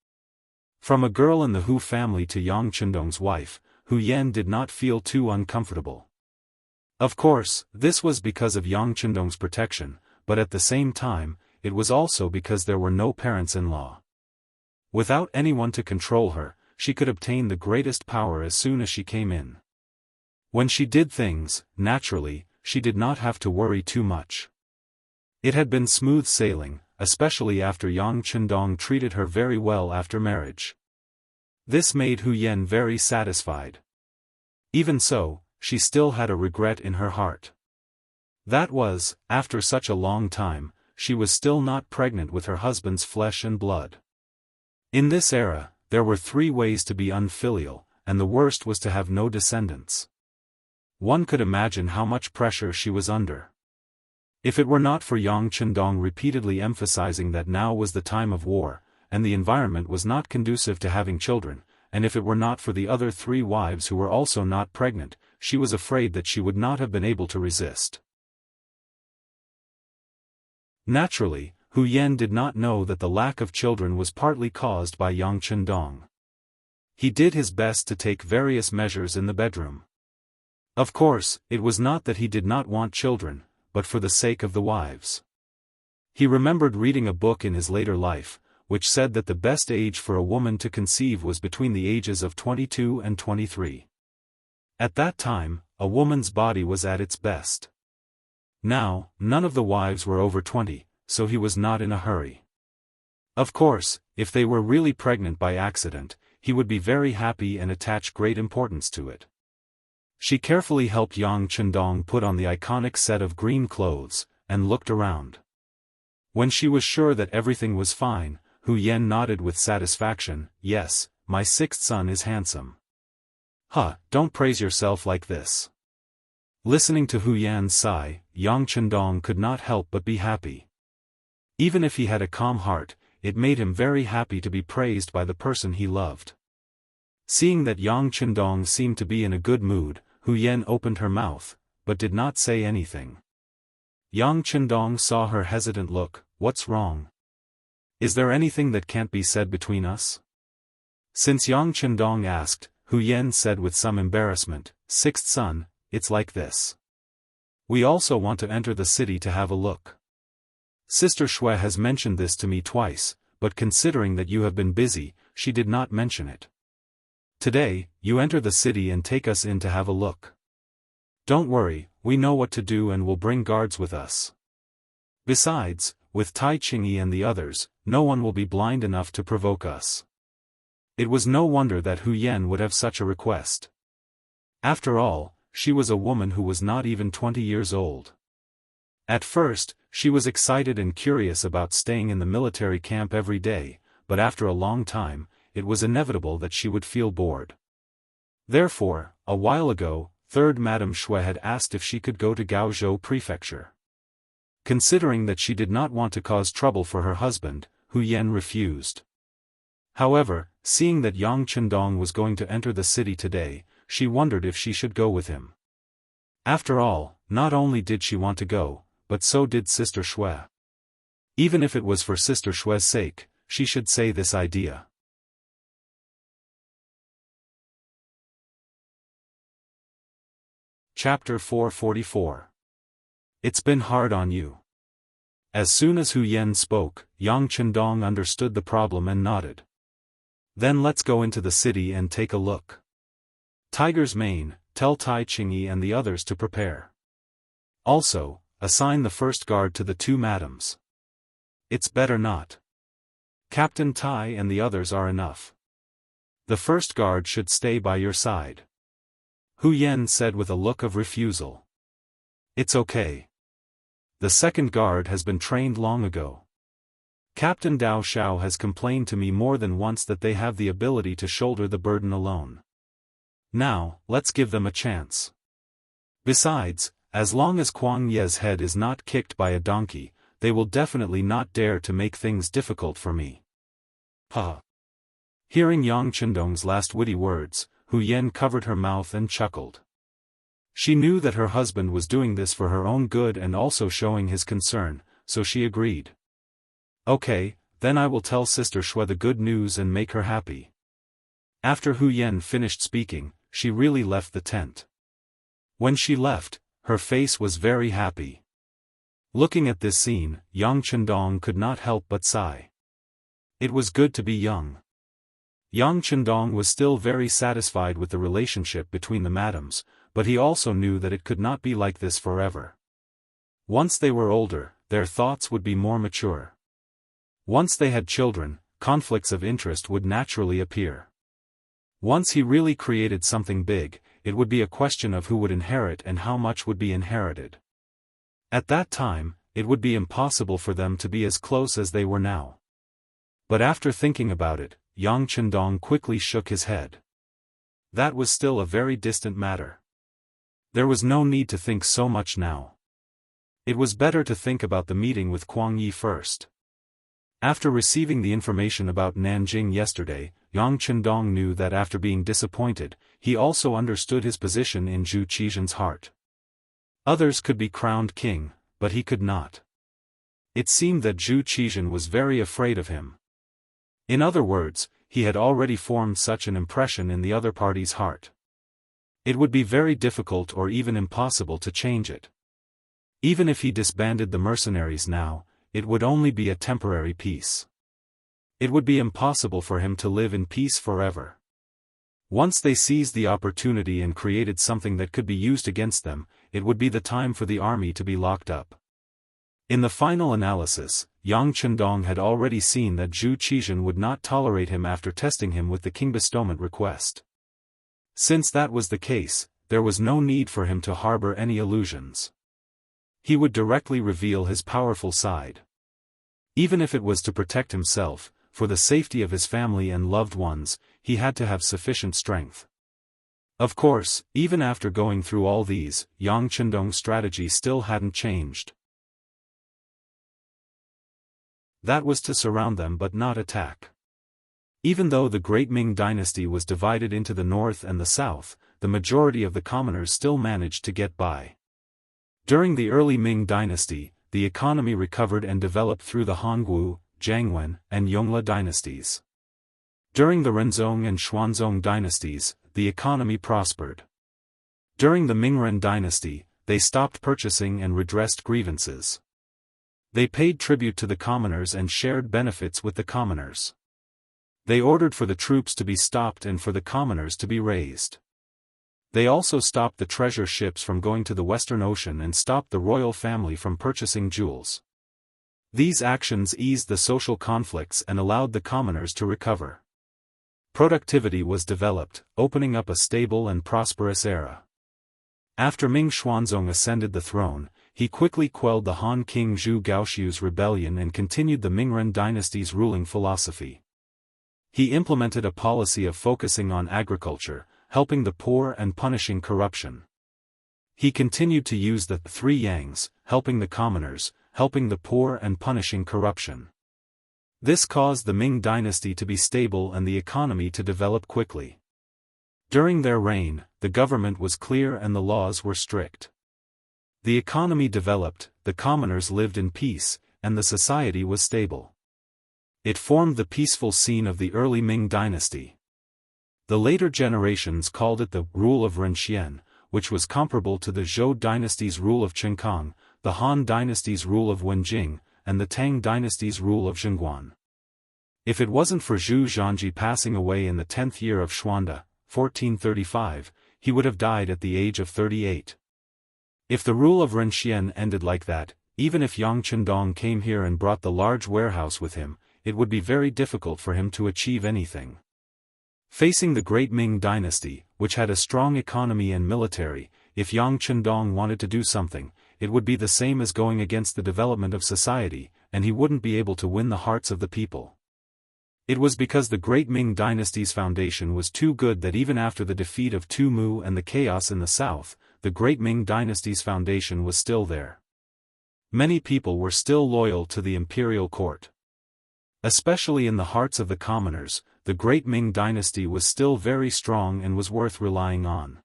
From a girl in the Hu family to Yang Chendong's wife, Hu Yan did not feel too uncomfortable. Of course, this was because of Yang Chendong's protection, but at the same time, it was also because there were no parents-in-law. Without anyone to control her, she could obtain the greatest power as soon as she came in. When she did things, naturally, she did not have to worry too much. It had been smooth sailing, especially after Yang Chendong treated her very well after marriage. This made Hu Yan very satisfied. Even so, she still had a regret in her heart. That was, after such a long time, she was still not pregnant with her husband's flesh and blood. In this era, there were 3 ways to be unfilial, and the worst was to have no descendants. One could imagine how much pressure she was under. If it were not for Yang Chendong repeatedly emphasizing that now was the time of war, and the environment was not conducive to having children, and if it were not for the other 3 wives who were also not pregnant, she was afraid that she would not have been able to resist. Naturally, Hu Yan did not know that the lack of children was partly caused by Yang Chendong. He did his best to take various measures in the bedroom. Of course, it was not that he did not want children, but for the sake of the wives. He remembered reading a book in his later life, which said that the best age for a woman to conceive was between the ages of 22 and 23. At that time, a woman's body was at its best. Now, none of the wives were over 20, so he was not in a hurry. Of course, if they were really pregnant by accident, he would be very happy and attach great importance to it. She carefully helped Yang Chendong put on the iconic set of green clothes, and looked around. When she was sure that everything was fine, Hu Yan nodded with satisfaction. Yes, my sixth son is handsome. Don't praise yourself like this. Listening to Hu Yan's sigh, Yang Chendong could not help but be happy. Even if he had a calm heart, it made him very happy to be praised by the person he loved. Seeing that Yang Chendong seemed to be in a good mood, Hu Yan opened her mouth, but did not say anything. Yang Chendong saw her hesitant look. What's wrong? Is there anything that can't be said between us? Since Yang Chendong asked, Hu Yan said with some embarrassment, Sixth son, it's like this. We also want to enter the city to have a look. Sister Shui has mentioned this to me twice, but considering that you have been busy, she did not mention it. Today, you enter the city and take us in to have a look. Don't worry, we know what to do and will bring guards with us. Besides, with Tai Qingyi and the others, no one will be blind enough to provoke us. It was no wonder that Hu Yan would have such a request. After all, she was a woman who was not even 20 years old. At first, she was excited and curious about staying in the military camp every day, but after a long time, it was inevitable that she would feel bored. Therefore, a while ago, Third Madame Shui had asked if she could go to Gaozhou Prefecture. Considering that she did not want to cause trouble for her husband, Hu Yan refused. However, seeing that Yang Chendong was going to enter the city today, she wondered if she should go with him. After all, not only did she want to go, but so did Sister Shui. Even if it was for Sister Shui's sake, she should say this idea. Chapter 444. It's been hard on you. As soon as Hu Yan spoke, Yang Chendong understood the problem and nodded. Then let's go into the city and take a look. Tiger's Mane, tell Tai Qingyi and the others to prepare. Also, assign the first guard to the two madams. It's better not. Captain Tai and the others are enough. The first guard should stay by your side. Hu Yan said with a look of refusal. It's okay. The second guard has been trained long ago. Captain Dao Shao has complained to me more than once that they have the ability to shoulder the burden alone. Now, let's give them a chance. Besides, as long as Kuang Ye's head is not kicked by a donkey, they will definitely not dare to make things difficult for me. Hearing Yang Chendong's last witty words, Hu Yan covered her mouth and chuckled. She knew that her husband was doing this for her own good and also showing his concern, so she agreed. Okay, then I will tell Sister Shui the good news and make her happy. After Hu Yan finished speaking, she really left the tent. When she left, her face was very happy. Looking at this scene, Yang Chendong could not help but sigh. It was good to be young. Yang Chendong was still very satisfied with the relationship between the madams, but he also knew that it could not be like this forever. Once they were older, their thoughts would be more mature. Once they had children, conflicts of interest would naturally appear. Once he really created something big, it would be a question of who would inherit and how much would be inherited. At that time, it would be impossible for them to be as close as they were now. But after thinking about it, Yang Chendong quickly shook his head. That was still a very distant matter. There was no need to think so much now. It was better to think about the meeting with Kuang Yi first. After receiving the information about Nanjing yesterday, Yang Chendong knew that after being disappointed, he also understood his position in Zhu Qizhen's heart. Others could be crowned king, but he could not. It seemed that Zhu Qizhen was very afraid of him. In other words, he had already formed such an impression in the other party's heart. It would be very difficult or even impossible to change it. Even if he disbanded the mercenaries now, it would only be a temporary peace. It would be impossible for him to live in peace forever. Once they seized the opportunity and created something that could be used against them, it would be the time for the army to be locked up. In the final analysis, Yang Chendong had already seen that Zhu Qizhen would not tolerate him after testing him with the king bestowment request. Since that was the case, there was no need for him to harbor any illusions. He would directly reveal his powerful side. Even if it was to protect himself, for the safety of his family and loved ones, he had to have sufficient strength. Of course, even after going through all these, Yang Chendong's strategy still hadn't changed. That was to surround them but not attack. Even though the Great Ming Dynasty was divided into the north and the south, the majority of the commoners still managed to get by. During the early Ming Dynasty, the economy recovered and developed through the Hongwu, Jianghu, and Yongle dynasties. During the Renzong and Xuanzong dynasties, the economy prospered. During the Mingren dynasty, they stopped purchasing and redressed grievances. They paid tribute to the commoners and shared benefits with the commoners. They ordered for the troops to be stopped and for the commoners to be raised. They also stopped the treasure ships from going to the Western Ocean and stopped the royal family from purchasing jewels. These actions eased the social conflicts and allowed the commoners to recover. Productivity was developed, opening up a stable and prosperous era. After Ming Xuanzong ascended the throne, he quickly quelled the Han King Zhu Gaoxiu's rebellion and continued the Mingren dynasty's ruling philosophy. He implemented a policy of focusing on agriculture, helping the poor and punishing corruption. He continued to use the three yangs, helping the commoners, helping the poor and punishing corruption. This caused the Ming dynasty to be stable and the economy to develop quickly. During their reign, the government was clear and the laws were strict. The economy developed, the commoners lived in peace, and the society was stable. It formed the peaceful scene of the early Ming dynasty. The later generations called it the rule of Renxian, which was comparable to the Zhou dynasty's rule of Qingkang, the Han dynasty's rule of Wenjing, and the Tang dynasty's rule of Zhengguan. If it wasn't for Zhu Zhanji passing away in the 10th year of Xuande, 1435, he would have died at the age of 38. If the rule of Renxian ended like that, even if Yang Chendong came here and brought the large warehouse with him, it would be very difficult for him to achieve anything. Facing the Great Ming dynasty, which had a strong economy and military, if Yang Chendong wanted to do something, it would be the same as going against the development of society, and he wouldn't be able to win the hearts of the people. It was because the Great Ming dynasty's foundation was too good that even after the defeat of Tu Mu and the chaos in the south, the Great Ming dynasty's foundation was still there. Many people were still loyal to the imperial court. Especially in the hearts of the commoners, the Great Ming dynasty was still very strong and was worth relying on.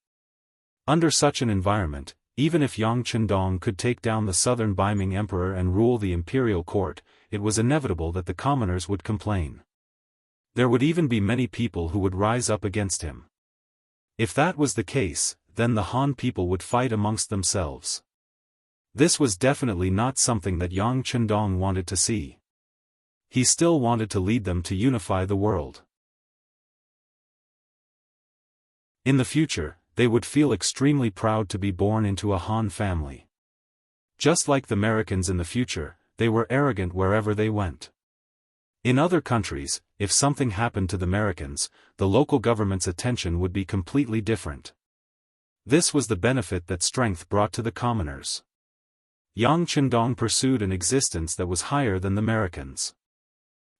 Under such an environment, even if Yang Chendong could take down the southern Baiming emperor and rule the imperial court, it was inevitable that the commoners would complain. There would even be many people who would rise up against him. If that was the case, then the Han people would fight amongst themselves. This was definitely not something that Yang Chendong wanted to see. He still wanted to lead them to unify the world. In the future, they would feel extremely proud to be born into a Han family. Just like the Americans in the future, they were arrogant wherever they went. In other countries, if something happened to the Americans, the local government's attention would be completely different. This was the benefit that strength brought to the commoners. Yang Chendong pursued an existence that was higher than the Americans.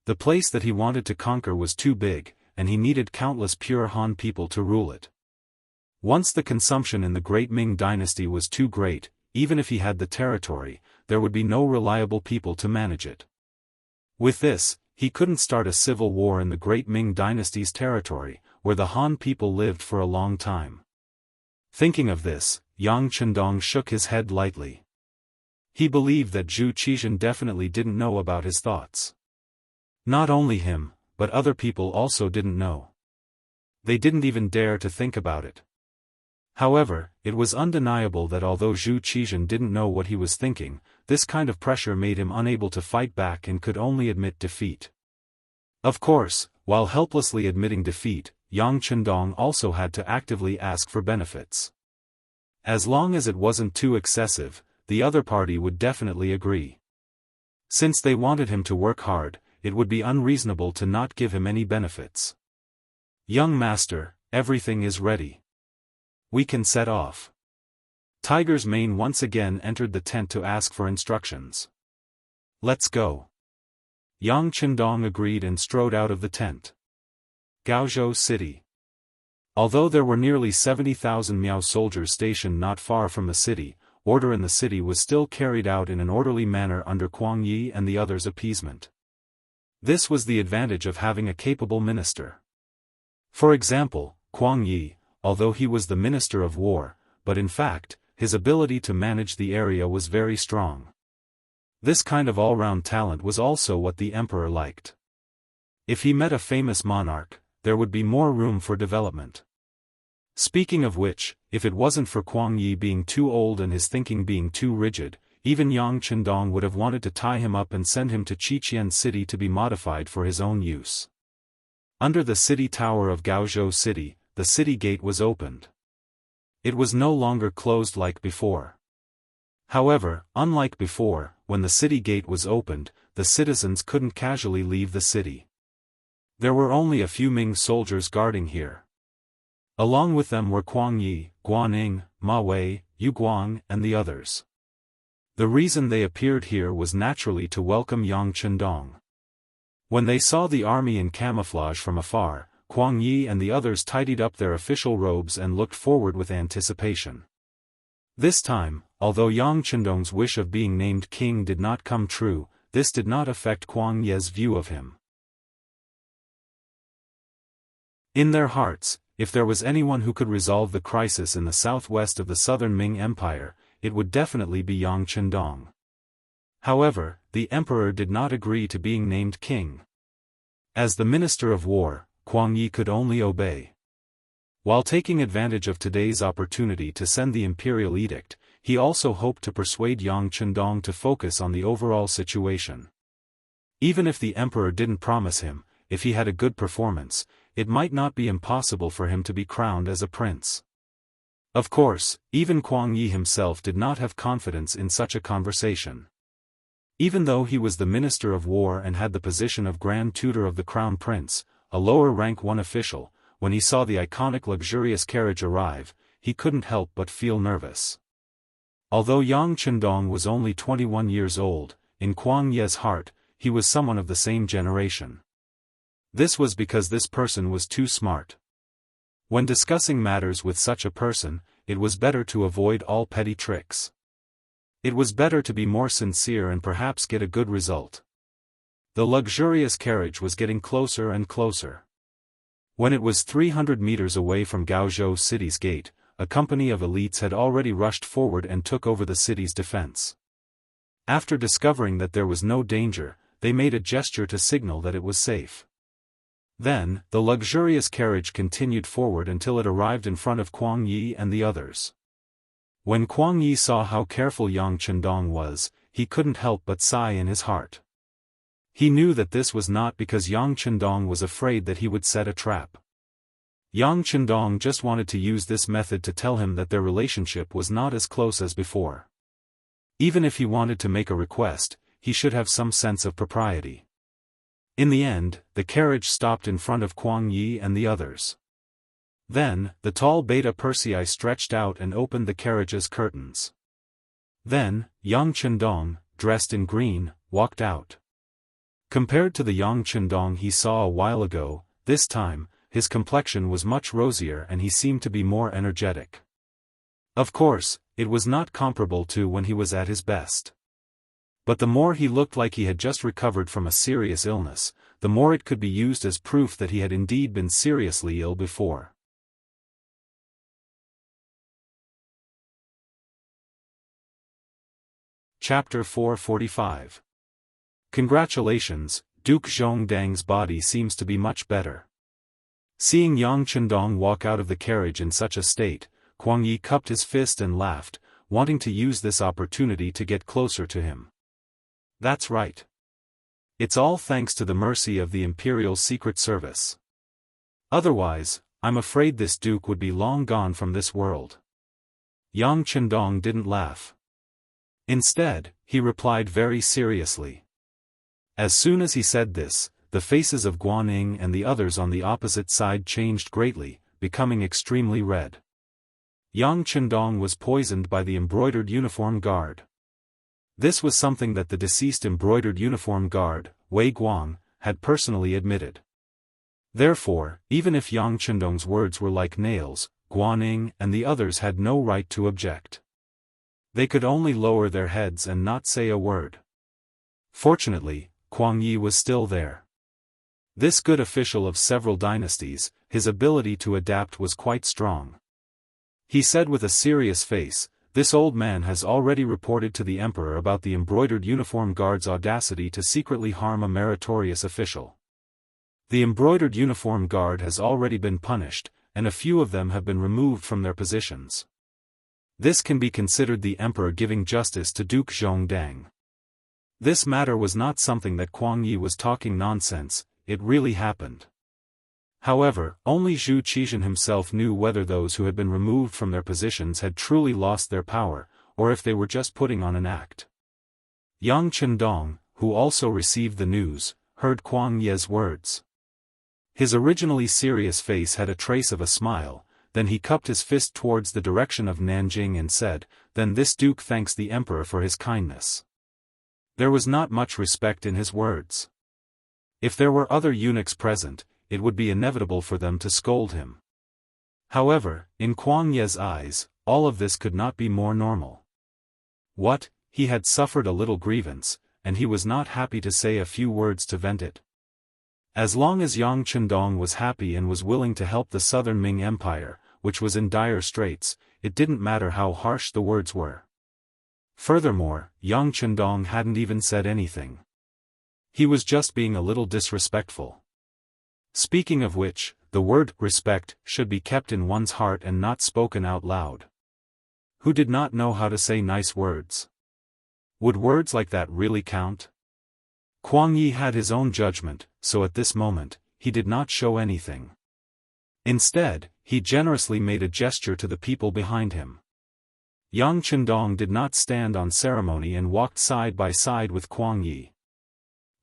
The place that he wanted to conquer was too big, and he needed countless pure Han people to rule it. Once the consumption in the Great Ming dynasty was too great, even if he had the territory, there would be no reliable people to manage it. With this, he couldn't start a civil war in the Great Ming dynasty's territory, where the Han people lived for a long time. Thinking of this, Yang Chendong shook his head lightly. He believed that Zhu Qizhen definitely didn't know about his thoughts. Not only him, but other people also didn't know. They didn't even dare to think about it. However, it was undeniable that although Zhu Qizhen didn't know what he was thinking, this kind of pressure made him unable to fight back and could only admit defeat. Of course, while helplessly admitting defeat, Yang Chendong also had to actively ask for benefits. As long as it wasn't too excessive, the other party would definitely agree. Since they wanted him to work hard, it would be unreasonable to not give him any benefits. Young master, everything is ready. We can set off. Tiger's Mane once again entered the tent to ask for instructions. Let's go. Yang Chendong agreed and strode out of the tent. Gaozhou City. Although there were nearly 70,000 Miao soldiers stationed not far from the city, order in the city was still carried out in an orderly manner under Kuang Yi and the others' appeasement. This was the advantage of having a capable minister. For example, Kuang Yi, although he was the Minister of War, but in fact, his ability to manage the area was very strong. This kind of all-round talent was also what the emperor liked. If he met a famous monarch, there would be more room for development. Speaking of which, if it wasn't for Kuang Yi being too old and his thinking being too rigid, even Yang Chendong would have wanted to tie him up and send him to Qiqian City to be modified for his own use. Under the city tower of Gaozhou City, the city gate was opened. It was no longer closed like before. However, unlike before, when the city gate was opened, the citizens couldn't casually leave the city. There were only a few Ming soldiers guarding here. Along with them were Kuang Yi, Guaning, Ma Wei, Yu Guang, and the others. The reason they appeared here was naturally to welcome Yang Chendong. When they saw the army in camouflage from afar, Kuang Yi and the others tidied up their official robes and looked forward with anticipation. This time, although Yang Chendong's wish of being named king did not come true, this did not affect Kuang Yi's view of him. In their hearts, if there was anyone who could resolve the crisis in the southwest of the southern Ming Empire, it would definitely be Yang Chendong. However, the emperor did not agree to being named king. As the Minister of War, Kuang Yi could only obey. While taking advantage of today's opportunity to send the imperial edict, he also hoped to persuade Yang Chendong to focus on the overall situation. Even if the emperor didn't promise him, if he had a good performance, it might not be impossible for him to be crowned as a prince. Of course, even Kuang Yi himself did not have confidence in such a conversation. Even though he was the Minister of War and had the position of Grand Tutor of the Crown Prince, a lower rank one official, when he saw the iconic luxurious carriage arrive, he couldn't help but feel nervous. Although Yang Chendong was only 21 years old, in Kuang Yi's heart, he was someone of the same generation. This was because this person was too smart. When discussing matters with such a person, it was better to avoid all petty tricks. It was better to be more sincere and perhaps get a good result. The luxurious carriage was getting closer and closer. When it was 300 meters away from Gaozhou City's gate, a company of elites had already rushed forward and took over the city's defense. After discovering that there was no danger, they made a gesture to signal that it was safe. Then, the luxurious carriage continued forward until it arrived in front of Kuang Yi and the others. When Kuang Yi saw how careful Yang Chendong was, he couldn't help but sigh in his heart. He knew that this was not because Yang Chendong was afraid that he would set a trap. Yang Chendong just wanted to use this method to tell him that their relationship was not as close as before. Even if he wanted to make a request, he should have some sense of propriety. In the end, the carriage stopped in front of Kuang Yi and the others. Then, the tall Beta Persei stretched out and opened the carriage's curtains. Then, Yang Chendong, dressed in green, walked out. Compared to the Yang Chendong he saw a while ago, this time, his complexion was much rosier and he seemed to be more energetic. Of course, it was not comparable to when he was at his best. But the more he looked like he had just recovered from a serious illness, the more it could be used as proof that he had indeed been seriously ill before. Chapter 445. Congratulations, Duke Zhongdang's body seems to be much better. Seeing Yang Chendong walk out of the carriage in such a state, Kuang Yi cupped his fist and laughed, wanting to use this opportunity to get closer to him. That's right. It's all thanks to the mercy of the Imperial Secret Service. Otherwise, I'm afraid this duke would be long gone from this world. Yang Chendong didn't laugh. Instead, he replied very seriously. As soon as he said this, the faces of Guaning and the others on the opposite side changed greatly, becoming extremely red. Yang Chendong was poisoned by the embroidered uniform guard. This was something that the deceased embroidered uniform guard, Wei Guang, had personally admitted. Therefore, even if Yang Chendong's words were like nails, Guaning and the others had no right to object. They could only lower their heads and not say a word. Fortunately, Kuang Yi was still there. This good official of several dynasties, his ability to adapt was quite strong. He said with a serious face, "This old man has already reported to the emperor about the embroidered uniform guard's audacity to secretly harm a meritorious official. The embroidered uniform guard has already been punished, and a few of them have been removed from their positions. This can be considered the emperor giving justice to Duke Zhongdang." This matter was not something that Kuang Yi was talking nonsense, it really happened. However, only Zhu Qixin himself knew whether those who had been removed from their positions had truly lost their power, or if they were just putting on an act. Yang Chendong, who also received the news, heard Kuang Yi's words. His originally serious face had a trace of a smile, then he cupped his fist towards the direction of Nanjing and said, "Then this duke thanks the emperor for his kindness." There was not much respect in his words. If there were other eunuchs present, it would be inevitable for them to scold him. However, in Kuang Yi's eyes, all of this could not be more normal. What, he had suffered a little grievance, and he was not happy to say a few words to vent it. As long as Yang Chendong was happy and was willing to help the southern Ming Empire, which was in dire straits, it didn't matter how harsh the words were. Furthermore, Yang Chendong hadn't even said anything. He was just being a little disrespectful. Speaking of which, the word respect should be kept in one's heart and not spoken out loud. Who did not know how to say nice words? Would words like that really count? Kuang Yi had his own judgment, so at this moment, he did not show anything. Instead, he generously made a gesture to the people behind him. Yang Chendong did not stand on ceremony and walked side by side with Kuang Yi.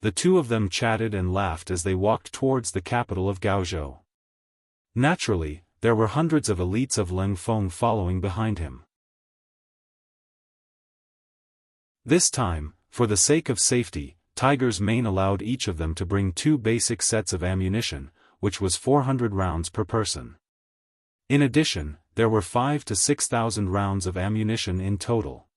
The two of them chatted and laughed as they walked towards the capital of Gaozhou. Naturally, there were hundreds of elites of Leng Feng following behind him. This time, for the sake of safety, Tiger's Mane allowed each of them to bring 2 basic sets of ammunition, which was 400 rounds per person. In addition, there were 5,000 to 6,000 rounds of ammunition in total.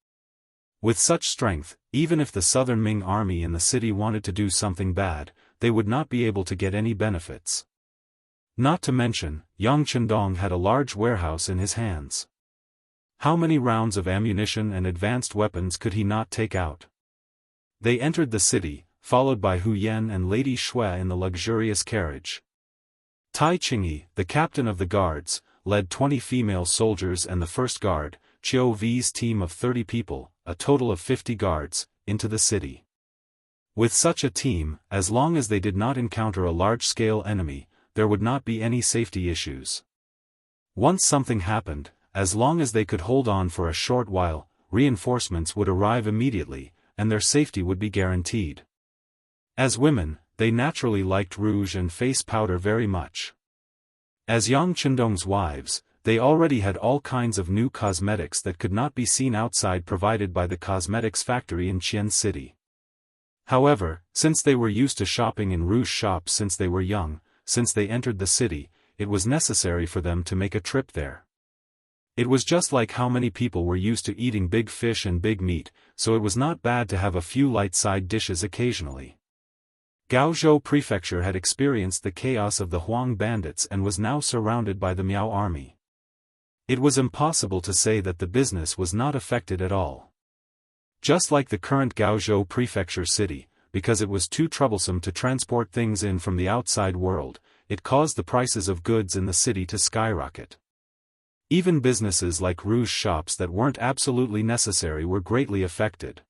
With such strength, even if the southern Ming army in the city wanted to do something bad, they would not be able to get any benefits. Not to mention, Yang Chendong had a large warehouse in his hands. How many rounds of ammunition and advanced weapons could he not take out? They entered the city, followed by Hu Yan and Lady Xue in the luxurious carriage. Tai Qingyi, the captain of the guards, led 20 female soldiers and the first guard, Qiu V's team of 30 people, a total of 50 guards, into the city. With such a team, as long as they did not encounter a large-scale enemy, there would not be any safety issues. Once something happened, as long as they could hold on for a short while, reinforcements would arrive immediately, and their safety would be guaranteed. As women, they naturally liked rouge and face powder very much. As Yang Chendong's wives, they already had all kinds of new cosmetics that could not be seen outside provided by the cosmetics factory in Qian City. However, since they were used to shopping in rouge shops since they were young, since they entered the city, it was necessary for them to make a trip there. It was just like how many people were used to eating big fish and big meat, so it was not bad to have a few light side dishes occasionally. Gaozhou Prefecture had experienced the chaos of the Huang bandits and was now surrounded by the Miao army. It was impossible to say that the business was not affected at all. Just like the current Gaozhou Prefecture city, because it was too troublesome to transport things in from the outside world, it caused the prices of goods in the city to skyrocket. Even businesses like rouge shops that weren't absolutely necessary were greatly affected.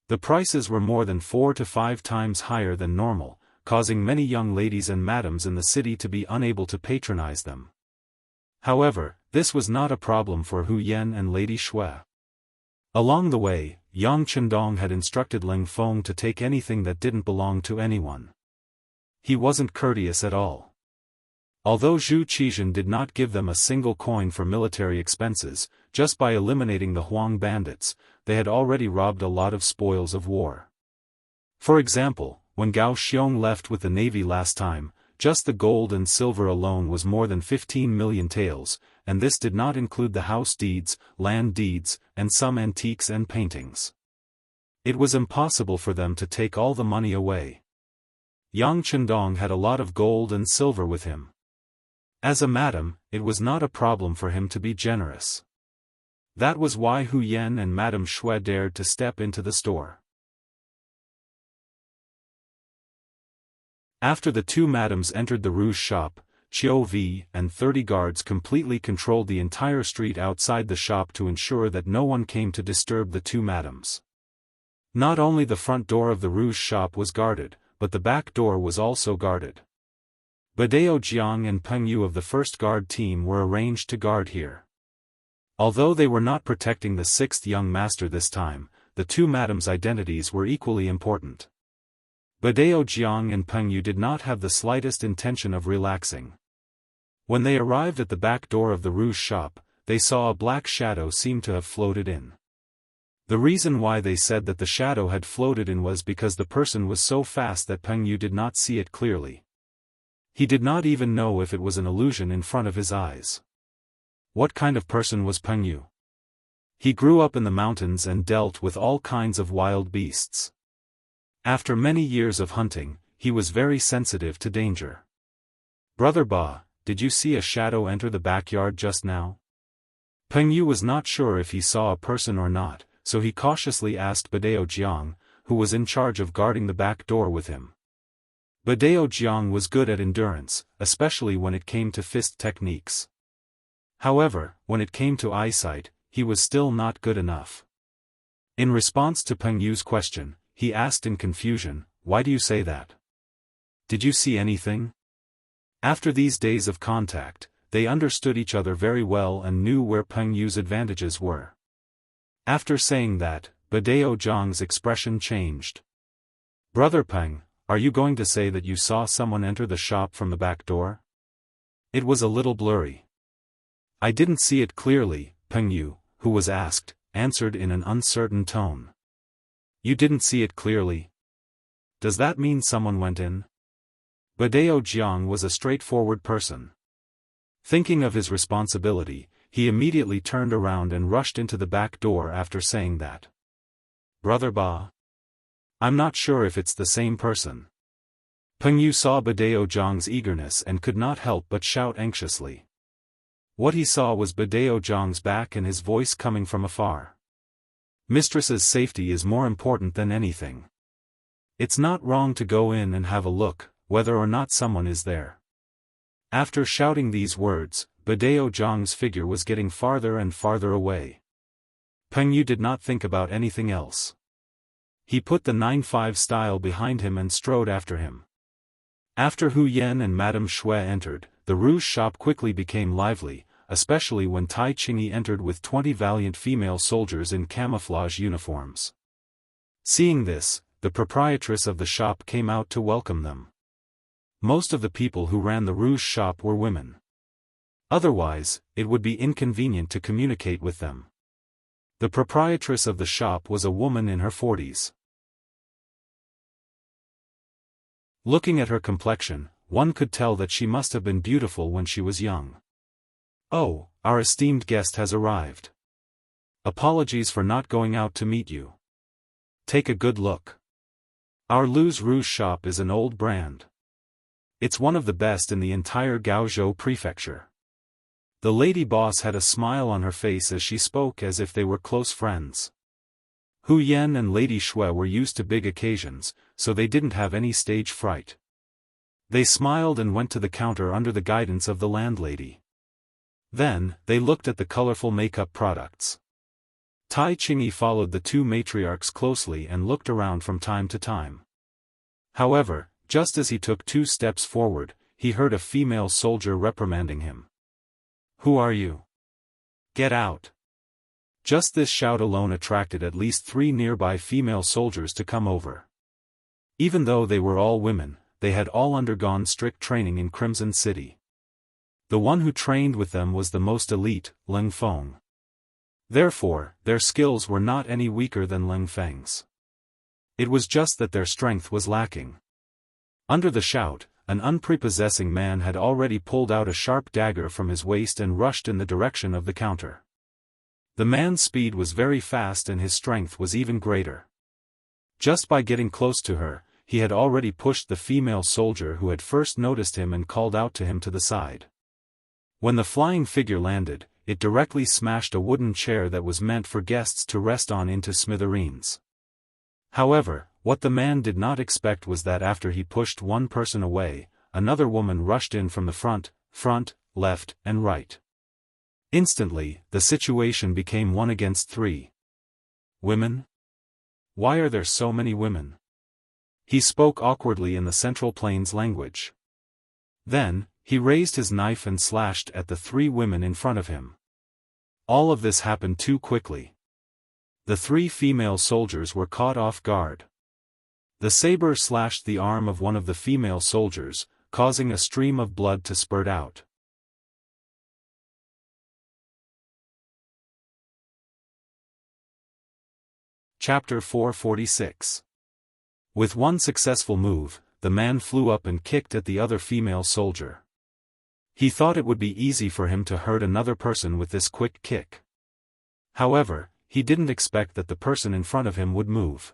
The prices were more than 4 to 5 times higher than normal, causing many young ladies and madams in the city to be unable to patronize them. However, this was not a problem for Hu Yan and Lady Xue. Along the way, Yang Chendong had instructed Ling Feng to take anything that didn't belong to anyone. He wasn't courteous at all. Although Zhu Qizhen did not give them a single coin for military expenses, just by eliminating the Huang bandits, they had already robbed a lot of spoils of war. For example, when Gao Xiong left with the navy last time, just the gold and silver alone was more than 15 million taels, and this did not include the house deeds, land deeds, and some antiques and paintings. It was impossible for them to take all the money away. Yang Chendong had a lot of gold and silver with him. As a madam, it was not a problem for him to be generous. That was why Hu Yan and Madame Xue dared to step into the store. After the two madams entered the rouge shop, Qiu Vi and 30 guards completely controlled the entire street outside the shop to ensure that no one came to disturb the two madams. Not only the front door of the rouge shop was guarded, but the back door was also guarded. Badao Jiang and Peng Yu of the first guard team were arranged to guard here. Although they were not protecting the sixth young master this time, the two madams' identities were equally important. Badao Jiang and Peng Yu did not have the slightest intention of relaxing. When they arrived at the back door of the rouge shop, they saw a black shadow seem to have floated in. The reason why they said that the shadow had floated in was because the person was so fast that Peng Yu did not see it clearly. He did not even know if it was an illusion in front of his eyes. What kind of person was Peng Yu? He grew up in the mountains and dealt with all kinds of wild beasts. After many years of hunting, he was very sensitive to danger. Brother Ba, did you see a shadow enter the backyard just now? Peng Yu was not sure if he saw a person or not, so he cautiously asked Badao Jiang, who was in charge of guarding the back door with him. Badao Jiang was good at endurance, especially when it came to fist techniques. However, when it came to eyesight, he was still not good enough. In response to Peng Yu's question, he asked in confusion, "Why do you say that? Did you see anything?" After these days of contact, they understood each other very well and knew where Peng Yu's advantages were. After saying that, Badao Jiang's expression changed. "Brother Peng, are you going to say that you saw someone enter the shop from the back door?" It was a little blurry. "I didn't see it clearly," Peng Yu, who was asked, answered in an uncertain tone. "You didn't see it clearly? Does that mean someone went in?" Badao Jiang was a straightforward person. Thinking of his responsibility, he immediately turned around and rushed into the back door after saying that. "Brother Ba? I'm not sure if it's the same person." Peng Yu saw Badao Jiang's eagerness and could not help but shout anxiously. What he saw was Badao Jiang's back and his voice coming from afar. "Mistress's safety is more important than anything. It's not wrong to go in and have a look, whether or not someone is there." After shouting these words, Badao Jiang's figure was getting farther and farther away. Peng Yu did not think about anything else. He put the 9-5 style behind him and strode after him. After Hu Yan and Madame Xue entered, the rouge shop quickly became lively, especially when Tai Qingyi entered with 20 valiant female soldiers in camouflage uniforms. Seeing this, the proprietress of the shop came out to welcome them. Most of the people who ran the rouge shop were women. Otherwise, it would be inconvenient to communicate with them. The proprietress of the shop was a woman in her 40s. Looking at her complexion, one could tell that she must have been beautiful when she was young. "Oh, our esteemed guest has arrived. Apologies for not going out to meet you. Take a good look. Our Lu's Rouge shop is an old brand. It's one of the best in the entire Gaozhou prefecture." The lady boss had a smile on her face as she spoke as if they were close friends. Hu Yan and Lady Xue were used to big occasions, so they didn't have any stage fright. They smiled and went to the counter under the guidance of the landlady. Then, they looked at the colorful makeup products. Tai Qingyi followed the two matriarchs closely and looked around from time to time. However, just as he took 2 steps forward, he heard a female soldier reprimanding him. "Who are you? Get out!" Just this shout alone attracted at least 3 nearby female soldiers to come over. Even though they were all women, they had all undergone strict training in Crimson City. The one who trained with them was the most elite, Ling Feng. Therefore, their skills were not any weaker than Ling Feng's. It was just that their strength was lacking. Under the shout, an unprepossessing man had already pulled out a sharp dagger from his waist and rushed in the direction of the counter. The man's speed was very fast and his strength was even greater. Just by getting close to her, he had already pushed the female soldier who had first noticed him and called out to him to the side. When the flying figure landed, it directly smashed a wooden chair that was meant for guests to rest on into smithereens. However, what the man did not expect was that after he pushed one person away, another woman rushed in from the front, left, and right. Instantly, the situation became 1 against 3. Women? Why are there so many women? He spoke awkwardly in the Central Plains language. Then, he raised his knife and slashed at the 3 women in front of him. All of this happened too quickly. The 3 female soldiers were caught off guard. The saber slashed the arm of one of the female soldiers, causing a stream of blood to spurt out. Chapter 446. With one successful move, the man flew up and kicked at the other female soldier. He thought it would be easy for him to hurt another person with this quick kick. However, he didn't expect that the person in front of him would move.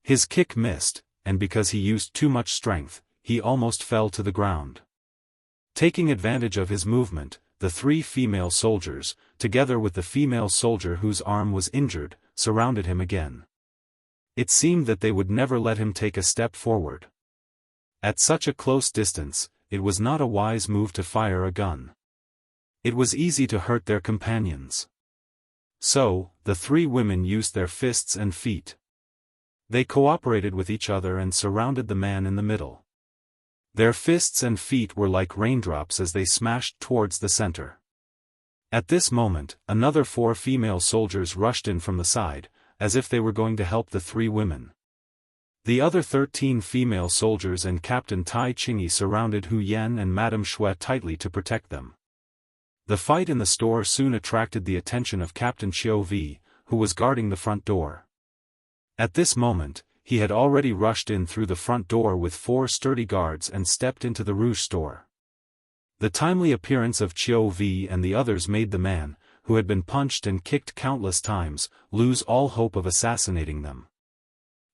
His kick missed, and because he used too much strength, he almost fell to the ground. Taking advantage of his movement, the 3 female soldiers, together with the female soldier whose arm was injured, surrounded him again. It seemed that they would never let him take a step forward. At such a close distance, it was not a wise move to fire a gun. It was easy to hurt their companions. So, the 3 women used their fists and feet. They cooperated with each other and surrounded the man in the middle. Their fists and feet were like raindrops as they smashed towards the center. At this moment, another 4 female soldiers rushed in from the side, as if they were going to help the 3 women. The other 13 female soldiers and Captain Tai Qingyi surrounded Hu Yan and Madame Shui tightly to protect them. The fight in the store soon attracted the attention of Captain Xiao Vi, who was guarding the front door. At this moment, he had already rushed in through the front door with 4 sturdy guards and stepped into the rouge store. The timely appearance of Xiao Vi and the others made the man, who had been punched and kicked countless times, lose all hope of assassinating them.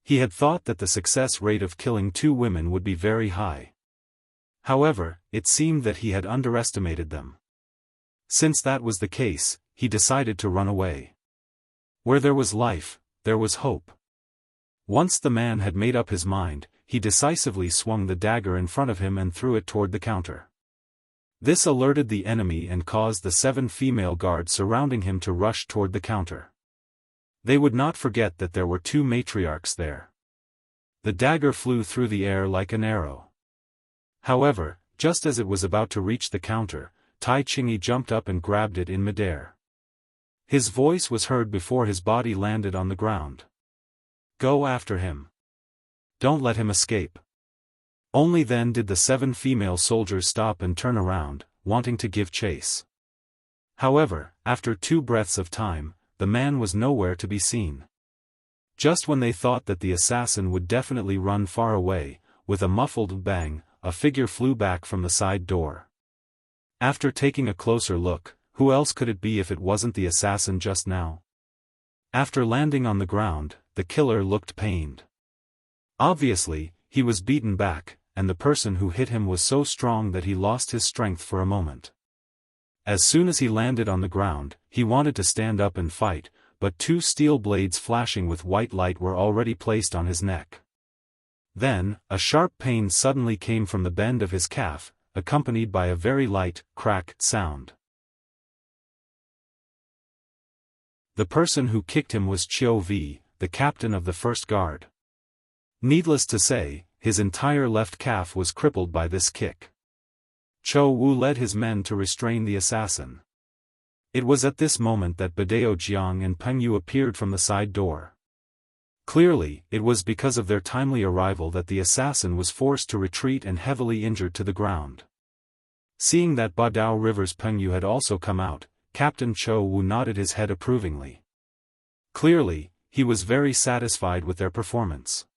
He had thought that the success rate of killing 2 women would be very high. However, it seemed that he had underestimated them. Since that was the case, he decided to run away. Where there was life, there was hope. Once the man had made up his mind, he decisively swung the dagger in front of him and threw it toward the counter. This alerted the enemy and caused the 7 female guards surrounding him to rush toward the counter. They would not forget that there were 2 matriarchs there. The dagger flew through the air like an arrow. However, just as it was about to reach the counter, Tai Qingyi jumped up and grabbed it in midair. His voice was heard before his body landed on the ground. "Go after him. Don't let him escape." Only then did the 7 female soldiers stop and turn around, wanting to give chase. However, after 2 breaths of time, the man was nowhere to be seen. Just when they thought that the assassin would definitely run far away, with a muffled bang, a figure flew back from the side door. After taking a closer look, who else could it be if it wasn't the assassin just now? After landing on the ground, the killer looked pained. Obviously, he was beaten back, and the person who hit him was so strong that he lost his strength for a moment. As soon as he landed on the ground, he wanted to stand up and fight, but 2 steel blades flashing with white light were already placed on his neck. Then, a sharp pain suddenly came from the bend of his calf, accompanied by a very light, crack sound. The person who kicked him was Xiao Vi, the captain of the first guard. Needless to say, his entire left calf was crippled by this kick. Chou Wu led his men to restrain the assassin. It was at this moment that Badao Jiang and Peng Yu appeared from the side door. Clearly, it was because of their timely arrival that the assassin was forced to retreat and heavily injured to the ground. Seeing that Badao River's Peng Yu had also come out, Captain Chou Wu nodded his head approvingly. Clearly, he was very satisfied with their performance.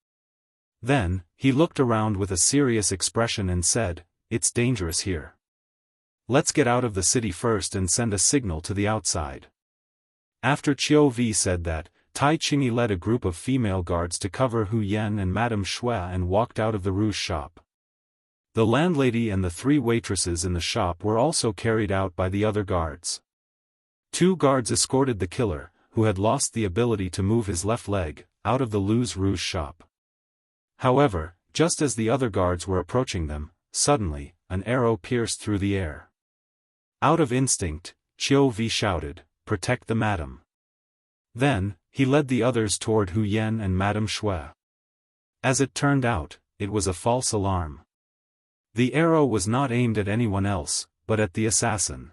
Then, he looked around with a serious expression and said, "It's dangerous here. Let's get out of the city first and send a signal to the outside." After Qiu Vi said that, Tai Qingyi led a group of female guards to cover Hu Yan and Madame Shui and walked out of the rouge shop. The landlady and the 3 waitresses in the shop were also carried out by the other guards. 2 guards escorted the killer, who had lost the ability to move his left leg, out of the rouge shop. However, just as the other guards were approaching them, suddenly, an arrow pierced through the air. Out of instinct, Qiu Vi shouted, "Protect the madam." Then, he led the others toward Hu Yan and Madame Shui. As it turned out, it was a false alarm. The arrow was not aimed at anyone else, but at the assassin.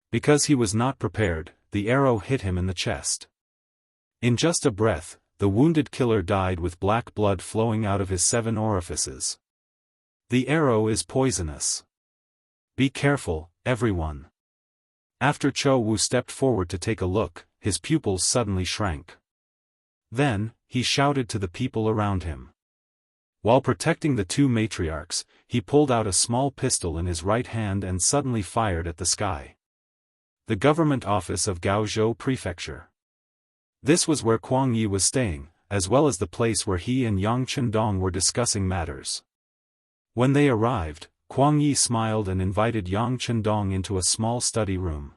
Because he was not prepared, the arrow hit him in the chest. In just a breath, the wounded killer died with black blood flowing out of his 7 orifices. The arrow is poisonous. Be careful, everyone. After Chou Wu stepped forward to take a look, his pupils suddenly shrank. Then, he shouted to the people around him. While protecting the 2 matriarchs, he pulled out a small pistol in his right hand and suddenly fired at the sky. The government office of Gaozhou Prefecture. This was where Kuang Yi was staying, as well as the place where he and Yang Chendong were discussing matters. When they arrived, Kuang Yi smiled and invited Yang Chendong into a small study room.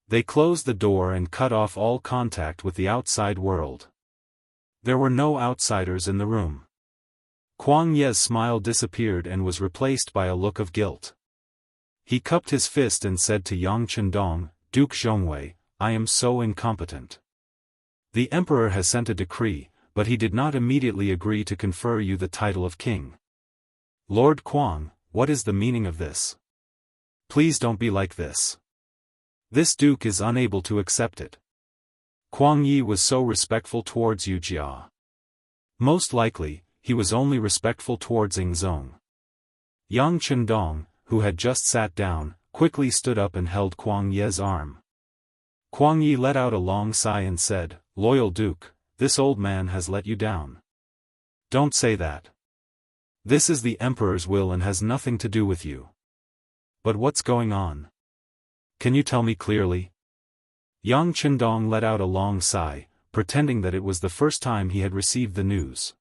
They closed the door and cut off all contact with the outside world. There were no outsiders in the room. Kuang Ye's smile disappeared and was replaced by a look of guilt. He cupped his fist and said to Yang Chendong, "Duke Zhongwei, I am so incompetent. The emperor has sent a decree, but he did not immediately agree to confer you the title of king. Lord Kuang, what is the meaning of this? Please don't be like this. This duke is unable to accept it. Kuang Yi was so respectful towards Yu Jia. Most likely, he was only respectful towards Ying Zong." Yang Chendong, who had just sat down, quickly stood up and held Kuang Ye's arm. Kuang Yi let out a long sigh and said, "Loyal Duke, this old man has let you down. Don't say that. This is the Emperor's will and has nothing to do with you. But what's going on? Can you tell me clearly?" Yang Chendong let out a long sigh, pretending that it was the first time he had received the news.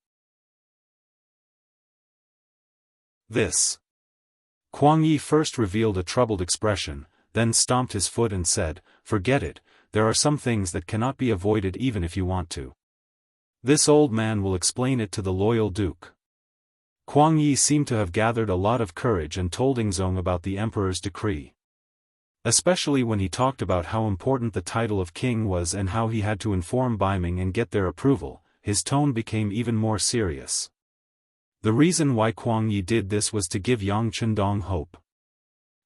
This. Kuang Yi first revealed a troubled expression, then stomped his foot and said, "Forget it, there are some things that cannot be avoided even if you want to. This old man will explain it to the loyal duke." Kuang Yi seemed to have gathered a lot of courage and told Yingzong about the emperor's decree. Especially when he talked about how important the title of king was and how he had to inform Baiming and get their approval, his tone became even more serious. The reason why Kuang Yi did this was to give Yang Chendong hope.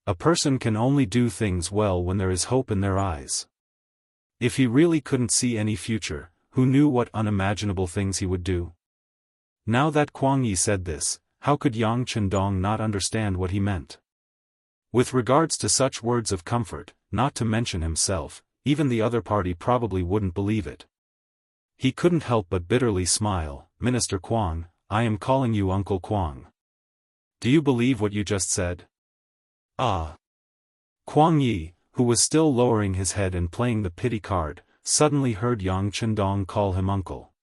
A person can only do things well when there is hope in their eyes. If he really couldn't see any future, who knew what unimaginable things he would do? Now that Kuang Yi said this, how could Yang Chendong not understand what he meant? With regards to such words of comfort, not to mention himself, even the other party probably wouldn't believe it. He couldn't help but bitterly smile. "Minister Kuang, I am calling you Uncle Kuang. Do you believe what you just said?" "Ah." Kuang Yi, who was still lowering his head and playing the pity card, suddenly heard Yang Chendong call him uncle.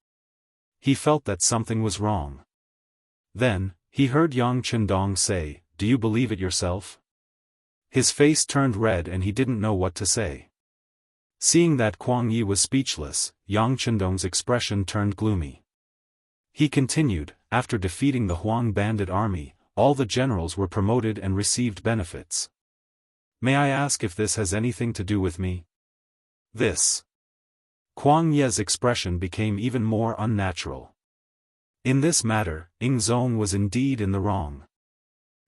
He felt that something was wrong. Then, he heard Yang Chendong say, "Do you believe it yourself?" His face turned red and he didn't know what to say. Seeing that Kuang Yi was speechless, Yang Chendong's expression turned gloomy. He continued, "After defeating the Huang bandit army, all the generals were promoted and received benefits. May I ask if this has anything to do with me?" This. Kuang Ye's expression became even more unnatural. In this matter, Ing Zong was indeed in the wrong.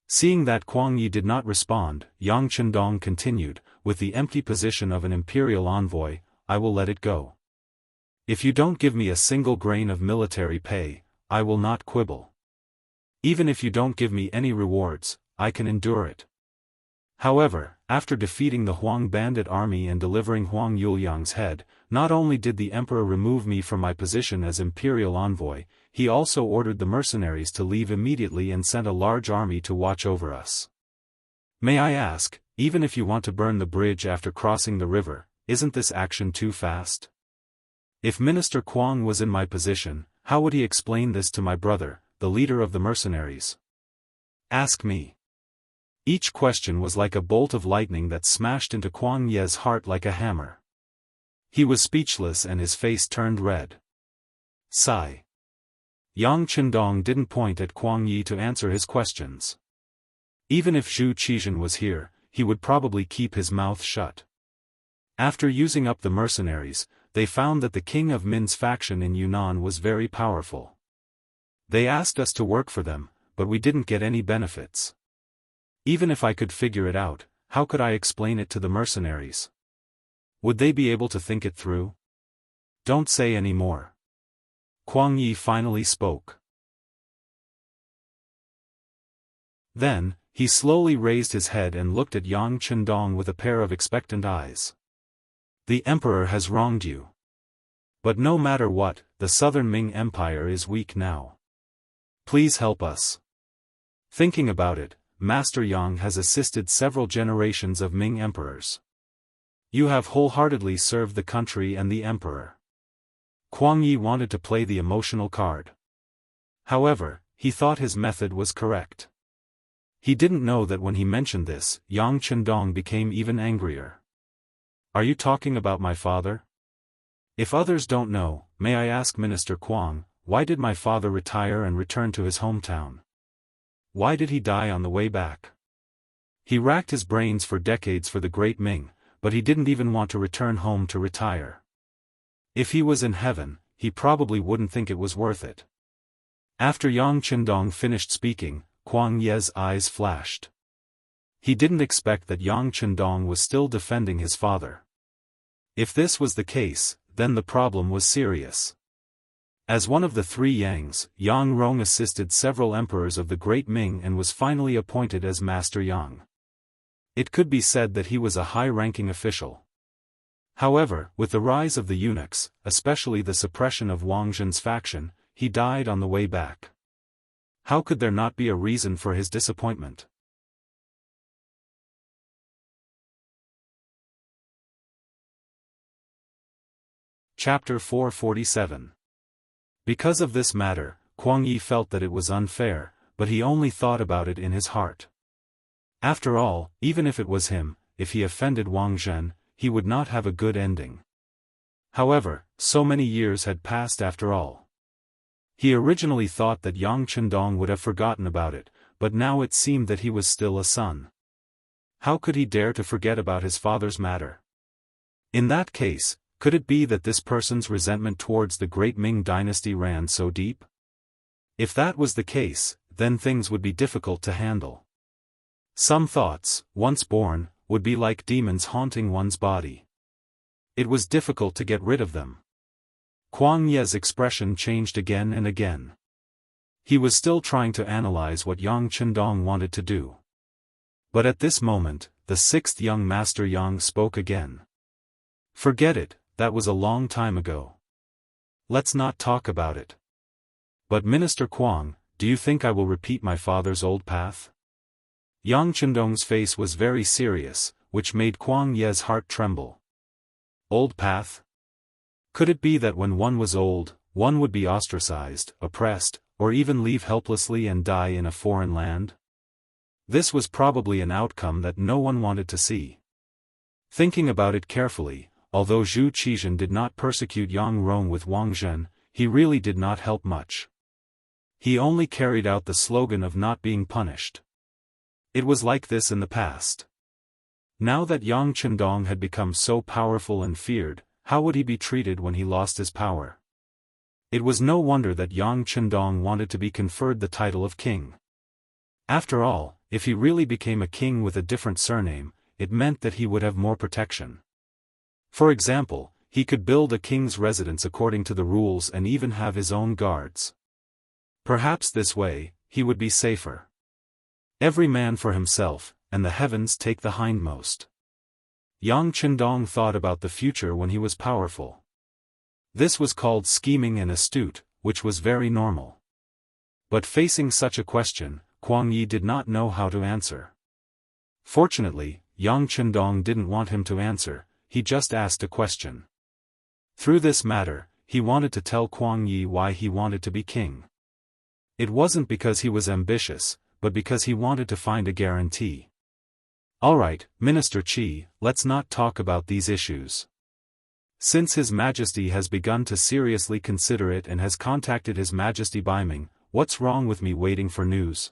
Seeing that Kuang Yi did not respond, Yang Chendong continued, with the empty position of an imperial envoy, I will let it go. If you don't give me a single grain of military pay, I will not quibble. Even if you don't give me any rewards, I can endure it. However, after defeating the Huang bandit army and delivering Huang Yuliang's head, not only did the emperor remove me from my position as imperial envoy, he also ordered the mercenaries to leave immediately and sent a large army to watch over us. May I ask, even if you want to burn the bridge after crossing the river, isn't this action too fast? If Minister Kuang was in my position, how would he explain this to my brother, the leader of the mercenaries? Ask me. Each question was like a bolt of lightning that smashed into Kuang Ye's heart like a hammer. He was speechless and his face turned red. Sigh. Yang Chendong didn't point at Kuang Yi to answer his questions. Even if Zhu Qizhen was here, he would probably keep his mouth shut. After using up the mercenaries, they found that the king of Min's faction in Yunnan was very powerful. They asked us to work for them, but we didn't get any benefits. Even if I could figure it out, how could I explain it to the mercenaries? Would they be able to think it through? Don't say any more. Kuang Yi finally spoke. Then, he slowly raised his head and looked at Yang Chendong with a pair of expectant eyes. The emperor has wronged you. But no matter what, the southern Ming Empire is weak now. Please help us. Thinking about it, Master Yang has assisted several generations of Ming emperors. You have wholeheartedly served the country and the emperor. Kuang Yi wanted to play the emotional card. However, he thought his method was correct. He didn't know that when he mentioned this, Yang Chendong became even angrier. Are you talking about my father? If others don't know, may I ask Minister Kuang, why did my father retire and return to his hometown? Why did he die on the way back? He racked his brains for decades for the Great Ming, but he didn't even want to return home to retire. If he was in heaven, he probably wouldn't think it was worth it. After Yang Chendong finished speaking, Kuang Ye's eyes flashed. He didn't expect that Yang Chendong was still defending his father. If this was the case, then the problem was serious. As one of the three Yangs, Yang Rong assisted several emperors of the Great Ming and was finally appointed as Master Yang. It could be said that he was a high-ranking official. However, with the rise of the eunuchs, especially the suppression of Wang Zhen's faction, he died on the way back. How could there not be a reason for his disappointment? Chapter 447. Because of this matter, Kuang Yi felt that it was unfair, but he only thought about it in his heart. After all, even if it was him, if he offended Wang Zhen, he would not have a good ending. However, so many years had passed after all. He originally thought that Yang Chendong would have forgotten about it, but now it seemed that he was still a son. How could he dare to forget about his father's matter? In that case, could it be that this person's resentment towards the Great Ming Dynasty ran so deep? If that was the case, then things would be difficult to handle. Some thoughts, once born, would be like demons haunting one's body. It was difficult to get rid of them. Kuang Ye's expression changed again and again. He was still trying to analyze what Yang Chendong wanted to do. But at this moment, the sixth young Master Yang spoke again. Forget it, that was a long time ago. Let's not talk about it. But Minister Kuang, do you think I will repeat my father's old path? Yang Chendong's face was very serious, which made Kuang Ye's heart tremble. Old path? Could it be that when one was old, one would be ostracized, oppressed, or even leave helplessly and die in a foreign land? This was probably an outcome that no one wanted to see. Thinking about it carefully, although Zhu Qizhen did not persecute Yang Rong with Wang Zhen, he really did not help much. He only carried out the slogan of not being punished. It was like this in the past. Now that Yang Chendong had become so powerful and feared, how would he be treated when he lost his power? It was no wonder that Yang Chendong wanted to be conferred the title of king. After all, if he really became a king with a different surname, it meant that he would have more protection. For example, he could build a king's residence according to the rules and even have his own guards. Perhaps this way, he would be safer. Every man for himself, and the heavens take the hindmost. Yang Chendong thought about the future when he was powerful. This was called scheming and astute, which was very normal. But facing such a question, Kuang Yi did not know how to answer. Fortunately, Yang Chendong didn't want him to answer, he just asked a question. Through this matter, he wanted to tell Kuang Yi why he wanted to be king. It wasn't because he was ambitious, but because he wanted to find a guarantee. Alright, Minister Qi, let's not talk about these issues. Since His Majesty has begun to seriously consider it and has contacted His Majesty Biming, what's wrong with me waiting for news?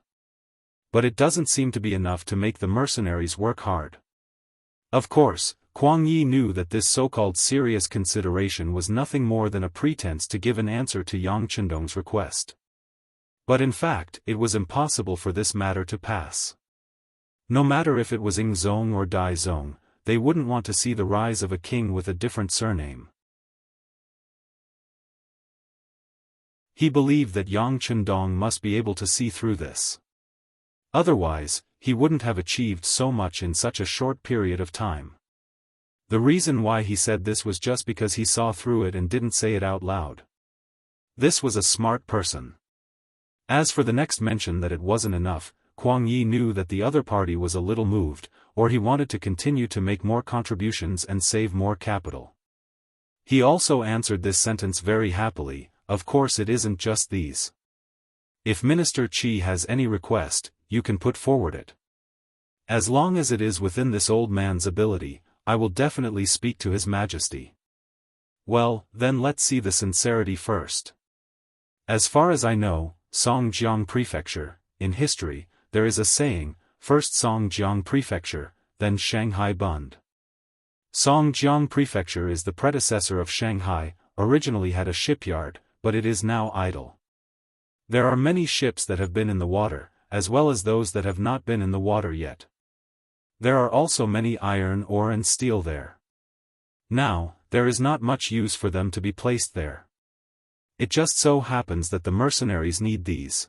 But it doesn't seem to be enough to make the mercenaries work hard. Of course, Kuang Yi knew that this so-called serious consideration was nothing more than a pretense to give an answer to Yang Chendong's request. But in fact, it was impossible for this matter to pass. No matter if it was Ing Zong or Dai Zong, they wouldn't want to see the rise of a king with a different surname. He believed that Yang Chendong must be able to see through this. Otherwise, he wouldn't have achieved so much in such a short period of time. The reason why he said this was just because he saw through it and didn't say it out loud. This was a smart person. As for the next mention that it wasn't enough, Kuang Yi knew that the other party was a little moved, or he wanted to continue to make more contributions and save more capital. He also answered this sentence very happily, of course it isn't just these. If Minister Qi has any request, you can put forward it. As long as it is within this old man's ability, I will definitely speak to His Majesty. Well, then let's see the sincerity first. As far as I know, Songjiang Prefecture, in history, there is a saying, first Songjiang Prefecture, then Shanghai Bund. Songjiang Prefecture is the predecessor of Shanghai, originally had a shipyard, but it is now idle. There are many ships that have been in the water, as well as those that have not been in the water yet. There are also many iron ore and steel there. Now, there is not much use for them to be placed there. It just so happens that the mercenaries need these.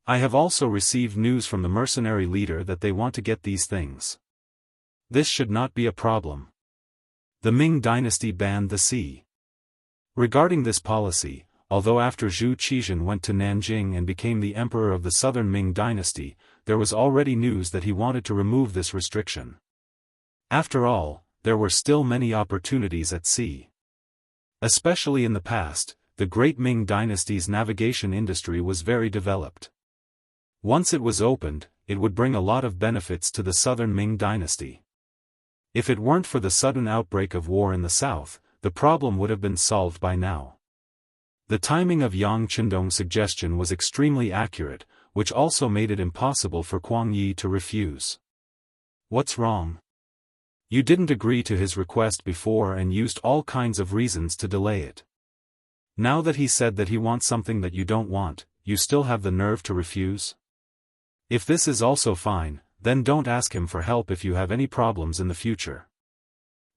I have also received news from the mercenary leader that they want to get these things. This should not be a problem. The Ming Dynasty banned the sea. Regarding this policy, although after Zhu Qizhen went to Nanjing and became the emperor of the southern Ming Dynasty, there was already news that he wanted to remove this restriction. After all, there were still many opportunities at sea. Especially in the past, the great Ming Dynasty's navigation industry was very developed. Once it was opened, it would bring a lot of benefits to the southern Ming Dynasty. If it weren't for the sudden outbreak of war in the south, the problem would have been solved by now. The timing of Yang Chendong's suggestion was extremely accurate, which also made it impossible for Kuang Yi to refuse. What's wrong? You didn't agree to his request before and used all kinds of reasons to delay it. Now that he said that he wants something that you don't want, you still have the nerve to refuse? If this is also fine, then don't ask him for help if you have any problems in the future.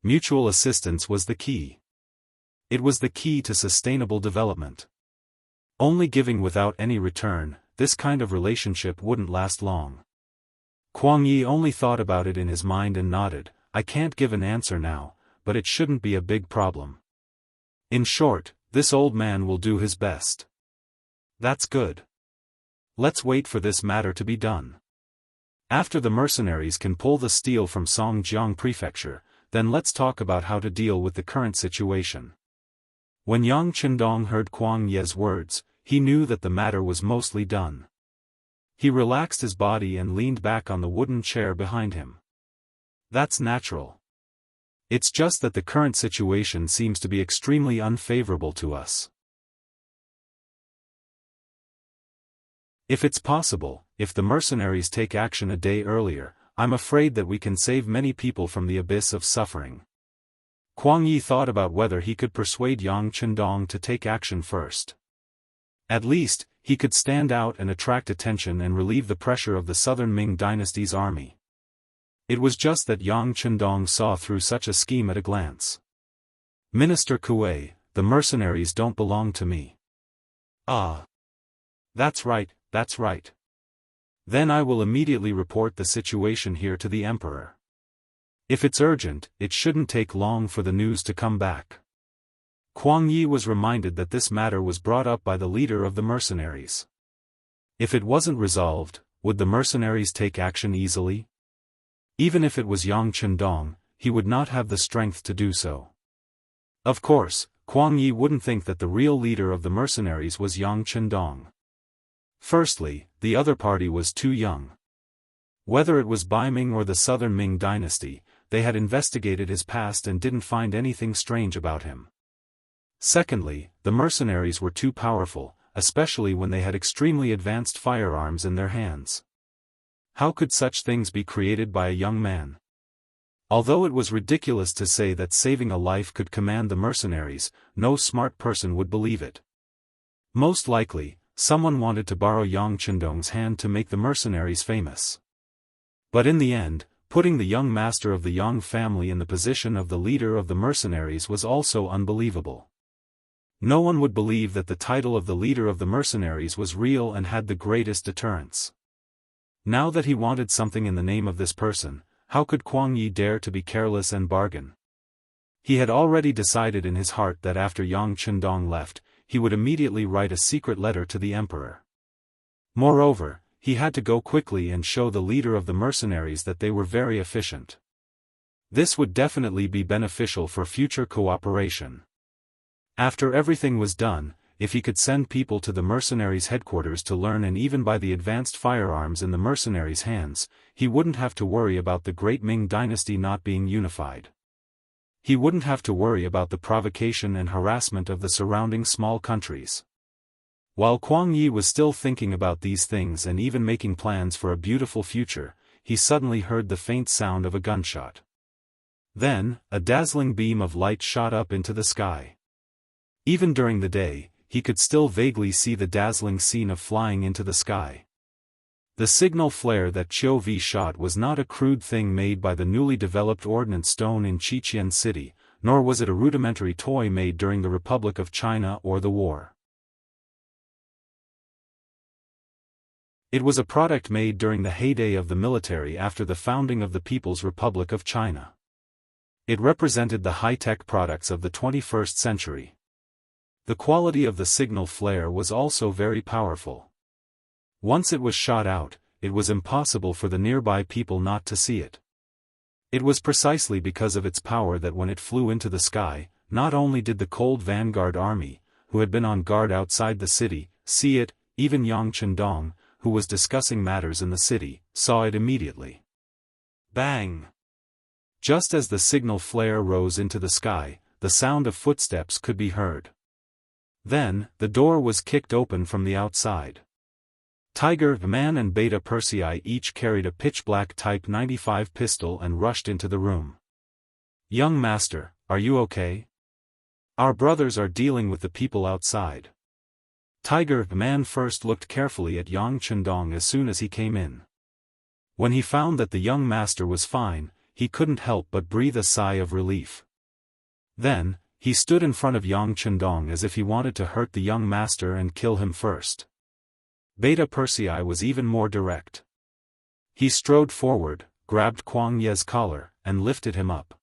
Mutual assistance was the key. It was the key to sustainable development. Only giving without any return, this kind of relationship wouldn't last long. Kuang Yi only thought about it in his mind and nodded, I can't give an answer now, but it shouldn't be a big problem. In short, this old man will do his best. That's good. Let's wait for this matter to be done. After the mercenaries can pull the steel from Songjiang Prefecture, then let's talk about how to deal with the current situation. When Yang Chendong heard Kuang Ye's words, he knew that the matter was mostly done. He relaxed his body and leaned back on the wooden chair behind him. That's natural. It's just that the current situation seems to be extremely unfavorable to us. If it's possible, if the mercenaries take action a day earlier, I'm afraid that we can save many people from the abyss of suffering. Kuang Yi thought about whether he could persuade Yang Chendong to take action first. At least, he could stand out and attract attention and relieve the pressure of the southern Ming dynasty's army. It was just that Yang Chendong saw through such a scheme at a glance. Minister Kuei, the mercenaries don't belong to me. Ah. That's right, that's right. Then I will immediately report the situation here to the emperor. If it's urgent, it shouldn't take long for the news to come back. Kuang Yi was reminded that this matter was brought up by the leader of the mercenaries. If it wasn't resolved, would the mercenaries take action easily? Even if it was Yang Chendong, he would not have the strength to do so. Of course, Kuang Yi wouldn't think that the real leader of the mercenaries was Yang Chendong. Firstly, the other party was too young. Whether it was Bai Ming or the southern Ming dynasty, they had investigated his past and didn't find anything strange about him. Secondly, the mercenaries were too powerful, especially when they had extremely advanced firearms in their hands. How could such things be created by a young man? Although it was ridiculous to say that saving a life could command the mercenaries, no smart person would believe it. Most likely, someone wanted to borrow Yang Chendong's hand to make the mercenaries famous. But in the end, putting the young master of the Yang family in the position of the leader of the mercenaries was also unbelievable. No one would believe that the title of the leader of the mercenaries was real and had the greatest deterrence. Now that he wanted something in the name of this person, how could Kuang Yi dare to be careless and bargain? He had already decided in his heart that after Yang Chendong left, he would immediately write a secret letter to the emperor. Moreover, he had to go quickly and show the leader of the mercenaries that they were very efficient. This would definitely be beneficial for future cooperation. After everything was done, if he could send people to the mercenaries' headquarters to learn and even buy the advanced firearms in the mercenaries' hands, he wouldn't have to worry about the great Ming dynasty not being unified. He wouldn't have to worry about the provocation and harassment of the surrounding small countries. While Kuang Yi was still thinking about these things and even making plans for a beautiful future, he suddenly heard the faint sound of a gunshot. Then, a dazzling beam of light shot up into the sky. Even during the day, he could still vaguely see the dazzling scene of flying into the sky. The signal flare that Qiu Vi shot was not a crude thing made by the newly developed ordnance stone in Qiqian City, nor was it a rudimentary toy made during the Republic of China or the war. It was a product made during the heyday of the military after the founding of the People's Republic of China. It represented the high-tech products of the 21st century. The quality of the signal flare was also very powerful. Once it was shot out, it was impossible for the nearby people not to see it. It was precisely because of its power that when it flew into the sky, not only did the cold vanguard army, who had been on guard outside the city, see it, even Yang Chendong, who was discussing matters in the city, saw it immediately. Bang! Just as the signal flare rose into the sky, the sound of footsteps could be heard. Then, the door was kicked open from the outside. Tiger Man and Beta Persei each carried a pitch-black Type 95 pistol and rushed into the room. "Young master, are you okay? Our brothers are dealing with the people outside." Tiger Man first looked carefully at Yang Chendong as soon as he came in. When he found that the young master was fine, he couldn't help but breathe a sigh of relief. Then, he stood in front of Yang Chendong as if he wanted to hurt the young master and kill him first. Beta Persei was even more direct. He strode forward, grabbed Kuang Yi's collar, and lifted him up.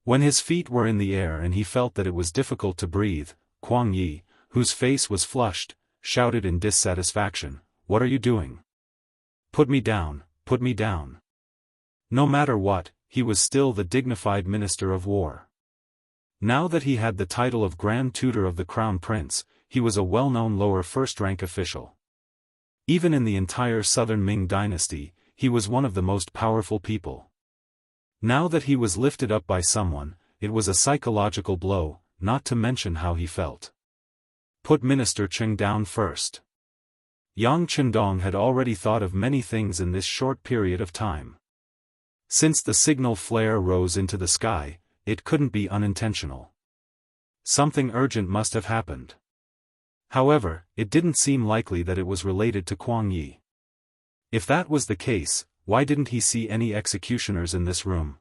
When his feet were in the air and he felt that it was difficult to breathe, Kuang Yi, whose face was flushed, shouted in dissatisfaction, "What are you doing? Put me down, put me down." No matter what, he was still the dignified Minister of War. Now that he had the title of Grand Tutor of the Crown Prince, he was a well-known lower first-rank official. Even in the entire southern Ming dynasty, he was one of the most powerful people. Now that he was lifted up by someone, it was a psychological blow, not to mention how he felt. Put Minister Cheng down first. Yang Chendong had already thought of many things in this short period of time. Since the signal flare rose into the sky, it couldn't be unintentional. Something urgent must have happened. However, it didn't seem likely that it was related to Kuang Yi. If that was the case, why didn't he see any executioners in this room?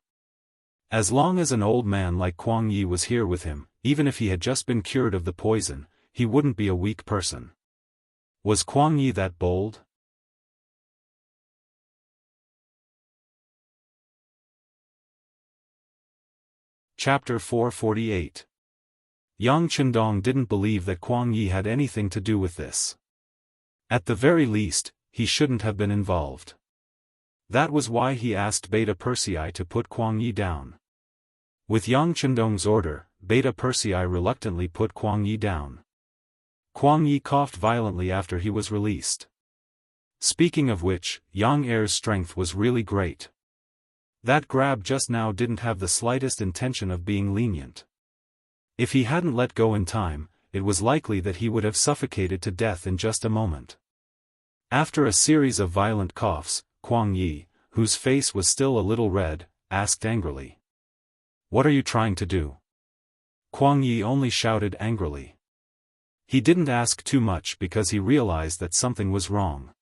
As long as an old man like Kuang Yi was here with him, even if he had just been cured of the poison, he wouldn't be a weak person. Was Kuang Yi that bold? Chapter 448. Yang Chendong didn't believe that Kuang Yi had anything to do with this. At the very least, he shouldn't have been involved. That was why he asked Beta Persei to put Kuang Yi down. With Yang Chendong's order, Beta Persei reluctantly put Kuang Yi down. Kuang Yi coughed violently after he was released. Speaking of which, Yang Er's strength was really great. That grab just now didn't have the slightest intention of being lenient. If he hadn't let go in time, it was likely that he would have suffocated to death in just a moment. After a series of violent coughs, Kuang Yi, whose face was still a little red, asked angrily. "What are you trying to do?" Kuang Yi only shouted angrily. He didn't ask too much because he realized that something was wrong.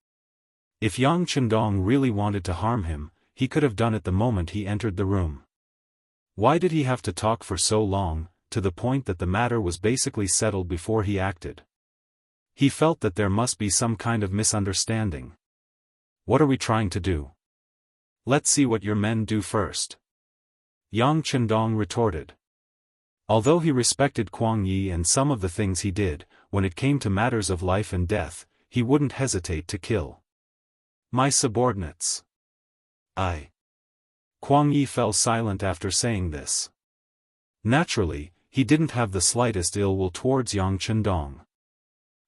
If Yang Chendong really wanted to harm him, he could have done it the moment he entered the room. Why did he have to talk for so long, to the point that the matter was basically settled before he acted? He felt that there must be some kind of misunderstanding. "What are we trying to do? Let's see what your men do first," Yang Chendong retorted. Although he respected Kuang Yi and some of the things he did, when it came to matters of life and death, he wouldn't hesitate to kill. "My subordinates." Kuang Yi fell silent after saying this. Naturally, he didn't have the slightest ill will towards Yang Chendong.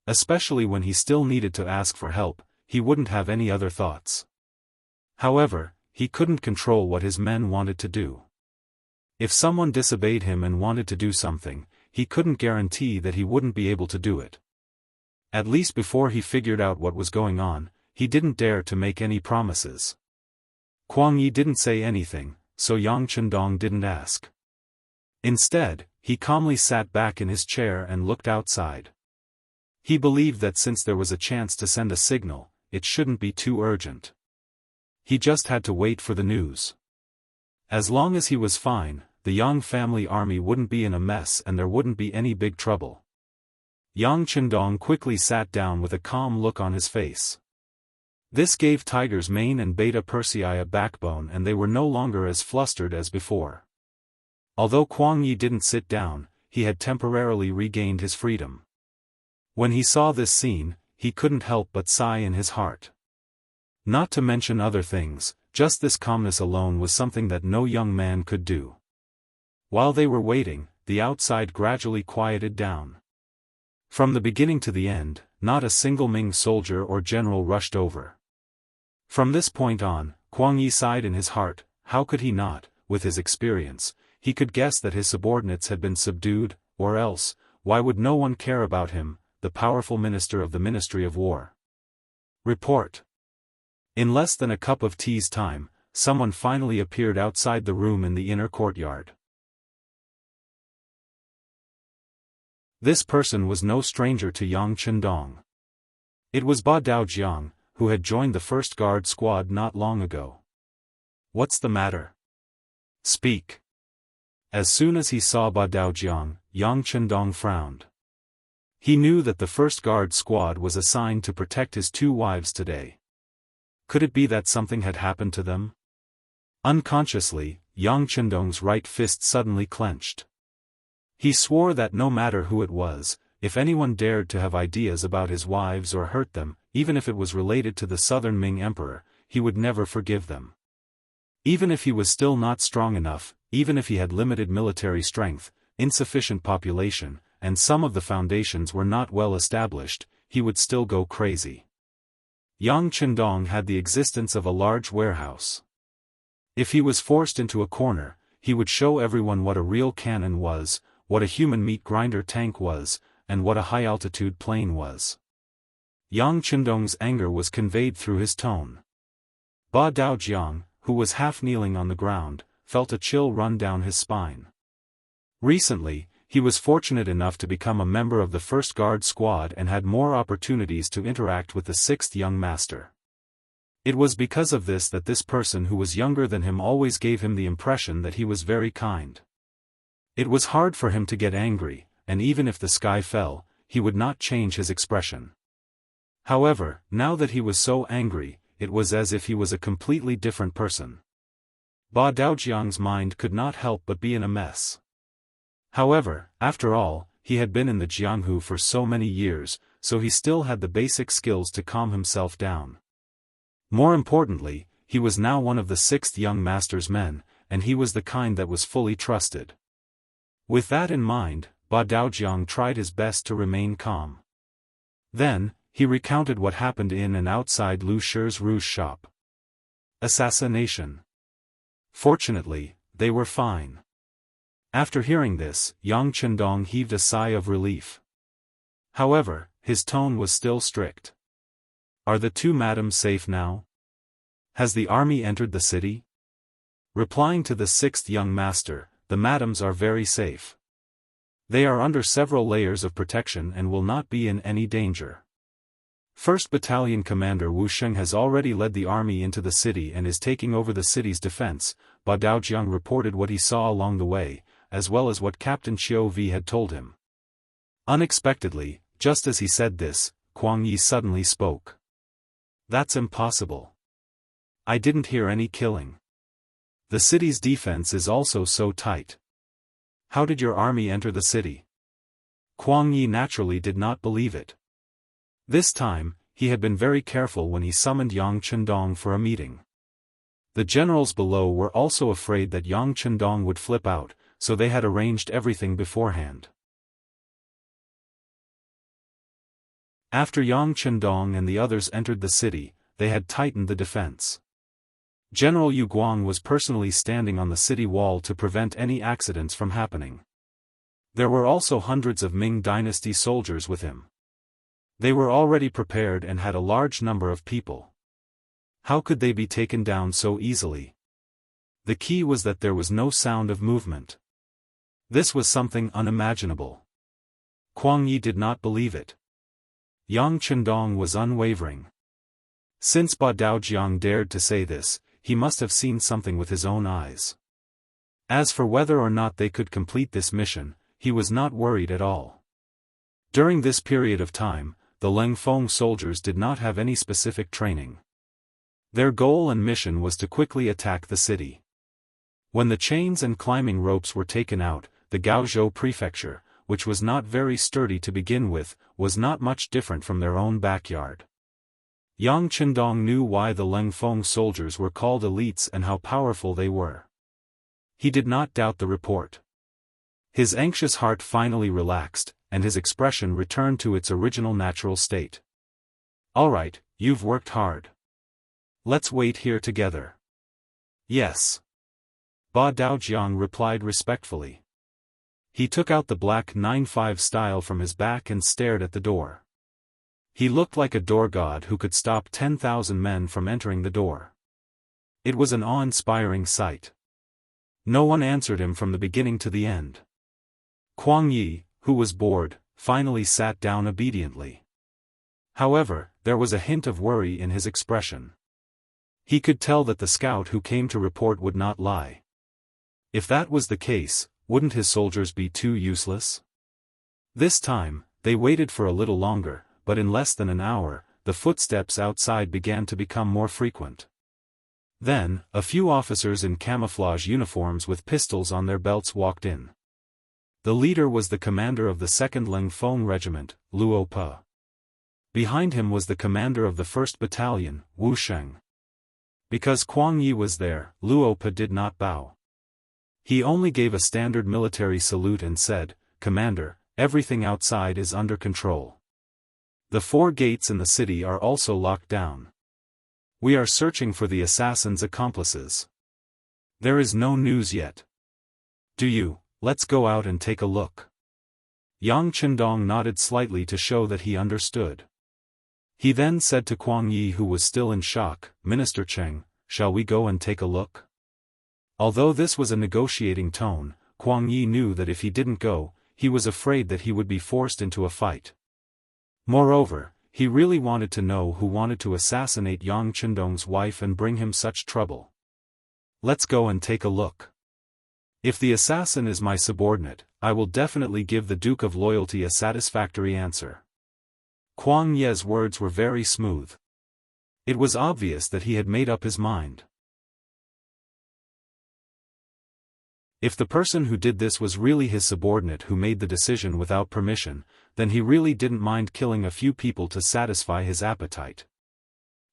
Especially when he still needed to ask for help, he wouldn't have any other thoughts. However, he couldn't control what his men wanted to do. If someone disobeyed him and wanted to do something, he couldn't guarantee that he wouldn't be able to do it. At least before he figured out what was going on, he didn't dare to make any promises. Kuang Yi didn't say anything, so Yang Chendong didn't ask. Instead, he calmly sat back in his chair and looked outside. He believed that since there was a chance to send a signal, it shouldn't be too urgent. He just had to wait for the news. As long as he was fine, the Yang family army wouldn't be in a mess and there wouldn't be any big trouble. Yang Chendong quickly sat down with a calm look on his face. This gave Tiger's Mane and Beta Persei a backbone and they were no longer as flustered as before. Although Kuang Yi didn't sit down, he had temporarily regained his freedom. When he saw this scene, he couldn't help but sigh in his heart. Not to mention other things, just this calmness alone was something that no young man could do. While they were waiting, the outside gradually quieted down. From the beginning to the end, not a single Ming soldier or general rushed over. From this point on, Kuang Yi sighed in his heart. How could he not, with his experience? He could guess that his subordinates had been subdued, or else, why would no one care about him, the powerful minister of the Ministry of War? Report. In less than a cup of tea's time, someone finally appeared outside the room in the inner courtyard. This person was no stranger to Yang Chendong. It was Ba Daojiang, who had joined the first guard squad not long ago. "What's the matter? Speak." As soon as he saw Ba Daojiang, Yang Chendong frowned. He knew that the first guard squad was assigned to protect his two wives today. Could it be that something had happened to them? Unconsciously, Yang Chendong's right fist suddenly clenched. He swore that no matter who it was, if anyone dared to have ideas about his wives or hurt them, even if it was related to the Southern Ming Emperor, he would never forgive them. Even if he was still not strong enough, even if he had limited military strength, insufficient population, and some of the foundations were not well established, he would still go crazy. Yang Chendong had the existence of a large warehouse. If he was forced into a corner, he would show everyone what a real cannon was, what a human meat grinder tank was, and what a high-altitude plane was. Yang Chendong's anger was conveyed through his tone. Ba Daojiang, who was half kneeling on the ground, felt a chill run down his spine. Recently, he was fortunate enough to become a member of the first guard squad and had more opportunities to interact with the sixth young master. It was because of this that this person who was younger than him always gave him the impression that he was very kind. It was hard for him to get angry, and even if the sky fell, he would not change his expression. However, now that he was so angry, it was as if he was a completely different person. Ba Daojiang's mind could not help but be in a mess. However, after all, he had been in the Jianghu for so many years, so he still had the basic skills to calm himself down. More importantly, he was now one of the sixth young master's men, and he was the kind that was fully trusted. With that in mind, Ba Daojiang tried his best to remain calm. Then, he recounted what happened in and outside Lu Shi's rouge shop. Assassination. Fortunately, they were fine. After hearing this, Yang Chendong heaved a sigh of relief. However, his tone was still strict. Are the two madams safe now? Has the army entered the city? Replying to the sixth young master, the madams are very safe. They are under several layers of protection and will not be in any danger. 1st Battalion Commander Wu Sheng has already led the army into the city and is taking over the city's defense. Ba Daojiang reported what he saw along the way, as well as what Captain Qiu Vi had told him. Unexpectedly, just as he said this, Kuang Yi suddenly spoke. That's impossible. I didn't hear any killing. The city's defense is also so tight. How did your army enter the city? Kuang Yi naturally did not believe it. This time, he had been very careful when he summoned Yang Chendong for a meeting. The generals below were also afraid that Yang Chendong would flip out, so they had arranged everything beforehand. After Yang Chendong and the others entered the city, they had tightened the defense. General Yu Guang was personally standing on the city wall to prevent any accidents from happening. There were also hundreds of Ming Dynasty soldiers with him. They were already prepared and had a large number of people. How could they be taken down so easily? The key was that there was no sound of movement. This was something unimaginable. Kuang Yi did not believe it. Yang Chendong was unwavering. Since Ba Daojiang dared to say this, he must have seen something with his own eyes. As for whether or not they could complete this mission, he was not worried at all. During this period of time, the Lengfeng soldiers did not have any specific training. Their goal and mission was to quickly attack the city. When the chains and climbing ropes were taken out, the Gaozhou prefecture, which was not very sturdy to begin with, was not much different from their own backyard. Yang Chendong knew why the Lengfeng soldiers were called elites and how powerful they were. He did not doubt the report. His anxious heart finally relaxed, and his expression returned to its original natural state. All right, you've worked hard. Let's wait here together. Yes. Ba Daojiang replied respectfully. He took out the black 9-5 style from his back and stared at the door. He looked like a door god who could stop 10,000 men from entering the door. It was an awe-inspiring sight. No one answered him from the beginning to the end. Kuang Yi, who was bored, finally sat down obediently. However, there was a hint of worry in his expression. He could tell that the scout who came to report would not lie. If that was the case, wouldn't his soldiers be too useless? This time, they waited for a little longer, but in less than an hour, the footsteps outside began to become more frequent. Then, a few officers in camouflage uniforms with pistols on their belts walked in. The leader was the commander of the 2nd Lengfeng Regiment, Luo Pe. Behind him was the commander of the 1st Battalion, Wu Sheng. Because Kuang Yi was there, Luo Pe did not bow. He only gave a standard military salute and said, "Commander, everything outside is under control. The 4 gates in the city are also locked down. We are searching for the assassin's accomplices. There is no news yet. Let's go out and take a look." Yang Chendong nodded slightly to show that he understood. He then said to Kuang Yi, who was still in shock, "Minister Cheng, shall we go and take a look?" Although this was a negotiating tone, Kuang Yi knew that if he didn't go, he was afraid that he would be forced into a fight. Moreover, he really wanted to know who wanted to assassinate Yang Chendong's wife and bring him such trouble. Let's go and take a look. If the assassin is my subordinate, I will definitely give the Duke of Loyalty a satisfactory answer. Kuang Ye's words were very smooth. It was obvious that he had made up his mind. If the person who did this was really his subordinate who made the decision without permission, then he really didn't mind killing a few people to satisfy his appetite.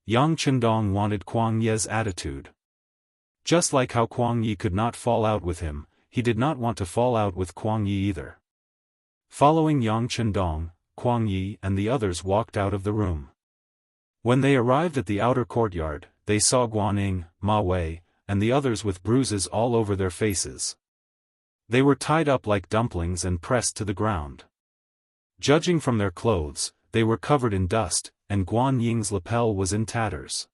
Yang Chendong wanted Kuang Ye's attitude. Just like how Kuang Yi could not fall out with him, he did not want to fall out with Kuang Yi either. Following Yang Chendong, Kuang Yi and the others walked out of the room. When they arrived at the outer courtyard, they saw Guaning, Ma Wei, and the others with bruises all over their faces. They were tied up like dumplings and pressed to the ground. Judging from their clothes, they were covered in dust, and Guan Ying's lapel was in tatters.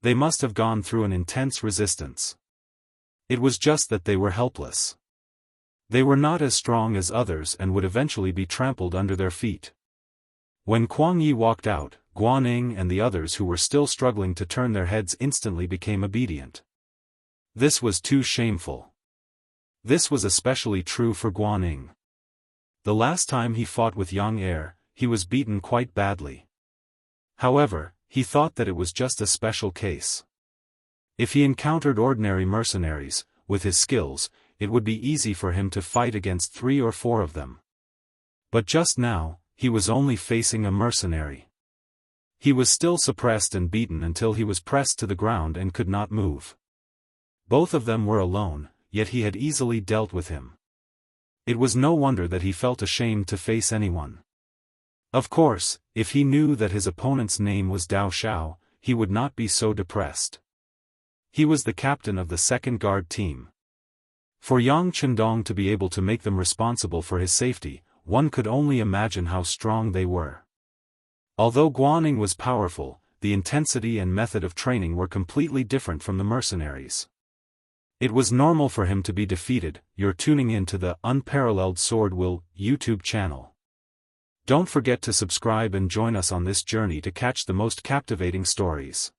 They must have gone through an intense resistance. It was just that they were helpless. They were not as strong as others and would eventually be trampled under their feet. When Kuang Yi walked out, Guaning and the others who were still struggling to turn their heads instantly became obedient. This was too shameful. This was especially true for Guaning. The last time he fought with Yang Er, he was beaten quite badly. However, he thought that it was just a special case. If he encountered ordinary mercenaries, with his skills, it would be easy for him to fight against 3 or 4 of them. But just now, he was only facing a mercenary. He was still suppressed and beaten until he was pressed to the ground and could not move. Both of them were alone, yet he had easily dealt with him. It was no wonder that he felt ashamed to face anyone. Of course, if he knew that his opponent's name was Dao Shao, he would not be so depressed. He was the captain of the second guard team. For Yang Chendong to be able to make them responsible for his safety, one could only imagine how strong they were. Although Guaning was powerful, the intensity and method of training were completely different from the mercenaries. It was normal for him to be defeated. You're tuning in to the Unparalleled SwordWill YouTube channel. Don't forget to subscribe and join us on this journey to catch the most captivating stories.